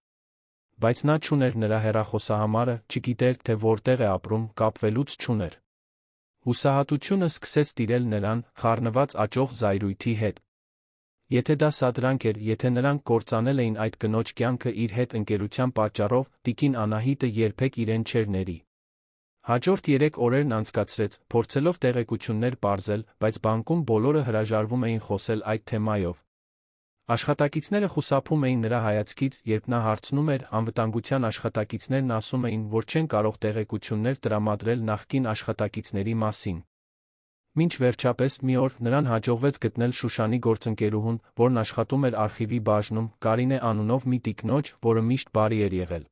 Բայց նա չուներ նրա հեռախոսահամարը, չգիտեր, թե որտեղ է ապրում, կապվելուց չուներ։ Հուսահատությունը սկսեց տիրել նրան, խառնված աճող զայրույթի հետ։ Եթե դա սադրանք էր, եթե նրանք կործանել էին այդ կնոջ կյանքը իր հետ ընկերության պատճառով, տիկին Անահիտը երբեք իրեն չէր ների։ Հաջորդ 3 օրերն անցկացրեց, փորձելով տեղեկություններ պարզել, բայց բանկում բոլորը հրաժարվում էին խոսել այդ թեմայով։ Աշխատակիցները խուսափում էին նրա հայացքից, երբ նա հարցնում էր, անվտանգության աշխատակիցներն ասում էին, որ չեն կարող տեղեկություններ տրամադրել նախկին աշխատակիցների մասին։ Մինչ վերջապես մի օր նրան հաջողվեց գտնել Շուշանի գործընկերուհուն, որն աշխատում էր արխիվի բաժնում, Կարինե անունով մի տիկնոջ, որը միշտ բարի էր եղել։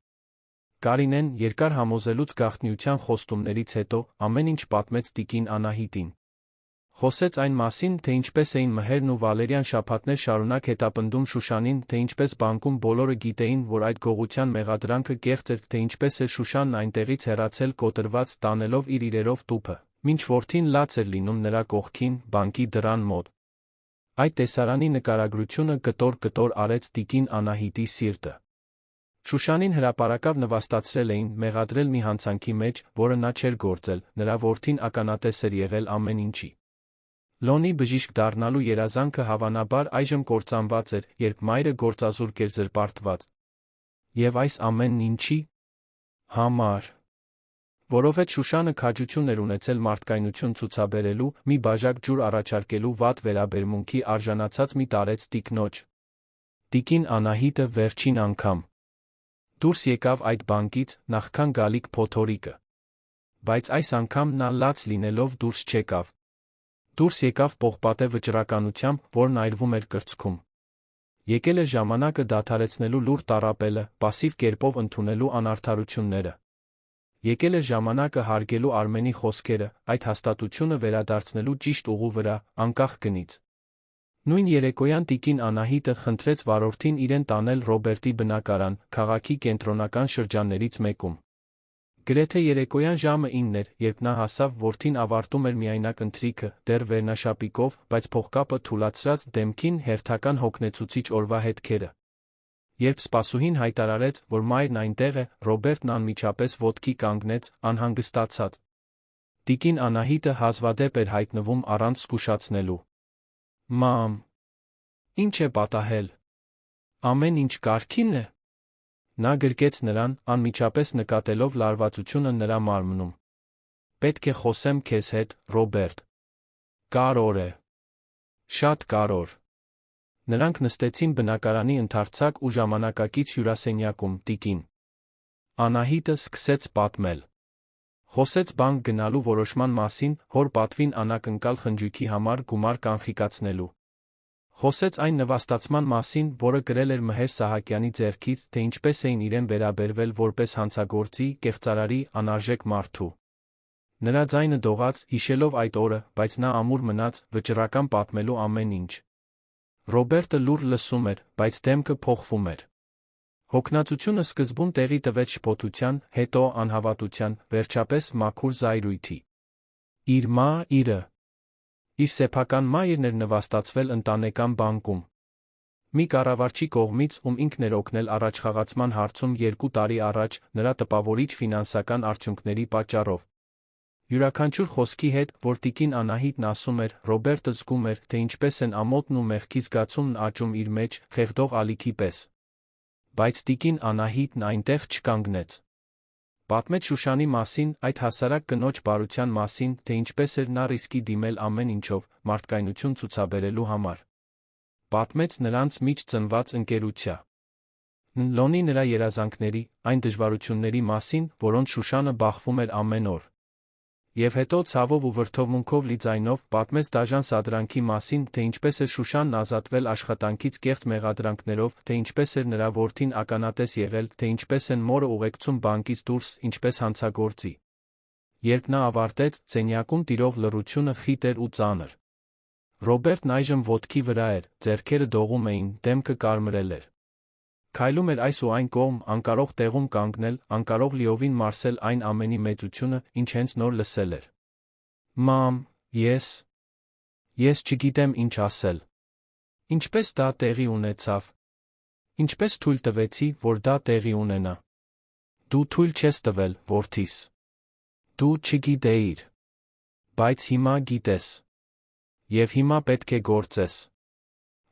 Կարինեն, երկար համոզելուց գաղտնիության խոստումներից հետո, ամեն ինչ պատմեց տիկին Անահիտին։ Խոսեց այն մասին, թե ինչպես էին Մհերն ու Վալերիան շաբաթներ շարունակ հետապնդում Շուշանին, թե ինչպես բանկում բոլորը գիտեին, որ այդ գողության մեղադրանքը կեղծ էր, թե ինչպես է Շուշանն այնտեղից հեռացել կոտրված, տանելով իր իրերով տուփը, մինչ որդին լաց էր լինում նրա կողքին, բանկի դռան մոտ։ Այդ տեսարանի նկարագրությունը կտոր-կտոր արեց տիկին Անահիտի սիրտը։ Շուշանին հրապարակավ նվաստացրել էին, մեղադրել մի հանցանքի մեջ, որը նա չէր գործել, նրա որդին ականատես էր եղել ամեն ինչի։ Լոնի բժիշկ դառնալու երազանքը հավանաբար այժմ կործանված էր, երբ մայրը գործազուրկ էր զրպարտված։ Եվ այս ամենն ինչի համար։ Որովհետև Շուշանը քաջություն էր ունեցել մարդկայնություն ցուցաբերելու, մի բաժակ ջուր առաջարկելու վատ վերաբերմունքի արժանացած մի տարեց տիկնոջ։ Տիկին Անահիտը վերջին անգամ դուրս եկավ այդ բանկից, նախքան գալիք փոթորիկը։ Բայց այս անգամ նա լաց լինելով դուրս չեկավ։ Դուրս եկավ պողպատե վճռականությամբ, որն այրվում էր կրծքում։ Եկել է ժամանակը դադարեցնելու լուր տառապելը, պասիվ կերպով ընդունելու անարդարությունները։ Եկել է ժամանակը հարգելու Արմենի խոսքերը, այդ հաստատությունը վերադարձնելու ճիշտ ուղու վրա, անկախ գնից։ Նույն երեկոյան տիկին Անահիտը խնդրեց վարորդին իրեն տանել Ռոբերտի բնակարան, քաղաքի կենտրոնական շրջաններից մեկում։ Գրեթե երեկոյան ժամը 9 էր, երբ նա հասավ, որդին ավարտում էր միայնակ ընթրիքը, դեռ վերնաշապիկով, բայց փողկապը թուլացրած դեմքին հերթական հոգնեցուցիչ օրվա հետքերը։ Երբ սպասուհին հայտարարեց, որ մայրն այնտեղ է, Ռոբերտն անմիջապես ոտքի կանգնեց, անհանգստացած։ Տիկին Անահիտը հազվադեպ էր հայտնվում առանց զգուշացնելու։ Մամ, ի՞նչ է պատահել։ Ամեն ինչ կարգին է։ Նա գրկեց նրան, անմիջապես նկատելով լարվածությունը նրա մարմնում։ Պետք է խոսեմ քեզ հետ, Ռոբերտ։ Կարոր է։ Շատ կարոր։ Նրանք նստեցին բնակարանի ընդարձակ ու ժամանակակից հյուրասենյակում, տիկին Անահիտը սկսեց պատմել։ Խոսեց բանկ գնալու որոշման մասին, հոր պատվին անակնկալ խնջույքի համար գումար կանխիկացնելու։ Խոսեց այն նվաստացման մասին, որը կրել էր Մհեր Սահակյանի ձեռքից, թե ինչպես էին իրեն վերաբերվել որպես հանցագործի, կեղծարարի, անարժեք մարդու։ Նրա ձայնը դողաց, հիշելով այդ օրը, բայց նա ամուր մնաց, վճռական պատմելու ամեն ինչ։ Ռոբերտը լուր լսում էր, բայց դեմքը փոխվում էր։ Հոգնածությունը սկզբում տեղի տվեց շփոթության, հետո անհավատության, վերջապես մաքուր զայրույթի։ Իր մայրը։ Իր սեփական մայրն էր նվաստացվել ընտանեկան բանկում։ Մի կառավարչի կողմից, ում ինքն էր օգնել առաջխաղացման հարցում 2 տարի առաջ, նրա տպավորիչ ֆինանսական արդյունքների պատճառով։ Յուրաքանչյուր խոսքի հետ, որ տիկին Անահիտն ասում էր, Ռոբերտը զգում էր, թե ինչպես են ամոթն ու մեղքի զգացումն աճում իր մեջ, խեղդող ալիքի պես։ Բայց տիկին Անահիտն այնտեղ չկանգնեց։ Պատմեց Շուշանի մասին, այդ հասարակ կնոջ բարության մասին, թե ինչպես էր նա ռիսկի դիմել ամեն ինչով, մարդկայնություն ցուցաբերելու համար։ Պատմեց նրանց միջ ծնված ընկերության Լոնի նրա երազանքների, այն դժվարությունների մասին, որոնց Շուշանը բախվում էր ամեն օր։ Եվ հետո ցավով ու վրդովմունքով լի ձայնով պատմեց դաժան սադրանքի մասին, թե ինչպես էր Շուշանն ազատվել աշխատանքից կեղծ մեղադրանքներով, թե ինչպես էր նրա որդին ականատես եղել, թե ինչպես են մորը ուղեկցում բանկից դուրս, ինչպես հանցագործի։ Երբ նա ավարտեց, սենյակում տիրող լռությունը խիտ էր ու ծանր։ Ռոբերտն այժմ ոտքի վրա էր, ձեռքերը դողում էին, դեմքը կարմրել էր։ Քայլում էր այս ու այն կողմ, անկարող տեղում կանգնել, անկարող լիովին մարսել այն ամենի մեծությունը, ինչ հենց նոր լսել էր։ Մամ, ես չգիտեմ ինչ ասել։ Ինչպես դա տեղի ունեցավ։ Ինչպես թույլ տվեցի, որ դա տեղի ունենա։ Դու թույլ չես տվել, որդիս։ Դու չգիտեիր։ Բայց հիմա գիտես։ Եվ հիմա պետք է գործես։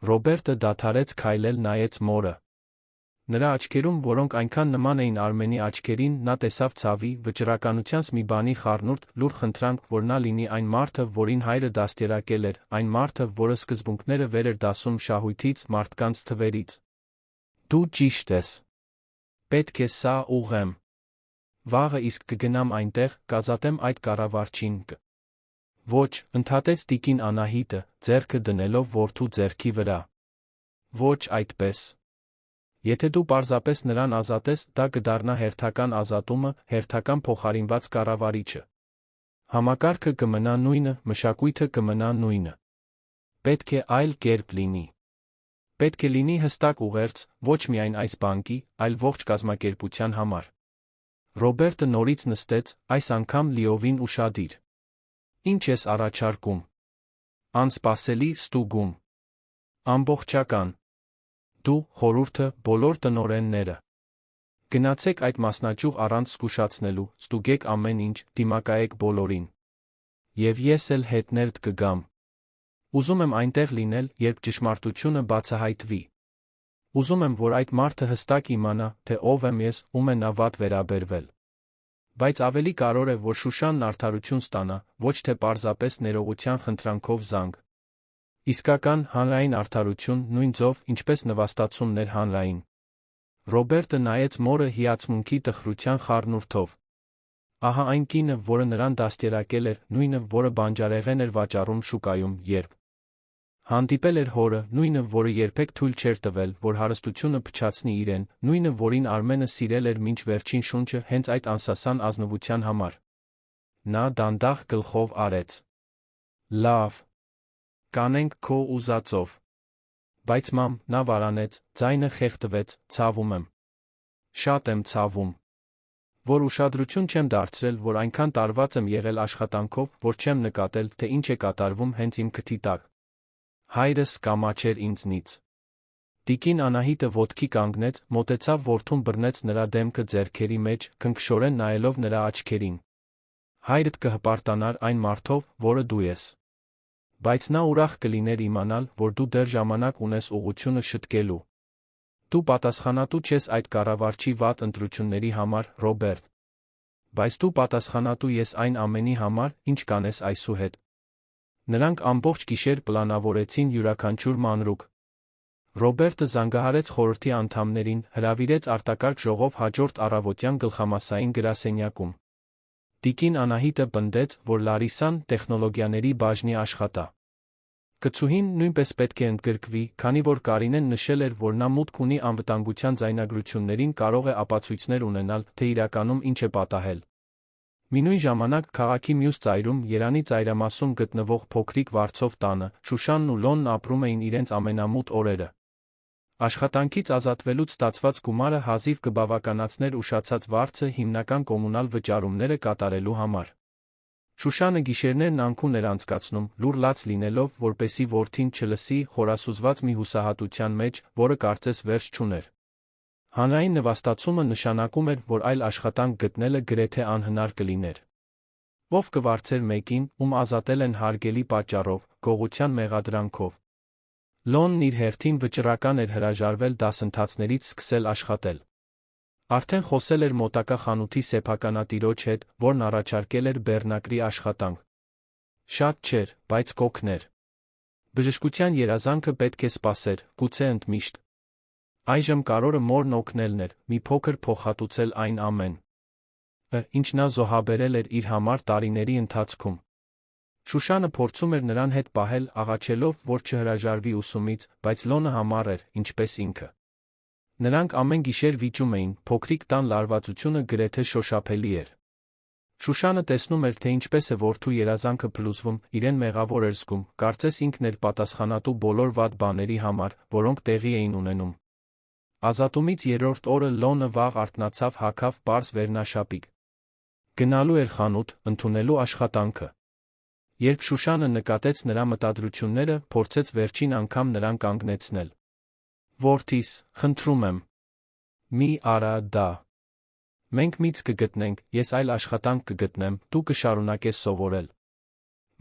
Ռոբերտը դադարեց քայլել, նայեց մորը։ Նրա աչքերում, որոնք այնքան նման էին Արմենի աչքերին, նա տեսավ ցավի, վճռականությանս մի բանի խառնուրդ, լուր խնդրանք, որ նա լինի այն մարդը, որին հայրը դաստիարակել էր, այն մարդը, որը սկզբունքները վեր էր դասում շահույթից, մարդկանց թվերից։ Դու ճիշտ ես։ Պետք է սա ուղղեմ։ Վաղը իսկ կգնամ այնտեղ, կազատեմ այդ կառավարչին։ Ոչ, ընդհատեց տիկին Անահիտը, ձեռքը դնելով որդու ձեռքի վրա։ Ոչ այդպես։ Եթե դու պարզապես նրան ազատես, դա կդառնա հերթական ազատումը, հերթական փոխարինված կառավարիչը։ Համակարգը կմնա նույնը, մշակույթը կմնա նույնը։ Պետք է այլ կերպ լինի։ Պետք է լինի հստակ ուղերձ, ոչ միայն այս բանկի, այլ ողջ կազմակերպության համար։ Ռոբերտը նորից նստեց, այս անգամ լիովին ուշադիր։ Ինչ ես առաջարկում։ Անսպասելի ստուգում։ Ամբողջական։ Դու, խորհուրդը, բոլոր տնօրենները։ Գնացեք այդ մասնաճյուղ առանց զգուշացնելու, ստուգեք ամեն ինչ, դիմակայեք բոլորին։ Եվ ես էլ հետներդ կգամ։ Ուզում եմ այնտեղ լինել, երբ ճշմարտությունը բացահայտվի։ Ուզում եմ, որ այդ մարդը հստակ իմանա, թե ով եմ ես, ում է նա վատ վերաբերվել։ Բայց ավելի կարևոր է, որ Շուշանն արդարություն ստանա, ոչ թե պարզապես ներողության խնդրանքով զանգ։ Իսկական, հանրային արդարություն, նույն ձով, ինչպես նվաստացումն էր հանրային։ Ռոբերտը նայեց մորը հիացմունքի տխրության խառնուրդով։ Ահա այն կինը, որը նրան դաստիարակել էր, նույնը, որը բանջարեղեն էր վաճառում շուկայում, երբ հանդիպել էր հորը, նույնը, որը երբեք թույլ չէր տվել, որ հարստությունը փչացնի իրեն, նույնը, որին Արմենը սիրել էր մինչ վերջին շունչը հենց այդ անսասան ազնվության համար։ Նա դանդաղ գլխով արեց. «Լավ, կանենք քո ուզածով»։ Բայց մամ, նա վարանեց, ձայնը խեղդվեց, ցավում եմ։ Շատ եմ ցավում, որ ուշադրություն չեմ դարձրել, որ այնքան տարված եմ եղել աշխատանքով, որ չեմ նկատել, թե ինչ է կատարվում հենց իմ քթի տակ։ Հայրս կամաչեր ինձնից։ Տիկին Անահիտը ոտքի կանգնեց, մոտեցավ որդուն բռնեց նրա դեմքը ձեռքերի մեջ, քնքշորեն նայելով նրա աչքերին։ Հայրդ կհպարտանար այն մարդով, որը դու ես։ Բայց նա ուրախ կլիներ իմանալ, որ դու դեռ ժամանակ ունես ուղղությունը շտկելու։ Դու պատասխանատու չես այդ կառավարչի վատ ընտրությունների համար, Ռոբերտ։ Բայց դու պատասխանատու ես այն ամենի համար, ինչ կանես այսուհետ։ Նրանք ամբողջ գիշեր պլանավորեցին յուրաքանչյուր մանրուք։ Ռոբերտը զանգահարեց խորհրդի անդամներին, հրավիրեց արտակարգ ժողով հաջորդ առավոտյան գլխամասային գրասենյակում։ Տիկին Անահիտը պնդեց, որ Լարիսան տեխնոլոգիաների բաժնի աշխատա։ Կցուհին նույնպես պետք է ընդգրկվի, քանի որ Կարինեն նշել էր, որ նա մուտք ունի անվտանգության ձայնագրություններին, կարող է ապացույցներ ունենալ, թե իրականում ինչ է պատահել։ Մինույն ժամանակ քաղաքի մյուս ծայրում, Երանի ծայրամասում գտնվող փոքրիկ վարձով տանը, Շուշանն ու Լոնն ապրում էին իրենց ամենամութ օրերը։ Աշխատանքից ազատվելուց ստացված գումարը հազիվ կբավականացներ ուշացած վարձը հիմնական կոմունալ վճարումները կատարելու համար։ Շուշանը գիշերներն անքուն էր անցկացնում, լուռ լաց լինելով, որպեսզի որդին չլսի, խորասուզված մի հուսահատության մեջ, որը կարծես վերջ չուներ։ Հանրային նվաստացումը նշանակում էր, որ այլ աշխատանք գտնելը գրեթե անհնար կլիներ։ Ով կվարձեր մեկին, ում ազատել են հարգելի պատճառով, գողության մեղադրանքով։ Լոնն իր հերթին վճռական էր հրաժարվել դասընթացներից սկսել աշխատել։ Արդեն խոսել էր մոտակա խանութի սեփականատիրոջ հետ, որն առաջարկել էր բեռնակրի աշխատանք։ Շատ չէր, բայց կօգներ։ Բժշկության երազանքը պետք է սպասեր, գուցե ընդմիշտ։ Այժմ կարորը մորն օգնելն էր, մի փոքր փոխհատուցել այն ամեն ինչ նա զոհաբերել էր իր համար տարիների ընթացքում։ Շուշանը փորձում էր նրան հետ պահել, աղաչելով, որ չհրաժարվի ուսումից, բայց Լոնը համառ էր, ինչպես ինքը։ Նրանք ամեն գիշեր վիճում էին, փոքրիկ տան լարվածությունը գրեթե շոշափելի էր։ Շուշանը տեսնում էր, թե ինչպես է որդու երազանքը փլուզվում, իրեն մեղավոր էր զգում, կարծես ինքն էր պատասխանատու բոլոր վատ բաների համար, որոնք տեղի էին ունենում։ Ազատումից երրորդ օրը Լոնը վաղ արթնացավ, հագավ պարզ վերնաշապիկ։ Գնալու էր խանութ, ընդունելու աշխատանքը։ Երբ Շուշանը նկատեց նրա մտադրությունները, փորձեց վերջին անգամ նրան կանգնեցնել։ Որդիս, խնդրում եմ։ Մի արա դա։ Մենք միծ կգտնենք, ես այլ աշխատանք կգտնեմ, դու կշարունակես սովորել։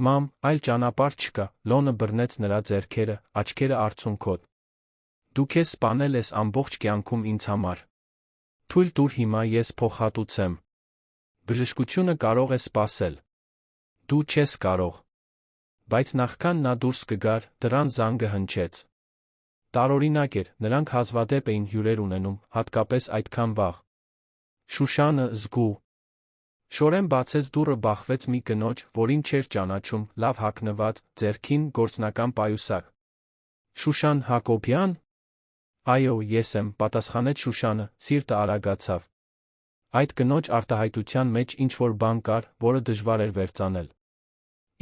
Մամ, այլ ճանապարհ չկա, Լոնը բռնեց նրա ձեռքերը, աչքերը արցունքոտ։ Դու քեզ սպանել ես ամբողջ կյանքում ինձ համար։ Թույլ տուր հիմա ես փոխհատուցեմ։ Բժշկությունը կարող է սպասել։ Դու չես կարող։ Բայց նախքան նա դուրս կգար, դռան զանգը հնչեց։ Տարօրինակ էր, նրանք հազվադեպ էին հյուրեր ունենում, հատկապես այդքան վաղ։ Շուշանը զգու։ Շորեն բացեց դուռը, բախվեց մի կնոջ, որին չէր ճանաչում, լավ հագնված, ձեռքին գործնական պայուսակ։ Շուշան Հակոբյան։ Այո, ես եմ, պատասխանեց Շուշանը, սիրտը արագացավ։ Այդ կնոջ արտահայտության մեջ ինչ-որ բան կար, որը դժվար էր վերծանել։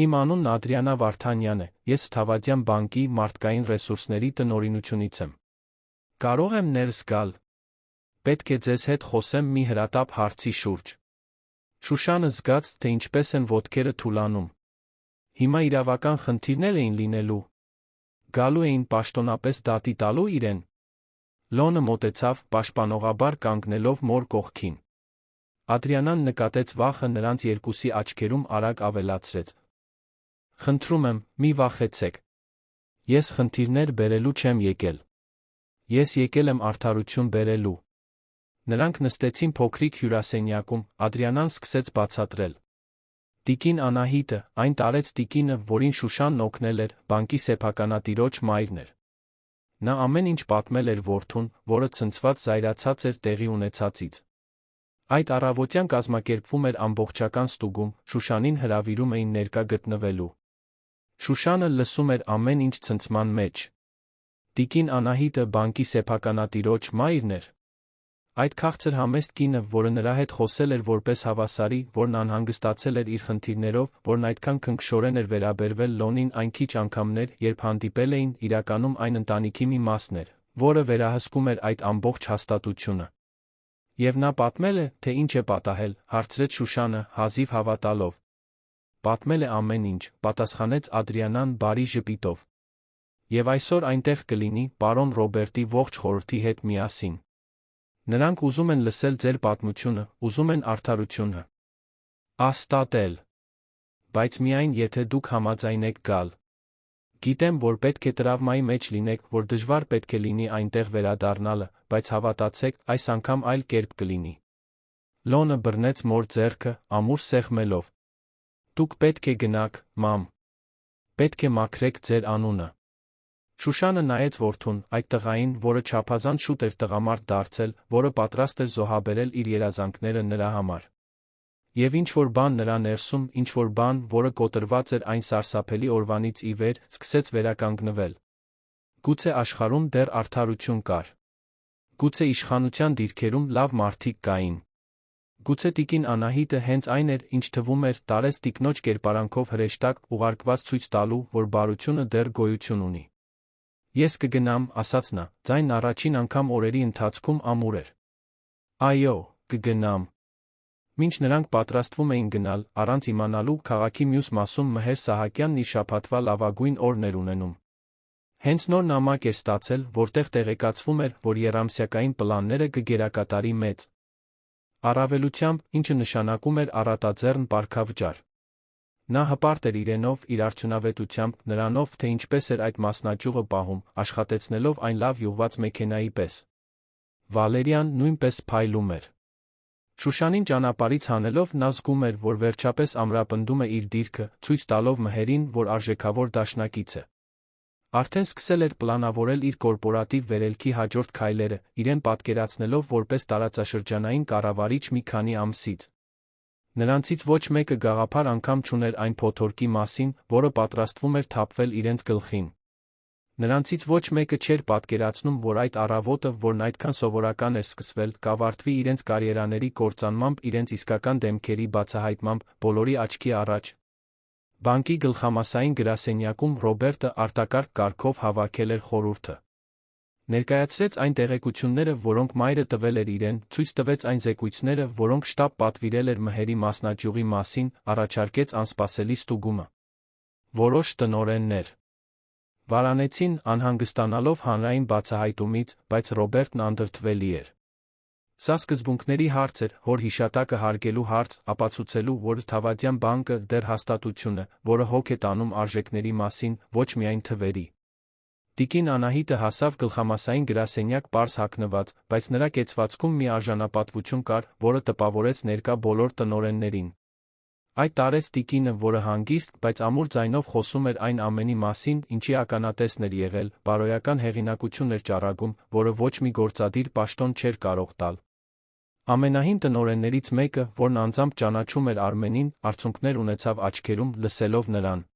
Իմ անունն Ադրիանա Վարդանյան է, ես Թավադյան բանկի մարդկային ռեսուրսների տնօրինությունից եմ։ Կարող եմ ներս գալ։ Պետք է ձեզ հետ խոսեմ մի հրատապ հարցի շուրջ։ Շուշանը զգաց, թե ինչպես են ոտքերը թուլանում։ Հիմա իրավական խնդիրներ էին լինելու։ Գալու էին պաշտոնապես դատի տալու իրեն։ Լոնը մոտեցավ, պաշտպանողաբար կանգնելով մոր կողքին։ Ադրիանան նկատեց վախը նրանց երկուսի աչքերում, արագ ավելացրեց. Խնդրում եմ, մի վախեցեք։ Ես խնդիրներ բերելու չեմ եկել։ Ես եկել եմ արդարություն բերելու։ Նրանք նստեցին փոքրիկ հյուրասենյակում, Ադրիանան սկսեց բացատրել. Տիկին Անահիտը, այն տարեց տիկինը, որին Շուշանն օգնել էր, բանկի սեփականատիրոջ մայրն էր։ Նա ամեն ինչ պատմել էր որդուն, որը ցնցված զայրացած էր տեղի ունեցածից։ Այդ առավոտյան կազմակերպվում էր ամբողջական ստուգում, Շուշանին հրավիրում էին ներկա գտնվելու։ Շուշանը լսում էր ամեն ինչ ցնցման մեջ։ Տիկին Անահիտը բանկի սեփականատիրոջ մայրն էր։ Այդ քաղցր համեստ կինը, որը նրա հետ խոսել էր որպես հավասարի, որն անհանգստացել էր իր խնդիրներով, որն այդքան քնքշորեն էր վերաբերվել Լոնին այն քիչ անգամներ, երբ հանդիպել էին, իրականում այն ընտանիքի մի մասն էր, որը վերահսկում էր այդ ամբողջ հաստատությունը։ Եվ նա պատմել է, թե ինչ է պատահել, հարցրեց Շուշանը, հազիվ հավատալով։ Պատմել է ամեն ինչ, պատասխանեց Ադրիանան բարի ժպիտով։ Եվ այսօր այնտեղ կլինի, պարոն Ռոբերտի ողջ խորհրդի հետ միասին։ Նրանք ուզում են լսել ձեր պատմությունը, ուզում են արդարությունը հաստատել։ Բայց միայն եթե դուք համաձայն եք գալ։ Գիտեմ, որ պետք է տրավմայի մեջ լինեք, որ դժվար պետք է լինի այնտեղ վերադառնալը, բայց հավատացեք, այս անգամ այլ կերպ կլինի։ Լոնը բռնեց մոր ձեռքը, ամուր սեղմելով։ Դուք պետք է գնաք, մամ։ Պետք է մաքրեք ձեր անունը։ Շուշանը նայեց որդուն, այդ տղային, որը չափազանց շուտ էր տղամարդ դարձել, որը պատրաստ էր զոհաբերել իր երազանքները նրա համար։ Եվ ինչ-որ բան նրա ներսում, ինչ-որ բան, որը կոտրված էր այն սարսափելի օրվանից ի վեր, սկսեց վերականգնվել։ Գուցե աշխարհում դեռ արդարություն կար։ Գուցե իշխանության դիրքերում լավ մարդիկ կային։ Գուցե տիկին Անահիտը հենց այն էր, ինչ թվում էր, տարեց տիկնոջ կերպարանքով հրեշտակ, ուղարկված ցույց տալու, որ բարությունը դեռ գոյություն ունի։ Ես կգնամ, ասաց նա, ձայնն առաջին անգամ օրերի ընթացքում ամուր էր։ Այո, կգնամ։ Մինչ նրանք պատրաստվում էին գնալ, առանց իմանալու, քաղաքի մյուս մասում Մհեր Սահակյանն իր շաբաթվա լավագույն օրն էր ունենում։ Հենց նոր նամակ էր ստացել, որտեղ տեղեկացվում էր, որ եռամսյակային պլանները կգերակատարի մեծ առավելությամբ, ինչը նշանակում էր առատաձեռն պարգավճար։ Նա հպարտ էր իրենով, իր արդյունավետությամբ, նրանով, թե ինչպես էր այդ մասնաճյուղը պահում, աշխատեցնելով այն լավ յուղված մեքենայի պես։ Վալերիան նույնպես փայլում էր։ Շուշանին ճանապարհից հանելով նա զգում էր, որ վերջապես ամրապնդում է իր դիրքը, ցույց տալով Մհերին, որ արժեքավոր դաշնակից է։ Արդեն սկսել էր պլանավորել իր կորպորատիվ վերելքի հաջորդ քայլերը, իրեն պատկերացնելով որպես տարածաշրջանային կառավարիչ մի քանի ամսից։ Նրանցից ոչ մեկը գաղափար անգամ չուներ այն փոթորկի մասին, որը պատրաստվում էր թափվել իրենց գլխին։ Նրանցից ոչ մեկը չէր պատկերացնում, որ այդ առավոտը, որն այդքան սովորական էր սկսվել, կավարտվի իրենց կարիերաների կործանմամբ, իրենց իսկական դեմքերի բացահայտմամբ, բոլորի աչքի առաջ։ Բանկի գլխամասային գրասենյակում Ռոբերտը արտակարգ կարգով հավաքել էր խորհուրդը։ Ներկայացրեց այն տեղեկությունները, որոնք մայրը տվել էր իրեն, ցույց տվեց այն զեկույցները, որոնք շտապ պատվիրել էր Մհերի մասնաճյուղի մասին, առաջարկեց անսպասելի ստուգումը։ Որոշ տնօրեններ վարանեցին, անհանգստանալով հանրային բացահայտումից, բայց Ռոբերտն անդրդվելի էր։ Սա սկզբունքների հարց էր, հոր հիշատակը հարգելու հարց, ապացուցելու, որ Թավադյան բանկը դեռ հաստատություն է, որը հոգ է տանում արժեքների մասին, ոչ միայն թվերի։ Տիկին Անահիտը հասավ գլխամասային գրասենյակ պարզ հագնված, բայց նրա կեցվածքում մի արժանապատվություն կար, որը տպավորեց ներկա բոլոր տնօրեններին։ Այդ տարեց տիկինը, որը հանգիստ, բայց ամուր ձայնով խոսում էր այն ամենի մասին, ինչի ականատեսն էր եղել, բարոյական հեղինակություն էր ճառագում, որը ոչ մի գործադիր պաշտոն չէր կարող տալ։ Ամենահին տնօրեններից մեկը, որն անձամբ ճանաչում էր Արմենին, արցունքներ ունեցավ աչքերում, լսելով նրան։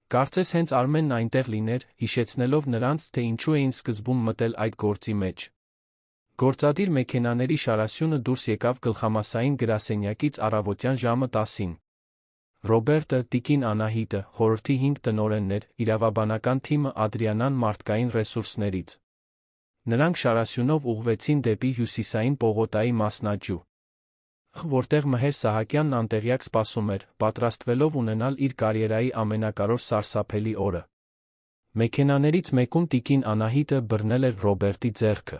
Կարծես հենց Արմենն այնտեղ լիներ, հիշեցնելով նրանց, թե ինչու էին սկզբում մտել այդ գործի մեջ։ Գործադիր մեքենաների շարասյունը դուրս եկավ գլխամասային գրասենյակից առավոտյան ժամը 10-ին։ Ռոբերտը, տիկին Անահիտը, խորհրդի 5 տնօրեններ, իրավաբանական թիմը Ադրիանան մարդկային ռեսուրսներից։ Նրանք շարասյունով ուղղվեցին դեպի հյուսիսային պողոտայի մասնաճյուղ, որտեղ Մհեր Սահակյանն անտեղյակ սպասում էր, պատրաստվելով ունենալ իր կարիերայի ամենակարևոր սարսափելի օրը։ Մեքենաներից մեկում տիկին Անահիտը բռնել էր Ռոբերտի ձեռքը։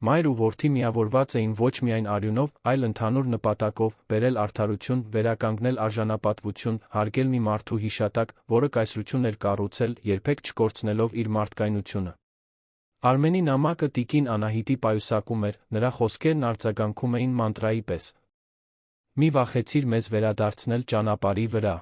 Մայր ու որդի միավորված էին ոչ միայն արյունով, այլ ընդհանուր նպատակով, բերել արդարություն, վերականգնել արժանապատվություն, հարգել մի մարդու հիշատակ, որը կայսրություն էր կառուցել, երբեք չկորցնելով իր մարդկայնությունը։ Արմենի նամակը տիկին Անահիտի պայուսակում էր, նրա խոսքերն արձագանքում էին մանտրայի պես. «Մի վախեցիր մեզ վերադարձնել ճանապարհի վրա»։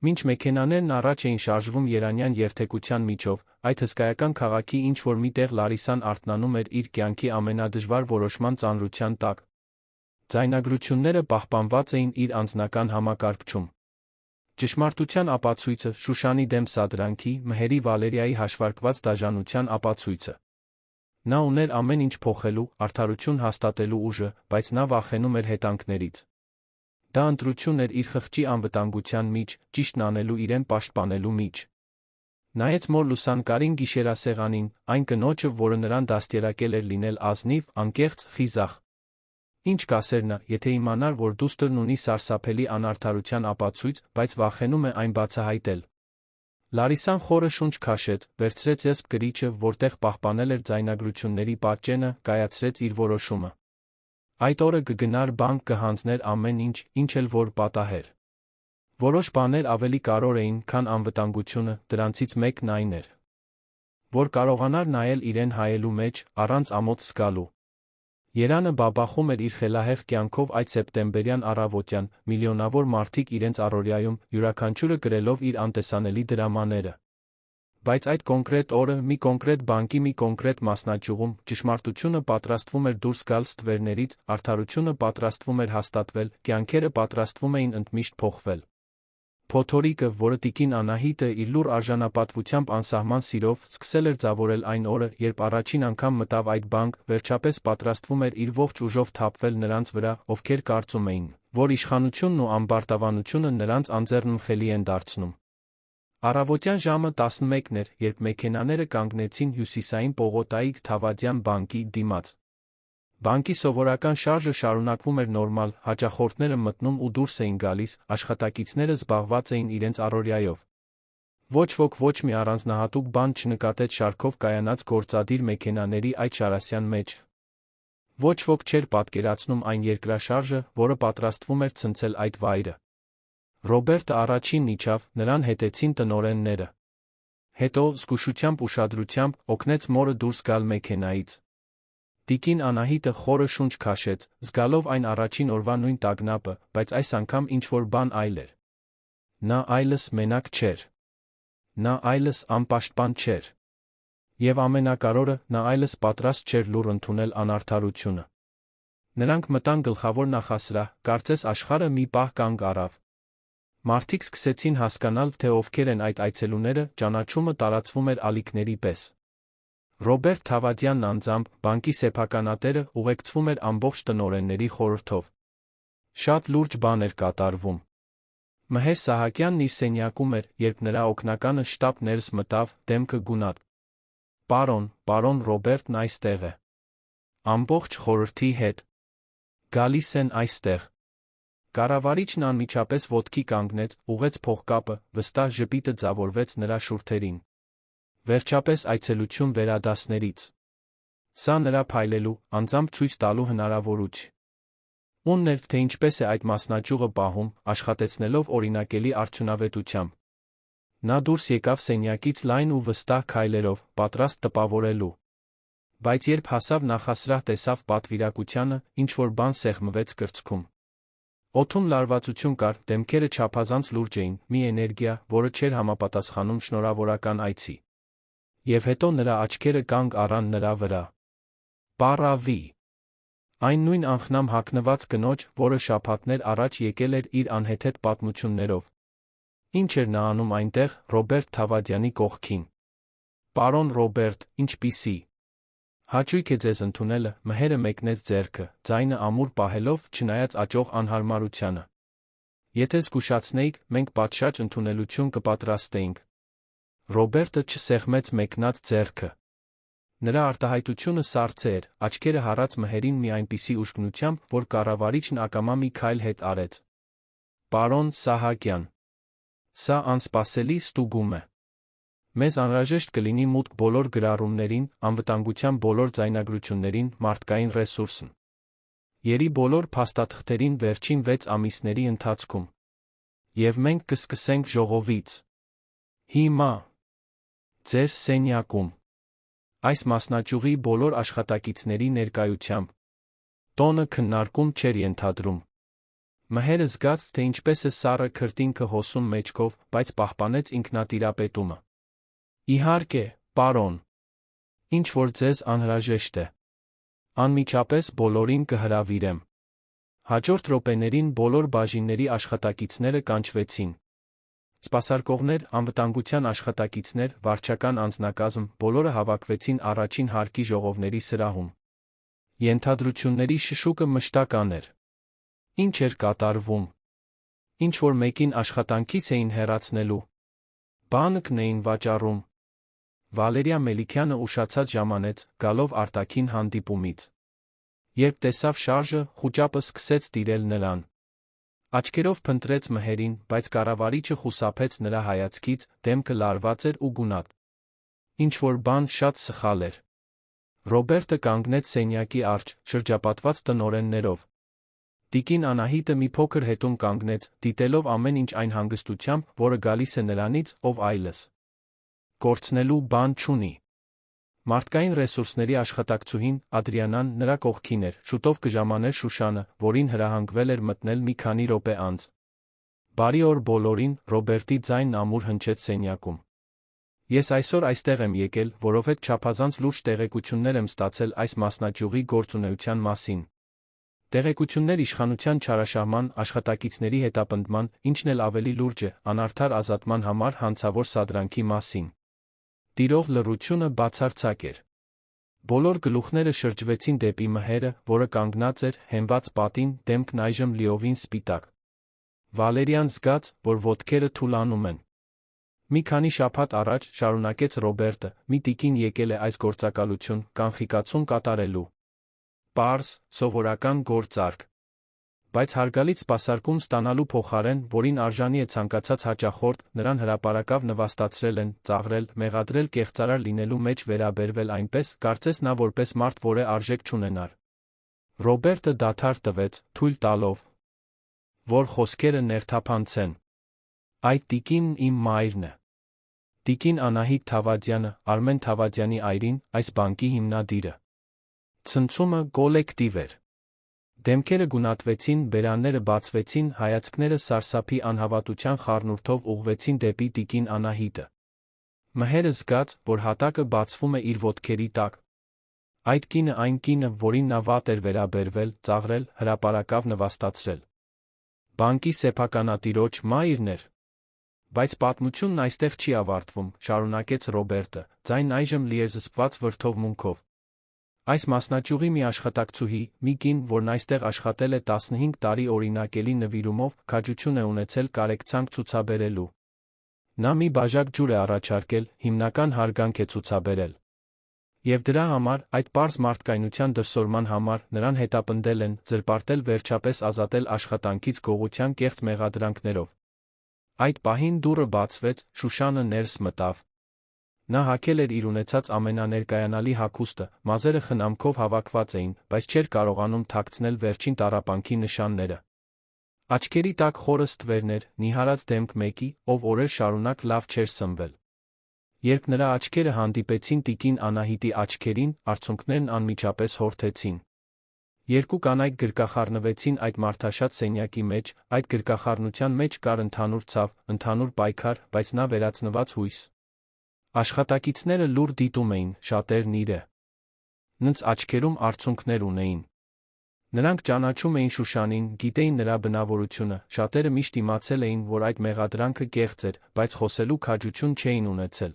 Մինչ մեքենաներն առաջ էին շարժվում երանյան երթևեկության միջով, այդ հսկայական քաղաքի ինչ-որ մի տեղ Լարիսան արթնանում էր իր կյանքի ամենադժվար որոշման ծանրության տակ։ Ձայնագրությունները պահպանված էին իր անձնական համակարգչում։ Ճշմարտության ապացույցը, Շուշանի դեմ սադրանքի, Մհերի Վալերիայի հաշվարկված դաժանության ապացույցը։ Նա ուներ ամեն ինչ փոխելու, արդարություն հաստատելու ուժը, բայց նա վախենում էր հետանքներից։ Դա ընտրություն էր իր խղճի անվտանգության միջ, ճիշտն անելու իրեն պաշտպանելու միջ։ Նայեց մոր լուսանկարին գիշերասեղանին, այն կնոջը, որը նրան դաստիարակել էր լինել ազնիվ, անկեղծ, խիզախ։ Ինչ կասեր նա, եթե իմանար, որ դուստրն ունի սարսափելի անարդարության ապացույց, բայց վախենում է այն բացահայտել։ Լարիսան խորը շունչ քաշեց, վերցրեց եսպ գրիչը, որտեղ պահպանել էր ձայնագրությունների պատճենը, կայացրեց իր որոշումը։ Այդ օրը կգնար բանկ կհանձներ ամեն ինչ, ինչ էլ որ պատահեր։ Որոշ բաներ ավելի կարևոր էին, քան անվտանգությունը, դրանցից մեկն այն էր, որ կարողանար նայել իրեն հայելու մեջ, առանց ամոթ զգալու։ Երանը բաբախում էր իր խելահեղ կյանքով այդ սեպտեմբերյան առավոտյան, միլիոնավոր մարդիկ իրենց առօրյայում, յուրաքանչյուրը կրելով իր անտեսանելի դրամաները։ Բայց այդ կոնկրետ օրը, մի կոնկրետ բանկի մի կոնկրետ մասնաճյուղում, ճշմարտությունը պատրաստվում էր դուրս գալ ստվերներից, արդարությունը պատրաստվում էր հաստատվել, կյանքերը պատրաստվում էին ընդմիշտ փոխվել։ Փոթորիկը, որը տիկին Անահիտը իր լուռ արժանապատվությամբ անսահման սիրով սկսել էր ձավորել այն օրը, երբ առաջին անգամ մտավ այդ բանկ, վերջապես պատրաստվում էր իր ողջ ուժով թափվել նրանց վրա, ովքեր կարծում էին, որ իշխանությունն ու ամբարտավանությունը նրանց անձեռնմխելի են դարձնում։ Առավոտյան ժամը 11-ն էր, երբ մեքենաները կանգնեցին հյուսիսային պողոտայի Թավադյան բանկի դիմաց։ Բանկի սովորական շարժը շարունակվում էր նորմալ, հաճախորդները մտնում ու դուրս էին գալիս, աշխատակիցները զբաղված էին իրենց առօրյայով։ Ոչ ոք ոչ մի առանձնահատուկ բան չնկատեց շարքով կայանած գործադիր մեքենաների այդ շարասյան մեջ։ Ոչ ոք չէր պատկերացնում այն երկրաշարժը, որը պատրաստվում էր ցնցել այդ վայրը։ Ռոբերտը առաջինն իջավ, նրան հետեցին տնօրենները։ Հետո, զգուշությամբ ուշադրությամբ, օգնեց մորը դուրս գալ մեքենայից։ Տիկին Անահիտը խորը շունչ քաշեց, զգալով այն առաջին օրվա նույն տագնապը, բայց այս անգամ ինչ-որ բան այլ էր։ Նա այլս մենակ չէր։ Նա այլս անպաշտպան չէր։ Եվ ամենակարևորը, նա այլս պատրաստ չէր լուռ ընդունել անարդարությունը։ Նրանք մտան գլխավոր նախասրահ, կարծես աշխարհը մի պահ կանգ առավ։ Մարդիկ սկսեցին հասկանալ, թե ովքեր են այդ այցելուները, ճանաչումը տարածվում էր ալիքների պես։ Ռոբերտ Թավադյանն անձամբ, բանկի սեփականատերը, ուղեկցվում էր ամբողջ տնօրենների խորհրդով։ Շատ լուրջ բան էր կատարվում։ Մհեր Սահակյանն իր սենյակում էր, երբ նրա օգնականը շտապ ներս մտավ, դեմքը գունատ։ Պարոն Ռոբերտն այստեղ է։ Ամբողջ խորհրդի հետ։ Գալիս են այստեղ։ Կառավարիչն անմիջապես ոտքի կանգնեց, ուղղեց փողկապը, վստահ ժպիտը ձավորվեց նրա շուրթերին։ Վերջապես այցելություն վերադասներից։ Սա նրա փայլելու, անձամբ ցույց տալու հնարավորություն։ Ո՞ւնն էր, թե ինչպես է այդ մասնաճյուղը պահում, աշխատեցնելով օրինակելի արդյունավետությամբ։ Նա դուրս եկավ սենյակից լայն ու վստահ քայլերով, պատրաստ տպավորելու։ Բայց երբ հասավ նախասրահ, տեսավ պատվիրակությանը, ինչ-որ բան սեղմվեց կրծքում։ Օդում լարվածություն կար, դեմքերը չափազանց լուրջ էին, մի էներգիա, որը չէր համապատասխանում շնորհավորական այցի։ Եվ հետո նրա աչքերը կանգ առան նրա վրա։ Պարավի։ Այն նույն անխնամ հագնված կնոջ, որը շաբաթներ առաջ եկել էր իր անհեթեթ պատմություններով։ Ինչ էր նա անում այնտեղ, Ռոբերտ Թավադյանի կողքին։ Պարոն Ռոբերտ, ինչպիսի։ Հաճույք է ձեզ ընդունելը, մհերը մեկնեց ձեռքը, ձայնը ամուր պահելով, չնայած աճող անհարմարությանը։ Եթե զգուշացնեիք, մենք պատշաճ ընդունելություն կպատրաստեինք։ Ռոբերտը չսեղմեց մեկնած ձեռքը։ Նրա արտահայտությունը սառցե էր, աչքերը հառած մհերին մի այնպիսի ուժգնությամբ, որ կառավարիչն ակամա մի քայլ հետ արեց։ Պարոն Սահակյան։ Սա անսպասելի ստուգում է։ Մեզ անհրաժեշտ կլինի մուտք բոլոր գրառումներին, անվտանգության բոլոր ձայնագրություններին, մարդկային ռեսուրսն։ Երի բոլոր փաստաթղթերին վերջին 6 ամիսների ընթացքում։ Եվ մենք կսկսենք ժողովից։ Հիմա։ Ձեր սենյակում։ Այս մասնաճյուղի բոլոր աշխատակիցների ներկայությամբ տոնը քննարկում չէր ենթադրում։ Մհերը զգաց, թե ինչպես է սառը քրտինքը հոսում մեջքով, բայց պահպանեց ինքնատիրապետումը։ Իհարկե, պարոն, ինչ որ ձեզ անհրաժեշտ է։ Անմիջապես բոլորին կհրավիրեմ։ Հաջորդ րոպեներին բոլոր բաժինների աշխատակիցները կանչվեցին։ Սպասարկողներ, անվտանգության աշխատակիցներ, վարչական անձնակազմ, բոլորը հավաքվեցին առաջին հարկի ժողովների սրահում։ Ենթադրությունների շշուկը մշտական էր։ Ինչ էր կատարվում։ Ինչ որ մեկին աշխատանքից էին հեռացնելու։ Բանկն էին վաճառում։ Վալերիա Մելիքյանը ուշացած ժամանեց, գալով արտաքին հանդիպումից։ Երբ տեսավ շարժը, խուճապը սկսեց տիրել նրան։ Աչքերով փնտրեց մհերին, բայց կառավարիչը խուսափեց նրա հայացքից, դեմքը լարված էր ու գունատ։ Ինչ-որ բան շատ սխալ էր։ Ռոբերտը կանգնեց սենյակի առջ, շրջապատված տնօրեններով։ Տիկին Անահիտը մի փոքր հետում կանգնեց, դիտելով ամեն ինչ այն հանգստությամբ, որը գալիս է նրանից, ով այլս կորցնելու բան չունի։ Մարդկային ռեսուրսների աշխատակցուհին, Ադրիանան, նրա կողքին էր, շուտով կժամաներ Շուշանը, որին հրահանգվել էր մտնել մի քանի րոպե անց։ Բարի օր բոլորին, Ռոբերտի ձայնն ամուր հնչեց սենյակում։ Ես այսօր այստեղ եմ եկել, որովհետև չափազանց լուրջ տեղեկություններ եմ ստացել այս մասնաճյուղի գործունեության մասին։ Տեղեկություններ իշխանության չարաշահման, աշխատակիցների հետապնդման, ինչն էլ ավելի լուրջ է, անարդար ազատման համար հանցավոր սադրանքի մասին։ Տիրող լռությունը բացարձակ էր։ Բոլոր գլուխները շրջվեցին դեպի մհերը, որը կանգնած էր, հենված պատին, դեմքն այժմ լիովին սպիտակ։ Վալերիան զգաց, որ ոտքերը թուլանում են։ Մի քանի շաբաթ առաջ, շարունակեց Ռոբերտը, մի տիկին եկել է այս գործակալություն, կանխիկացում կատարելու։ Պարզ, սովորական գործարք։ Բայց հարգալից սպասարկում ստանալու փոխարեն, որին արժանի է ցանկացած հաճախորդ, նրան հրապարակավ նվաստացրել են, ծաղրել, մեղադրել կեղծարար լինելու մեջ վերաբերվել այնպես, կարծես նա որպես մարդ որե արժեք չունենար։ Ռոբերտը դադար տվեց, թույլ տալով, որ խոսքերը ներթափանցեն։ Այդ տիկինն իմ մայրն է։ Տիկին Անահիտ Թավադյանը, Արմեն Թավադյանի այրին, այս բանկի հիմնադիրը։ Ցնցումը կոլեկտիվ էր։ Դեմքերը գունատվեցին, բերանները բացվեցին, հայացքները սարսափի անհավատության խառնուրդով ուղղվեցին դեպի տիկին Անահիտը։ Մհերը զգաց, որ հատակը բացվում է իր ոտքերի տակ։ Այդ կինը այն կինը, որին նա վատ էր վերաբերվել, ծաղրել, հրապարակավ նվաստացրել։ Բանկի սեփականատիրոջ մայրն էր։ Բայց պատմությունն այստեղ չի ավարտվում, շարունակեց Ռոբերտը, ձայնն այժմ լի էր զսպված վրդովմունքով։ Այս մասնաճյուղի մի աշխատակցուհի, մի կին, որն այստեղ աշխատել է 15 տարի օրինակելի նվիրումով, քաջություն է ունեցել կարեկցանք ցուցաբերելու։ Նա մի բաժակ ջուր է առաջարկել, հիմնական հարգանք է ցուցաբերել։ Եվ դրա համար, այդ պարզ մարդկայնության դրսևորման համար, նրան հետապնդել են, զրպարտել վերջապես ազատել աշխատանքից գողության կեղծ մեղադրանքներով։ Այդ պահին դուռը բացվեց, Շուշանը ներս մտավ։ Նա հագել էր իր ունեցած ամենաներկայանալի հագուստը, մազերը խնամքով հավաքված էին, բայց չէր կարողանում թաքցնել վերջին տառապանքի նշանները։ Աչքերի տակ խորը ստվերներ, նիհարած դեմք մեկի, ով օրեր շարունակ լավ չէր սնվել։ Երբ նրա աչքերը հանդիպեցին տիկին Անահիտի աչքերին, արցունքներն անմիջապես հորթեցին։ Երկու կանայք գրկախառնվեցին այդ մարդաշատ սենյակի մեջ, այդ գրկախառնության մեջ կար ընդհանուր ցավ, ընդհանուր պայքար, բայց նա վերացնված հույս։ Աշխատակիցները լուր դիտում էին, շատերն իրե։ Նենց աչքերում արցունքներ ունեին։ Նրանք ճանաչում էին Շուշանին, գիտեին նրա բնավորությունը, շատերը միշտ իմացել էին, որ այդ մեղադրանքը կեղծ էր, բայց խոսելու քաջություն չէին ունեցել։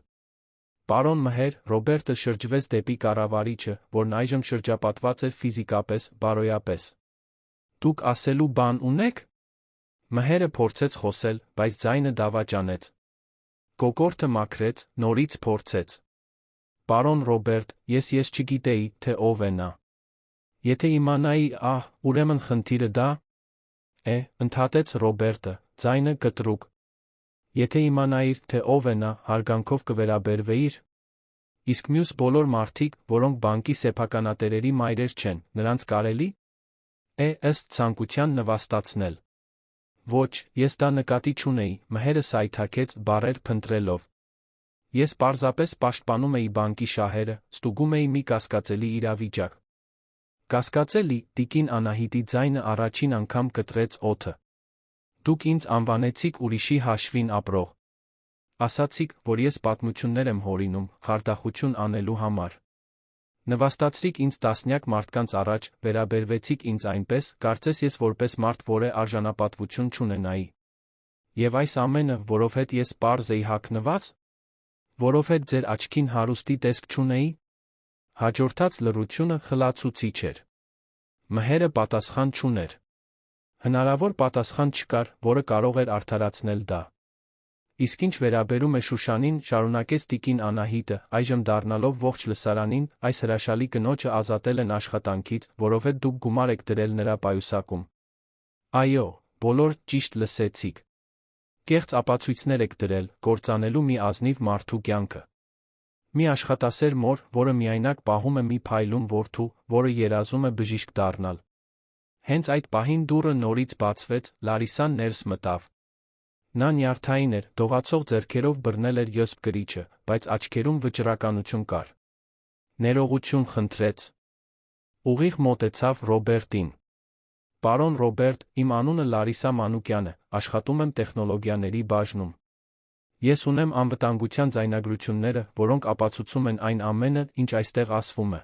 Պարոն մհեր, Ռոբերտը շրջվեց դեպի կառավարիչը, որն այժմ շրջապատված էր ֆիզիկապես, բարոյապես։ Դուք ասելու բան ունեք։ Մհերը փորձեց խոսել, բայց ձայնը դավաճանեց։ Կոկորդը մաքրեց, նորից փորձեց։ Պարոն Ռոբերտ, ես չգիտեի, թե ով է նա։ Եթե իմանայի, ուրեմն խնդիրը դա է, ընդհատեց Ռոբերտը, ձայնը կտրուկ։ Եթե իմանայիր, թե ով է նա, հարգանքով կվերաբերվեիր։ Իսկ մյուս բոլոր մարդիկ, որոնք բանկի սեփականատերերի մայրեր չեն, նրանց կարելի է ըստ ցանկության նվաստացնել։ Ոչ, ես դա նկատի չունեի, մհերը սայթաքեց, բառեր փնտրելով։ Ես պարզապես պաշտպանում էի բանկի շահերը, ստուգում էի մի կասկածելի իրավիճակ։ Կասկածելի, տիկին Անահիտի ձայնը առաջին անգամ կտրեց օդը։ Դուք ինձ անվանեցիք ուրիշի հաշվին ապրող։ Ասացիք, որ ես պատմություններ եմ հորինում, խարդախություն անելու համար։ Նվաստացրիք ինձ տասնյակ մարդկանց առաջ, վերաբերվեցիք ինձ այնպես, կարծես ես որպես մարդ որե արժանապատվություն չունենայի։ Եվ այս ամենը, որովհետ ես պարզ էի հագնված։ Որովհետ ձեր աչքին հարուստի տեսք չունեի։ Հաջորդած լռությունը խլացուցիչ էր։ Մհերը պատասխան չուներ։ Հնարավոր պատասխան չկար, որը կարող էր արդարացնել դա։ Իսկ ինչ վերաբերում է Շուշանին, շարունակեց տիկին Անահիտը, այժմ դառնալով ողջ լսարանին, այս հրաշալի կնոջը ազատել են աշխատանքից, որովհետև դուք գումար եք դրել նրա պայուսակում։ Այո, բոլոր ճիշտ լսեցիք։ Կեղծ ապացույցներ եք դրել, կործանելու մի ազնիվ մարդու կյանքը։ Մի աշխատասեր մոր, որը միայնակ պահում է մի փայլուն որդու, որը երազում է բժիշկ դառնալ։ Հենց այդ պահին դուռը նորից բացվեց, Լարիսան ներս մտավ։ Նա նյարդային էր, դողացող ձեռքերով բռնել էր յոսպ կրիչը, բայց աչքերում վճռականություն կար։ Ներողություն խնդրեց։ Ուղիղ մոտեցավ Ռոբերտին։ Պարոն Ռոբերտ, իմ անունը Լարիսա Մանուկյան է, աշխատում եմ տեխնոլոգիաների բաժնում։ Ես ունեմ անվտանգության ձայնագրությունները, որոնք ապացուցում են այն ամենը, ինչ այստեղ ասվում է։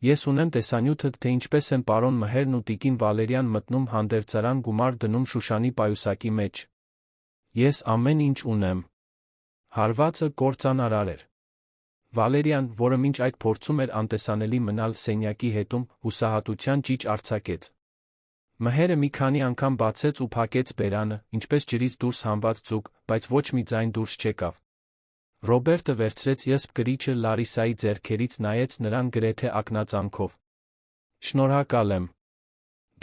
Ես ունեմ տեսանյութը, թե ինչպես են պարոն Մհերն ու տիկին Վալերյան մտնում հանդերձարան գումար դնում Շուշանի պայուսակի մեջ։ Ես ամեն ինչ ունեմ։ Հարվածը կործանարար էր։ Վալերյան, որը մինչ այդ փորձում էր անտեսանելի մնալ սենյակի հետում, հուսահատության ճիչ արձակեց։ Մհերը մի քանի անգամ բացեց ու փակեց բերանը, ինչպես ջրից դուրս հանված ձուկ, բայց ոչ մի ձայն դուրս չեկավ։ Ռոբերտը վերցրեց յոսպ կրիչը Լարիսայի ձեռքերից, նայեց նրան գրեթե ակնածանքով։ Շնորհակալ եմ։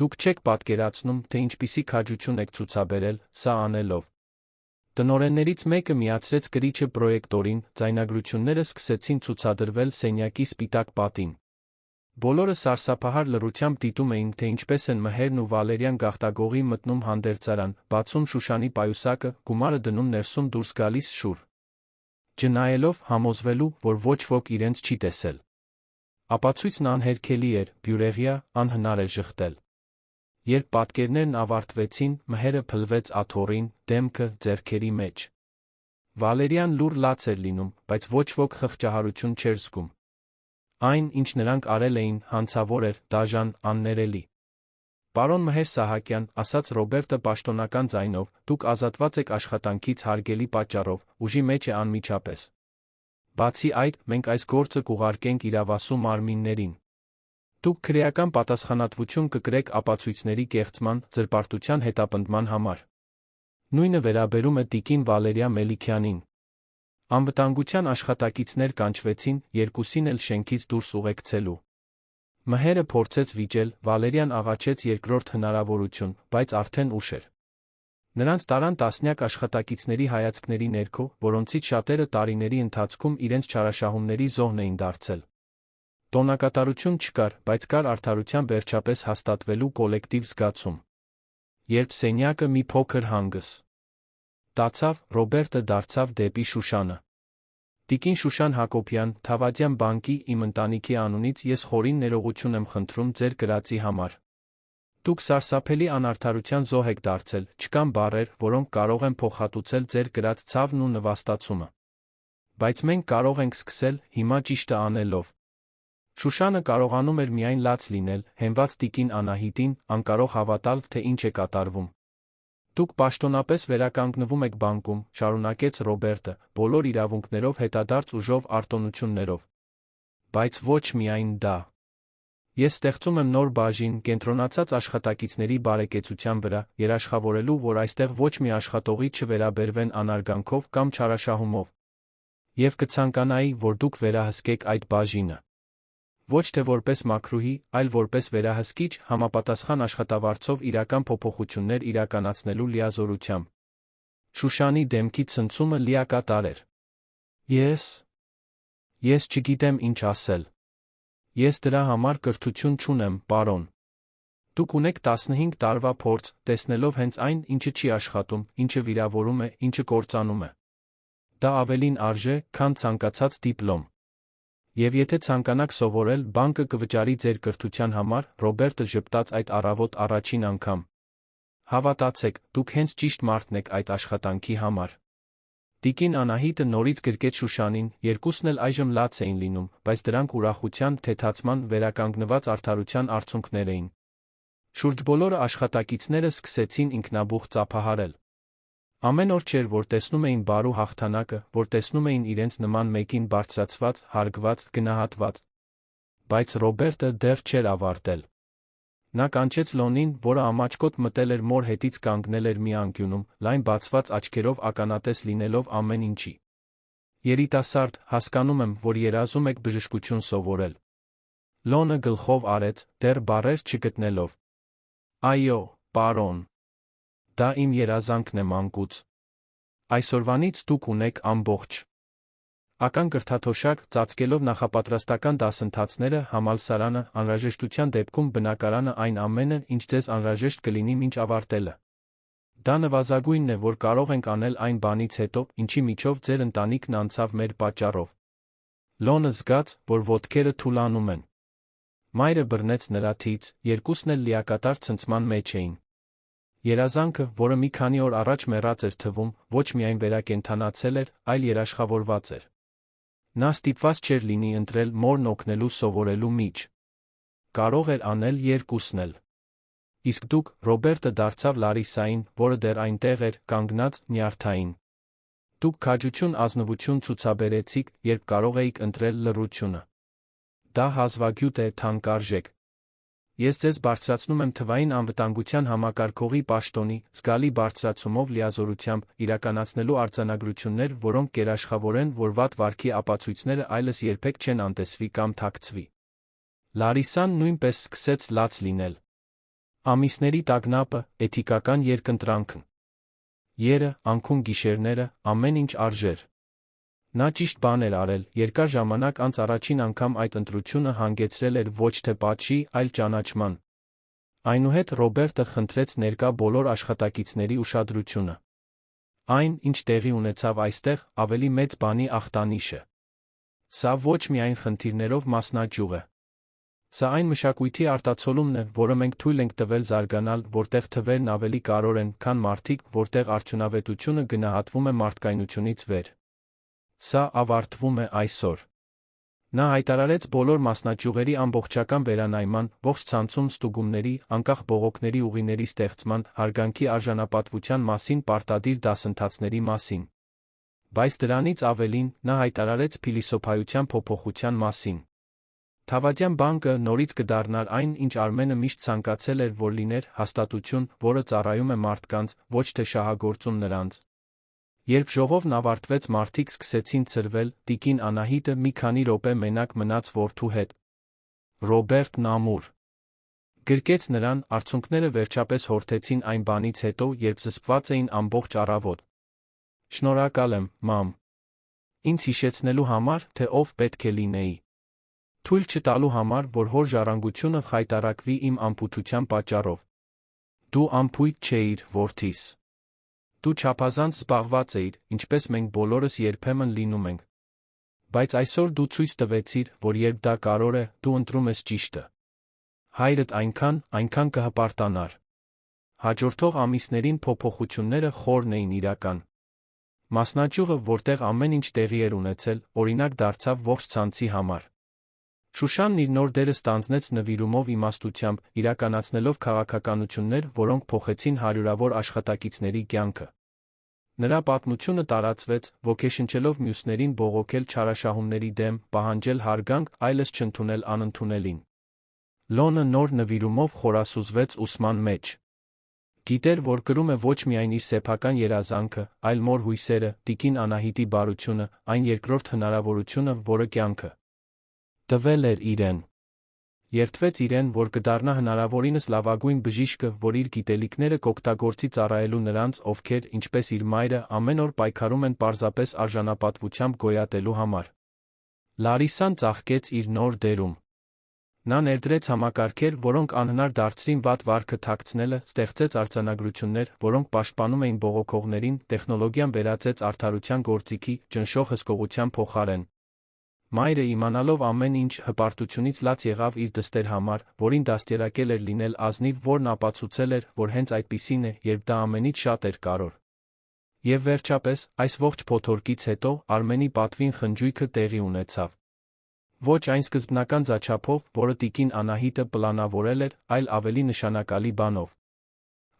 Դուք չեք պատկերացնում, թե ինչպիսի քաջություն եք ցուցաբերել, սա անելով։ Տնօրեններից մեկը միացրեց կրիչը պրոյեկտորին, ձայնագրությունները սկսեցին ցուցադրվել սենյակի սպիտակ պատին։ Բոլորը սարսափահար լռությամբ դիտում էին, թե ինչպես են Մհերն ու Վալերյան գաղտագողի մտնում հանդերձարան, բացում Շուշանի պայուսակը, գումարը դնում ներսում դուրս գալիս շուռ։ Ջնայելով, համոզվելու, որ ոչ ոք իրենց չի տեսել։ Ապացույցն անհերքելի էր, բյուրեղյա, անհնար է ժխտել։ Երբ պատկերներն ավարտվեցին, Մհերը փլվեց աթոռին, դեմքը ձեռքերի մեջ։ Վալերյան լուռ լաց էր լինում, բայց ոչ ոք խղճահարություն չէր զգում։ Այն, ինչ նրանք արել էին, հանցավոր էր, դաժան, աններելի։ Պարոն Մհեր Սահակյան, ասաց Ռոբերտը պաշտոնական ձայնով, դուք ազատված եք աշխատանքից հարգելի պատճառով, ուժի մեջ է անմիջապես։ Բացի այդ, մենք այս գործը կուղարկենք իրավասու մարմիններին։ Դուք քրեական պատասխանատվություն կկրեք ապացույցների կեղծման, զրպարտության հետապնդման համար։ Նույնը վերաբերում է տիկին Վալերիա Մելիքյանին։ Անվտանգության աշխատակիցներ կանչվեցին, երկուսին էլ շենքից դուրս ուղեկցելու։ Մհերը փորձեց վիճել, Վալերյան աղաչեց երկրորդ հնարավորություն, բայց արդեն ուշ էր։ Նրանց տարան տասնյակ աշխատակիցների հայացքների ներքո, որոնցից շատերը տարիների ընթացքում իրենց չարաշահումների զոհն էին դարձել։ Տոնակատարություն չկար, բայց կար արդարության վերջապես հաստատվելու կոլեկտիվ զգացում։ Երբ սենյակը մի փոքր հանգս տացավ, Ռոբերտը դարձավ դեպի Շուշանը։ Տիկին Շուշան Հակոբյան, Թավադյան բանկի, իմ ընտանիքի անունից ես խորին ներողություն եմ խնդրում ձեր կրածի համար։ Դուք սարսափելի անարդարության զոհ եք դարձել, չկան բառեր, որոնք կարող են փոխհատուցել ձեր կրած ցավն ու նվաստացումը։ Բայց մենք կարող ենք սկսել, հիմա ճիշտը անելով։ Շուշանը կարողանում էր միայն լաց լինել, հենված տիկին Անահիտին, անկարող հավատալ, թե ինչ է կատարվում։ Դուք պաշտոնապես վերականգնվում եք բանկում, շարունակեց Ռոբերտը, բոլոր իրավունքներով, հետադարձ ուժով, արտոնություններով։ Բայց ոչ միայն դա։ Ես ստեղծում եմ նոր բաժին, կենտրոնացած աշխատակիցների բարեկեցության վրա, երաշխավորելու, որ այստեղ ոչ մի աշխատողի չվերաբերվեն անարգանքով կամ չարաշահումով։ Եվ կցանկանայի, որ դուք վերահսկեք այդ բաժինը։ Ոչ թե որպես մաքրուհի, այլ որպես վերահսկիչ, համապատասխան աշխատավարձով իրական փոփոխություններ իրականացնելու լիազորությամբ։ Շուշանի դեմքի ցնցումը լիակատար էր։ Ես չգիտեմ ինչ ասել։ Ես դրա համար կրթություն չունեմ, պարոն։ Դուք ունեք 15 տարվա փորձ, տեսնելով հենց այն, ինչը չի աշխատում, ինչը վիրավորում է, ինչը կործանում է։ Դա ավելին արժե, քան ցանկացած դիպլոմ։ Եվ եթե ցանկանաք սովորել, բանկը կվճարի ձեր կրթության համար, Ռոբերտը ժպտաց այդ առավոտ առաջին անգամ։ Հավատացեք, դուք հենց ճիշտ մարդն եք այդ աշխատանքի համար։ Տիկին Անահիտը նորից գրկեց Շուշանին, երկուսն էլ այժմ լաց էին լինում, բայց դրանք ուրախության, թեթացման, վերականգնված արդարության արդյունքներ էին։ Շուրջ բոլորը աշխատակիցները սկսեցին ինքնաբուխ ծափահարել։ Ամեն օր չէր, որ տեսնում էին բարու հաղթանակը, որ տեսնում էին իրենց նման մեկին բարձրացված, հարգված, գնահատված։ Բայց Ռոբերտը դեռ չէր ավարտել։ Նա կանչեց Լոնին, որը ամաչկոտ մտել էր մոր հետից կանգնել էր մի անկյունում, լայն բացված աչքերով ականատես լինելով ամեն ինչի։ Երիտասարդ, հասկանում եմ, որ երազում եք բժշկություն սովորել։ Լոնը գլխով արեց, դեռ բառեր չգտնելով։ Այո, պարոն։ Դա իմ երազանքն է մանկուց։ Այսօրվանից դուք ունեք ամբողջ ական կրթաթոշակ, ծածկելով նախապատրաստական դասընթացները, համալսարանը, անհրաժեշտության դեպքում բնակարանը, այն ամենը, ինչ ձեզ անհրաժեշտ կլինի մինչ ավարտելը։ Դա նվազագույնն է, որ կարող ենք անել այն բանից հետո, ինչի միջով ձեր ընտանիքն անցավ մեր պատճառով։ Լոնը զգաց, որ ոտքերը թուլանում են։ Մայրը բռնեց նրա թից, երկուսն էլ լիակատար ցնցման մեջ էին։ Երազանքը, որը մի քանի օր առաջ մեռած էր թվում, ոչ միայն վերակենդանացել էր, այլ երաշխավորված էր։ Նա ստիպված չէր լինի ընտրել մորն օգնելու սովորելու միջ։ Կարող էր անել երկուսն էլ։ Իսկ դուք, Ռոբերտը դարձավ Լարիսային, որը դեռ այնտեղ էր, կանգնած, նյարդային։ Դուք քաջություն ազնվություն ցուցաբերեցիք, երբ կարող էիք ընտրել լռությունը։ Դա հազվագյուտ է, թանկարժեք։ Ես ձեզ բարձրացնում եմ թվային անվտանգության համակարգողի պաշտոնի, զգալի բարձրացումով լիազորությամբ, իրականացնելու արձանագրություններ, որոնք կերաշխավորեն, որ վատ վարքի ապացույցները այլս երբեք չեն անտեսվի կամ թաքցվի։ Լարիսան նույնպես սկսեց լաց լինել։ Ամիսների տագնապը, էթիկական երկընտրանքն։ Երը, անքուն գիշերները, ամեն ինչ արժեր։ Նա ճիշտ բան էր արել, երկար ժամանակ անց առաջին անգամ այդ ընտրությունը հանգեցրել էր ոչ թե պատժի, այլ ճանաչման։ Այնուհետ Ռոբերտը խնդրեց ներկա բոլոր աշխատակիցների ուշադրությունը։ Այն, ինչ տեղի ունեցավ այստեղ, ավելի մեծ բանի ախտանիշ է։ Սա ոչ միայն խնդիրներով մասնաճյուղ է։ Սա այն մշակույթի արտացոլումն է, որը մենք թույլ ենք տվել զարգանալ, որտեղ թվերն ավելի կարևոր են, քան մարդիկ, որտեղ արդյունավետությունը գնահատվում է մարդկայնությունից վեր։ Սա ավարտվում է այսօր։ Նա հայտարարեց բոլոր մասնաճյուղերի ամբողջական վերանայման, ողջ ցանցում ստուգումների, անկախ բողոքների ուղիների ստեղծման, հարգանքի արժանապատվության մասին պարտադիր դասընթացների մասին։ Բայց դրանից ավելին, նա հայտարարեց փիլիսոփայության փոփոխության մասին։ Թավադյան բանկը նորից կդառնար այն, ինչ Արմենը միշտ ցանկացել էր, որ լիներ, հաստատություն, որը ծառայում է մարդկանց, ոչ թե շահագործում նրանց։ Երբ ժողովն ավարտվեց, մարդիկ սկսեցին ցրվել, տիկին Անահիտը մի քանի րոպե մենակ մնաց որդու հետ։ Ռոբերտն ամուր գրկեց նրան, արցունքները վերջապես հորթեցին այն բանից հետո, երբ զսպված էին ամբողջ առավոտ։ Շնորհակալ եմ, մամ։ Ինձ հիշեցնելու համար, թե ով պետք է լինեի։ Թույլ չտալու համար, որ հոր ժառանգությունը խայտառակվի իմ անփութության պատճառով։ Դու անփույթ չէիր, որդիս։ Դու չափազանց զբաղված էիր, ինչպես մենք բոլորս երբեմն լինում ենք։ Բայց այսօր դու ցույց տվեցիր, որ երբ դա կարող է, դու ընտրում ես ճիշտը։ Հայրդ այնքան կհպարտանար։ Հաջորդող ամիսներին փոփոխությունները խորն էին իրական։ Մասնաճյուղը, որտեղ ամեն ինչ տեղի էր ունեցել, օրինակ դարձավ ողջ ցանցի համար։ Շուշանն իր նոր դերը ստանձնեց նվիրումով իմաստությամբ, իրականացնելով քաղաքականություններ, որոնք փոխեցին հարյուրավոր աշխատակիցների կյանքը։ Նրա պատմությունը տարածվեց, ոգեշնչելով մյուսներին բողոքել չարաշահումների դեմ, պահանջել հարգանք, այլս չընդունել անընդունելին։ Լոնը նոր նվիրումով խորասուզվեց ուսման մեջ։ Գիտեր, որ կրում է ոչ միայն իր սեփական երազանքը, այլ մոր հույսերը, տիկին Անահիտի բարությունը, այն երկրորդ հնարավորությունը, որը կյանքը տվել էր իրեն։ Երդվեց իրեն, որ կդառնա հնարավորինս լավագույն բժիշկը, որ իր գիտելիքները կօգտագործի ծառայելու նրանց, ովքեր, ինչպես իր մայրը, ամեն օր պայքարում են պարզապես արժանապատվությամբ գոյատելու համար։ Լարիսան ծաղկեց իր նոր դերում։ Նա ներդրեց համակարգեր, որոնք անհնար դարձրին վատ վարքը թաքցնելը, ստեղծեց արձանագրություններ, որոնք պաշտպանում էին բողոքողներին, տեխնոլոգիան վերածեց արդարության գործիքի, ճնշող հսկողության փոխարեն։ Մայրը իմանալով ամեն ինչ, հպարտությունից լաց եղավ իր դստեր համար, որին դաստիարակել էր լինել ազնիվ, որն ապացուցել էր, որ հենց այդպիսին է, երբ դա ամենից շատ էր կարող։ Եվ վերջապես, այս ողջ փոթորկից հետո, Արմենի պատվին խնջույքը տեղի ունեցավ։ Ոչ այն սկզբնական ձաչափով, որը տիկին Անահիտը պլանավորել էր, այլ ավելի նշանակալի բանով։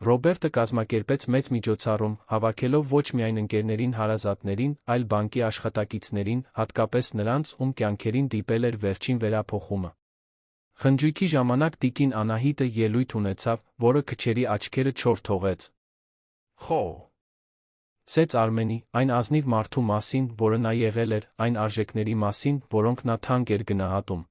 Ռոբերտը կազմակերպեց մեծ միջոցառում, հավաքելով ոչ միայն ընկերներին հարազատներին, այլ բանկի աշխատակիցներին, հատկապես նրանց, ում կյանքերին դիպել էր վերջին վերափոխումը։ Խնջույքի ժամանակ տիկին Անահիտը ելույթ ունեցավ, որը քչերի աչքերը չոր թողեց։ Խո! Սեց Արմենի, այն ազնիվ մարդու մասին, որը նա եղել էր, այն արժեքների մասին, որոնք նա թանկ էր գնահատում։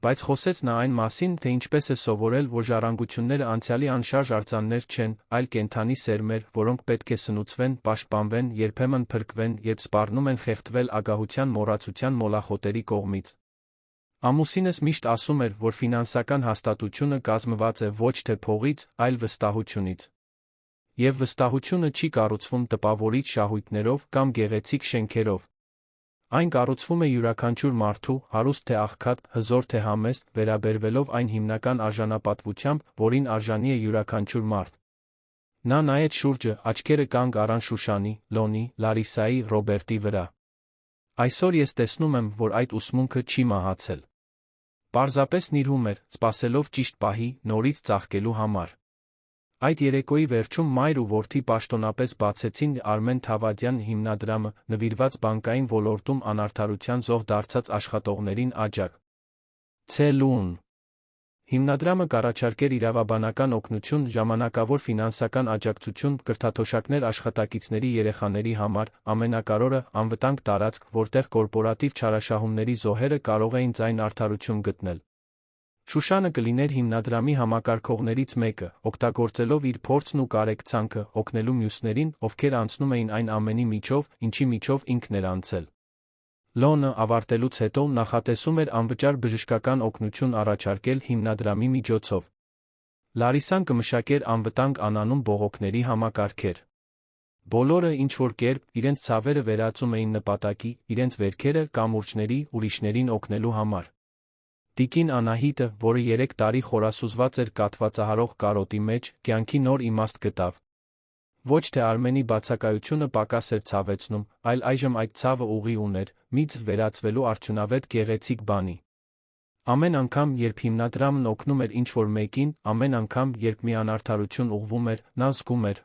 Բայց խոսեց նա այն մասին, թե ինչպես է սովորել, որ ժառանգությունները անցյալի անշարժ արձաններ չեն, այլ կենդանի սերմեր, որոնք պետք է սնուցվեն, պաշտպանվեն, երբեմն փրկվեն, երբ սպառնում են խեղդվել ագահության մոռացության մոլախոտերի կողմից։ Ամուսինս միշտ ասում էր, որ ֆինանսական հաստատությունը կազմված է ոչ թե փողից, այլ վստահությունից։ Եվ վստահությունը չի կառուցվում տպավորիչ շահույթներով կամ գեղեցիկ շենքերով։ Այն կառուցվում է յուրաքանչյուր մարդու, հարուստ թե աղքատ, հզոր թե համեստ, վերաբերվելով այն հիմնական արժանապատվությամբ, որին արժանի է յուրաքանչյուր մարդ։ Նա նայեց շուրջը, աչքերը կանգ առան Շուշանի, Լոնի, Լարիսայի, Ռոբերտի վրա։ Այսօր ես տեսնում եմ, որ այդ ուսմունքը չի մահացել։ Պարզապես նիրհում էր, սպասելով ճիշտ պահի, նորից ծաղկելու համար։ Այդ երեկոյի վերջում մայր ու որդի պաշտոնապես բացեցին Արմեն Թավադյան հիմնադրամը, նվիրված բանկային ոլորտում անարդարության զոհ դարձած աշխատողներին աջակ ցելուն։ Հիմնադրամը կառաջարկեր իրավաբանական օգնություն, ժամանակավոր ֆինանսական աջակցություն, կրթաթոշակներ աշխատակիցների երեխաների համար, ամենակարևորը՝ անվտանգ տարածք, որտեղ կորպորատիվ չարաշահումների զոհերը կարող էին ձայն արդարություն գտնել։ Շուշանը կլիներ հիմնադրամի համակարգողներից մեկը, օգտագործելով իր փորձն ու կարեկցանքը, օգնելու մյուսներին, ովքեր անցնում էին այն ամենի միջով, ինչի միջով ինքն էր անցել։ Լոնը ավարտելուց հետո նախատեսում էր անվճար բժշկական օգնություն առաջարկել հիմնադրամի միջոցով։ Լարիսան կմշակեր անվտանգ անանուն բողոքների համակարգեր։ Բոլորը ինչ-որ կերպ, իրենց ցավերը վերածում էին նպատակի, իրենց վերքերը կամուրջների, ուրիշներին օգնելու համար։ Տիկին Անահիտը, որը 3 տարի խորասուզված էր կաթվածահարող կարոտի մեջ, կյանքի նոր իմաստ գտավ։ Ոչ թե Արմենի բացակայությունը պակաս էր ցավեցնում, այլ այժմ այդ ցավը ուղի ուներ, մի ձև վերածվելու արդյունավետ գեղեցիկ բանի։ Ամեն անգամ, երբ հիմնադրամն օգնում էր ինչ-որ մեկին, ամեն անգամ, երբ մի անարդարություն ուղղվում էր, նա զգում էր,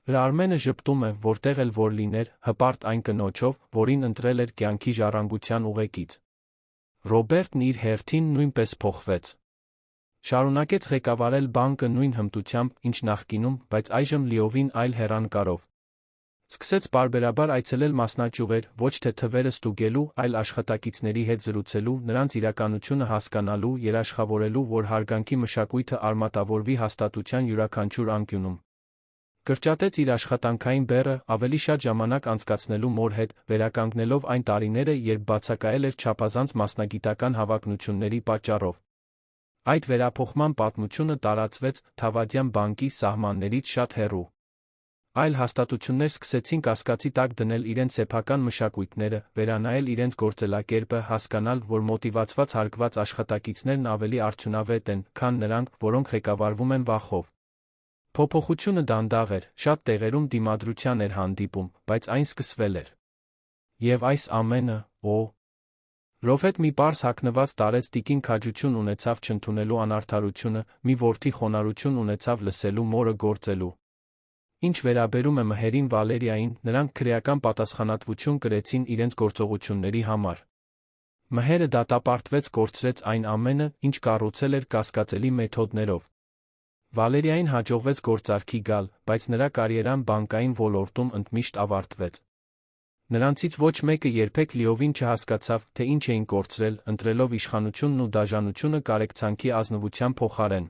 Արմենը ժպտում է, որտեղ էլ որ լիներ, հպարտ այն կնոջով, որին ընտրել էր կյանքի ժառանգության ուղեկից։ Ռոբերտն իր հերթին նույնպես փոխվեց։ Շարունակեց ղեկավարել բանկը նույն հմտությամբ, ինչ նախկինում, բայց այժմ լիովին այլ հեռանկարով։ Սկսեց պարբերաբար այցելել մասնաճյուղեր, ոչ թե թվերը ստուգելու, այլ աշխատակիցների հետ զրուցելու, նրանց իրականությունը հասկանալու, երաշխավորելու, որ հարգանքի մշակույթը արմատավորվի հաստատության յուրաքանչյուր անկյունում։ Կրճատեց իր աշխատանքային բեռը, ավելի շատ ժամանակ անցկացնելու մոր հետ, վերականգնելով այն տարիները, երբ բացակայել էր չափազանց մասնագիտական հավակնությունների պատճառով։ Այդ վերափոխման պատմությունը տարածվեց Թավադյան բանկի սահմաններից շատ հեռու։ Այլ հաստատություններ սկսեցին կասկածի տակ դնել իրենց սեփական մշակույթները, վերանայել իրենց գործելակերպը, հասկանալ, որ մոտիվացված հարգված աշխատակիցներն ավելի արդյունավետ են, քան նրանք, որոնք ղեկավարվում են վախով։ Փոփոխությունը դանդաղ էր, շատ տեղերում դիմադրության էր հանդիպում, բայց այն սկսվել էր։ Եվ այս ամենը, Ռոֆետ մի պարզ հագնված տարեց տիկին քաջություն ունեցավ չընդունելու անարդարությունը, մի որդի խոնարհություն ունեցավ լսելու մորը գործելու։ Ինչ վերաբերում է Մհերին Վալերիային, նրանք քրեական պատասխանատվություն կրեցին իրենց գործողությունների համար։ Մհերը դատապարտվեց, կորցրեց այն ամենը, ինչ կառուցել էր կասկածելի մեթոդներով։ Վալերիային հաջողվեց գործարքի գալ, բայց նրա կարիերան բանկային ոլորտում ընդմիշտ ավարտվեց։ Նրանցից ոչ մեկը երբեք լիովին չհասկացավ, թե ինչ էին կորցրել, ընտրելով իշխանությունն ու դաժանությունը կարեկցանքի ազնվության փոխարեն։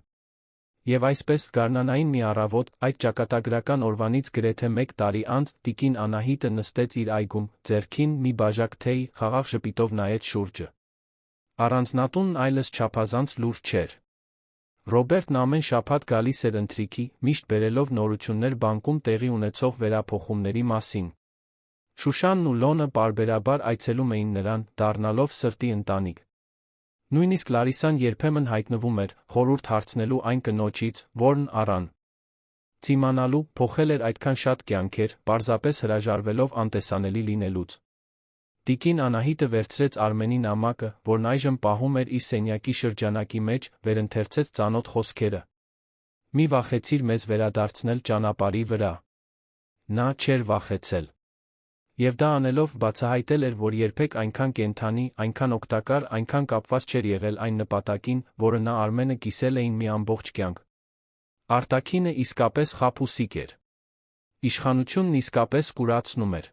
Եվ այսպես, գարնանային մի առավոտ, այդ ճակատագրական օրվանից գրեթե 1 տարի անց, տիկին Անահիտը նստեց իր այգում, ձեռքին մի բաժակ թեյ, խաղաղ ժպիտով նայեց շուրջը։ Առանձնատունն այլս չափազանց լուրջ չէր։ Ռոբերտն ամեն շաբաթ գալիս էր ընթրիքի, միշտ բերելով նորություններ բանկում տեղի ունեցող վերափոխումների մասին։ Շուշանն ու Լոնը պարբերաբար այցելում էին նրան, դառնալով սրտի ընտանիք։ Նույնիսկ Լարիսան երբեմն հայտնվում էր, խորհուրդ հարցնելու այն կնոջից, որն առան ցիմանալու, փոխել էր այդքան շատ կյանքեր, պարզապես հրաժարվելով անտեսանելի լինելուց։ Տիկին Անահիտը վերցրեց Արմենի նամակը, որն այժմ պահում էր իր սենյակի շրջանակի մեջ, վերընթերցեց ծանոթ խոսքերը. «Մի վախեցիր մեզ վերադարձնել ճանապարհի վրա»։ Նա չէր վախեցել։ Եվ դա անելով բացահայտել էր, որ երբեք այնքան կենդանի, այնքան օգտակար, այնքան կապված չէր եղել այն նպատակին, որը նա Արմենը կիսել էին մի ամբողջ կյանք։ Արտաքինը իսկապես խաբուսիկ էր։ Իշխանությունն իսկապես կուրացնում էր։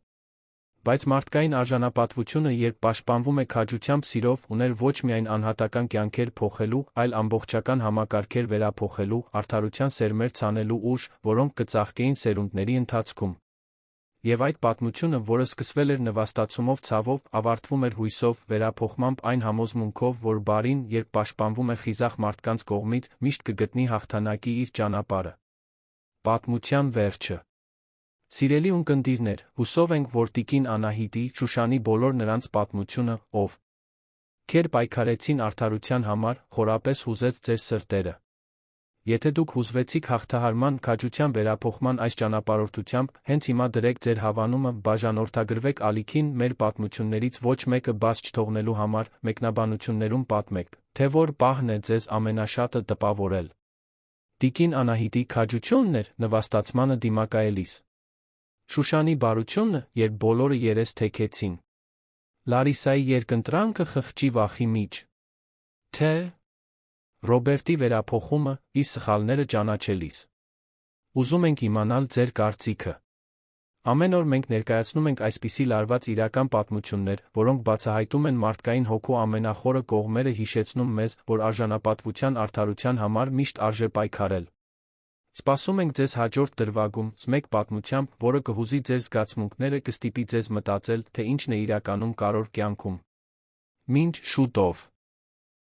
Բայց մարդկային արժանապատվությունը, երբ պաշտպանվում է քաջությամբ սիրով, ուներ ոչ միայն անհատական կյանքեր փոխելու, այլ ամբողջական համակարգեր վերափոխելու, արդարության սերմեր ցանելու ուժ, որոնք կծաղկեին սերունդների ընթացքում։ Եվ այդ պատմությունը, որը սկսվել էր նվաստացումով ցավով, ավարտվում էր հույսով, վերափոխմամբ այն համոզմունքով, որ բարին, երբ պաշտպանվում է խիզախ մարդկանց կողմից, միշտ կգտնի հաղթանակի իր ճանապարհը։ Պատմության վերջը։ Սիրելի ունկնդիրներ, հուսով ենք, որ տիկին Անահիտի, Շուշանի բոլոր նրանց պատմությունը, ովքեր պայքարեցին արդարության համար, խորապես հուզեց ձեր սրտերը։ Եթե դուք հուզվեցիք հաղթահարման, քաջության վերափոխման այս ճանապարհորդությամբ, հենց հիմա դրեք ձեր հավանումը, բաժանորդագրվեք ալիքին, մեր պատմություններից ոչ մեկը բաց չթողնելու համար, մեկնաբանություններում պատմեք, թե որ պահն է ձեզ ամենաշատը տպավորել։ Տիկին Անահիտի քաջությունն էր նվաստացմանը դիմակայելիս։ Շուշանի բարությունը, երբ բոլորը երես թեքեցին։ Լարիսայի երկընտրանքը խղճի վախի միջ։ Թե Ռոբերտի վերափոխումը, իր սխալները ճանաչելիս։ Ուզում ենք իմանալ ձեր կարծիքը։ Ամեն օր մենք ներկայացնում ենք այսպիսի լարված իրական պատմություններ, որոնք բացահայտում են մարդկային հոգու ամենախորը կողմերը, հիշեցնում մեզ, որ արժանապատվության արդարության համար միշտ արժե պայքարել։ Սպասում ենք ձեզ հաջորդ դրվագում, մեկ պատմությամբ, որը կհուզի ձեր զգացմունքները, կստիպի ձեզ մտածել, թե ինչն է իրականում կարևոր կյանքում։ Մինչ շուտով։